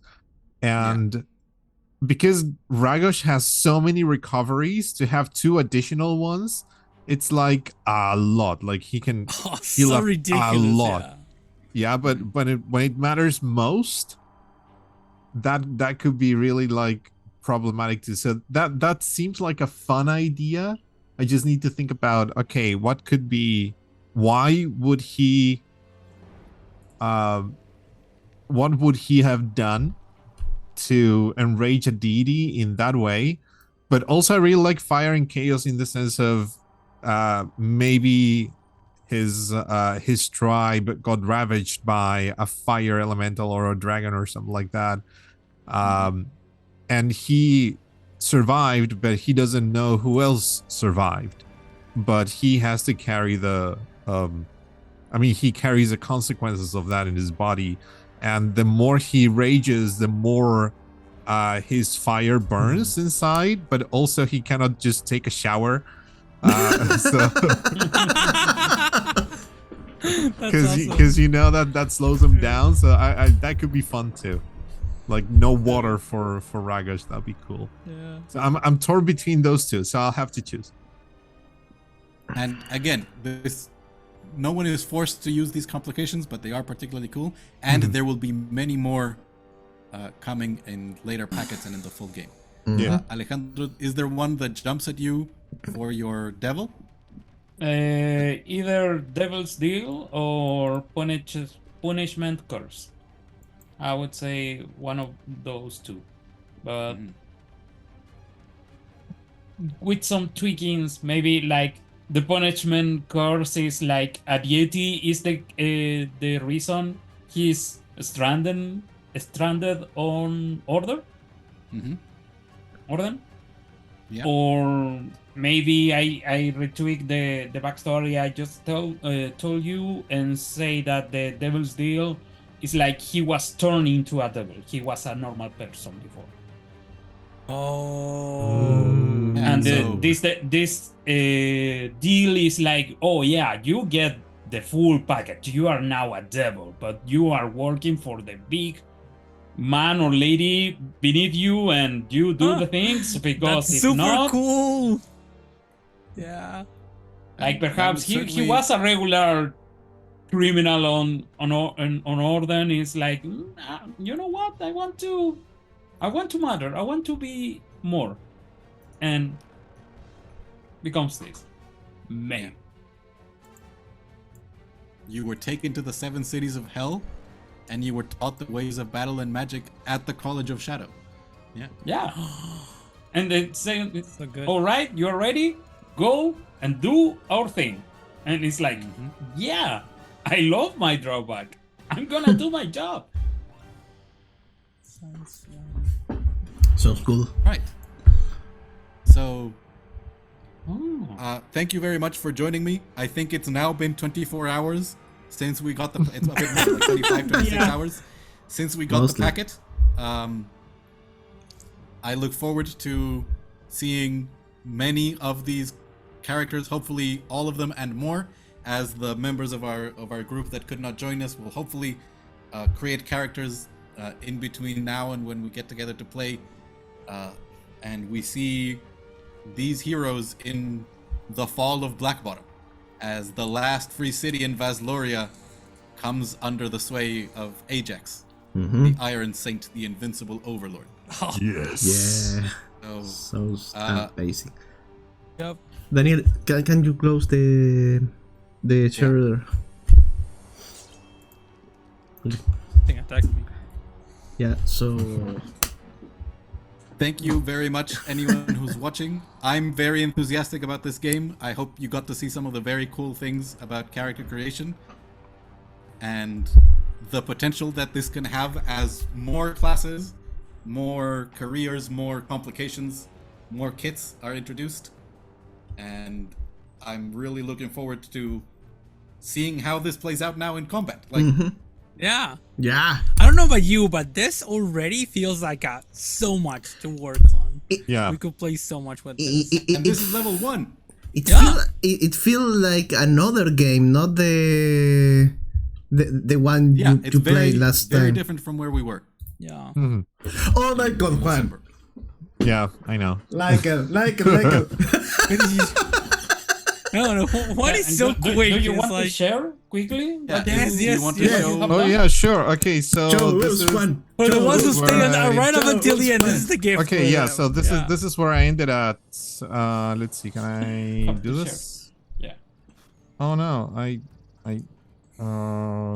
And because Ragosh has so many recoveries, to have 2 additional ones, it's like a lot. Like he can Oh, heal so up ridiculous. a lot. Yeah. Yeah, but when it matters most, that could be really like problematic too. So that seems like a fun idea. I just need to think about, okay, what could be, why would he what would he have done to enrage a deity in that way? But also I really like fire and chaos in the sense of maybe his tribe got ravaged by a fire elemental or a dragon or something like that, and he survived, but he doesn't know who else survived, but he has to carry the he carries the consequences of that in his body, and the more he rages, the more his fire burns inside, but also he cannot just take a shower. So because you know that slows him down, so I that could be fun too, like no water for Ragosh. That'd be cool. Yeah. So I'm torn between those 2, so I'll have to choose. And again, no one is forced to use these complications, but they are particularly cool. And there will be many more coming in later packets and in the full game. Yeah. Alejandro, is there one that jumps at you for your devil? Either Devil's Deal or Punishment Curse. I would say one of those 2. But with some tweakings, maybe like the punishment curse is like a deity is the reason he's stranded on Order. Mm-hmm. Orden. Yeah. Or maybe I retweak the backstory I just told you and say that the devil's deal is like he was turned into a devil. He was a normal person before. Oh. Yeah, And so- this deal is like, oh yeah, you get the full package. You are now a devil, but you are working for the big man or lady beneath you, and you do the things because That's if super not, cool. Yeah. like That perhaps would he certainly- was a regular criminal on Orden. Is like, you know what? I want to matter. I want to be more, and becomes this man. You were taken to the 7 cities of hell, and you were taught the ways of battle and magic at the College of Shadow. Yeah. Yeah. And they say, So good. all right, you're ready. Go and do our thing. And it's like, yeah, I love my drawback. I'm gonna do my job. Sounds Sounds cool. Right. So, Oh. thank you very much for joining me. I think it's now been 24 hours since we got the. It's a bit more, like 25, 26 Yeah. hours since we got Mostly. the packet. I look forward to seeing many of these characters, hopefully all of them and more, as the members of our group that could not join us will hopefully create characters in between now and when we get together to play, and we see these heroes in the fall of Blackbottom, as the last free city in Vasloria comes under the sway of Ajax, the Iron Saint, the invincible overlord. Yes. Yeah. So, Sounds amazing. Yep. Daniel, can you close the share? I think attacked me. Yeah. So thank you very much, anyone who's watching. I'm very enthusiastic about this game. I hope you got to see some of the very cool things about character creation and the potential that this can have as more classes, more careers, more complications, more kits are introduced. And I'm really looking forward to seeing how this plays out now in combat. Like, Yeah. yeah. I don't know about you, but this already feels like so much to work on. Yeah. We could play so much with It, this. and this is level 1. It Yeah. it feel like another game, not the one Yeah, you it's very, played last very time. different from where we were. Yeah. Oh my god, Juan! Yeah, I know. Like it. No, no. What is And so do quick? you It's want to like, share quickly? Yeah, What Yes, you- yes, you want to yes. show? Oh yeah, sure. Okay, so Show this us, is Juan. for the Show ones who us. stay Right. right up Show until the us, end, Juan. this is the gift. okay. for Yeah, them. so this Yeah. is where I ended at. Let's see. Can I Come do to this? Yeah. Oh no,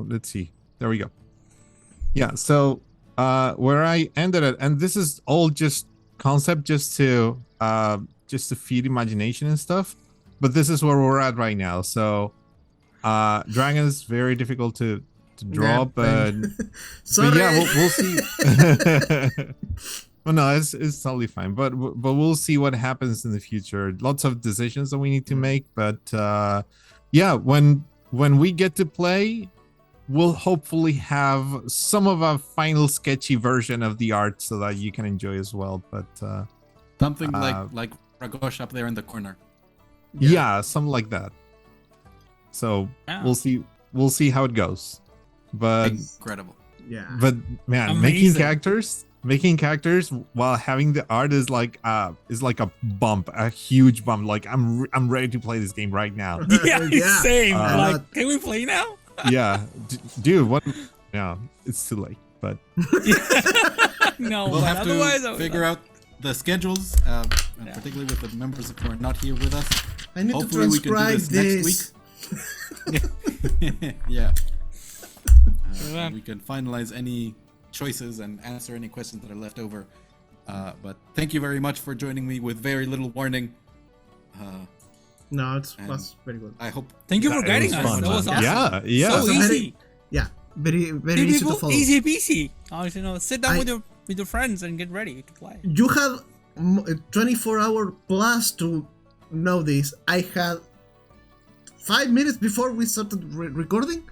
let's see. There we go. Yeah, so where I ended it, and this is all just concept, just to feed imagination and stuff. But this is where we're at right now. So dragon is very difficult to draw, Yeah, but Sorry. but yeah, we'll see. Well, no, it's totally fine. But we'll see what happens in the future. Lots of decisions that we need to make. But yeah, when we get to play, we'll hopefully have some of a final sketchy version of the art so that you can enjoy as well. But Something like Ragosh up there in the corner. yeah, something like that. So Yeah. we'll see how it goes. But Incredible. yeah. man, Amazing. making characters while having the art is like a bump, a huge bump. Like I'm ready to play this game right now. Yeah, Yeah. same. Uh, Like, can we play now? Yeah, dude, what? Yeah, it's too late. But No, We'll but have otherwise, to figure out the schedules, and particularly with the members who are not here with us. I need Hopefully to we can do transcribe this next week. Yeah. Yeah. We can finalize any choices and answer any questions that are left over But thank you very much for joining me with very little warning. No, it And- was very good. I hope. Thank you for It guiding was us. fun, That was man. awesome. Yeah. So easy. Yeah, very very Two easy to people, follow. easy peasy. Sit down I- with your friends and get ready to play. You had 24-hour plus to know this. I had 5 minutes before we started recording,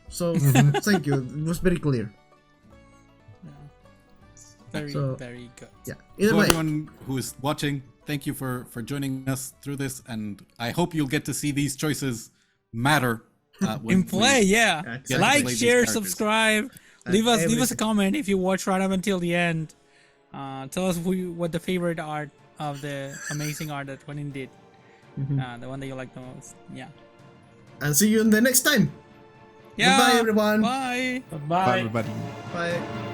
so thank you. It was very clear. Very, So- very good. Yeah. Either To way, everyone who is watching, thank you for joining us through this, and I hope you'll get to see these choices matter when In play, yeah. Exactly. Like, Play these share, characters. subscribe. Leave us a everything. comment if you watch right up until the end. Tell us what the favorite art of the amazing art that Juan did. The one that you like the most. Yeah. and see you in the next time. Yeah. Goodbye, everyone. Bye. Bye, Bye. everybody. Bye.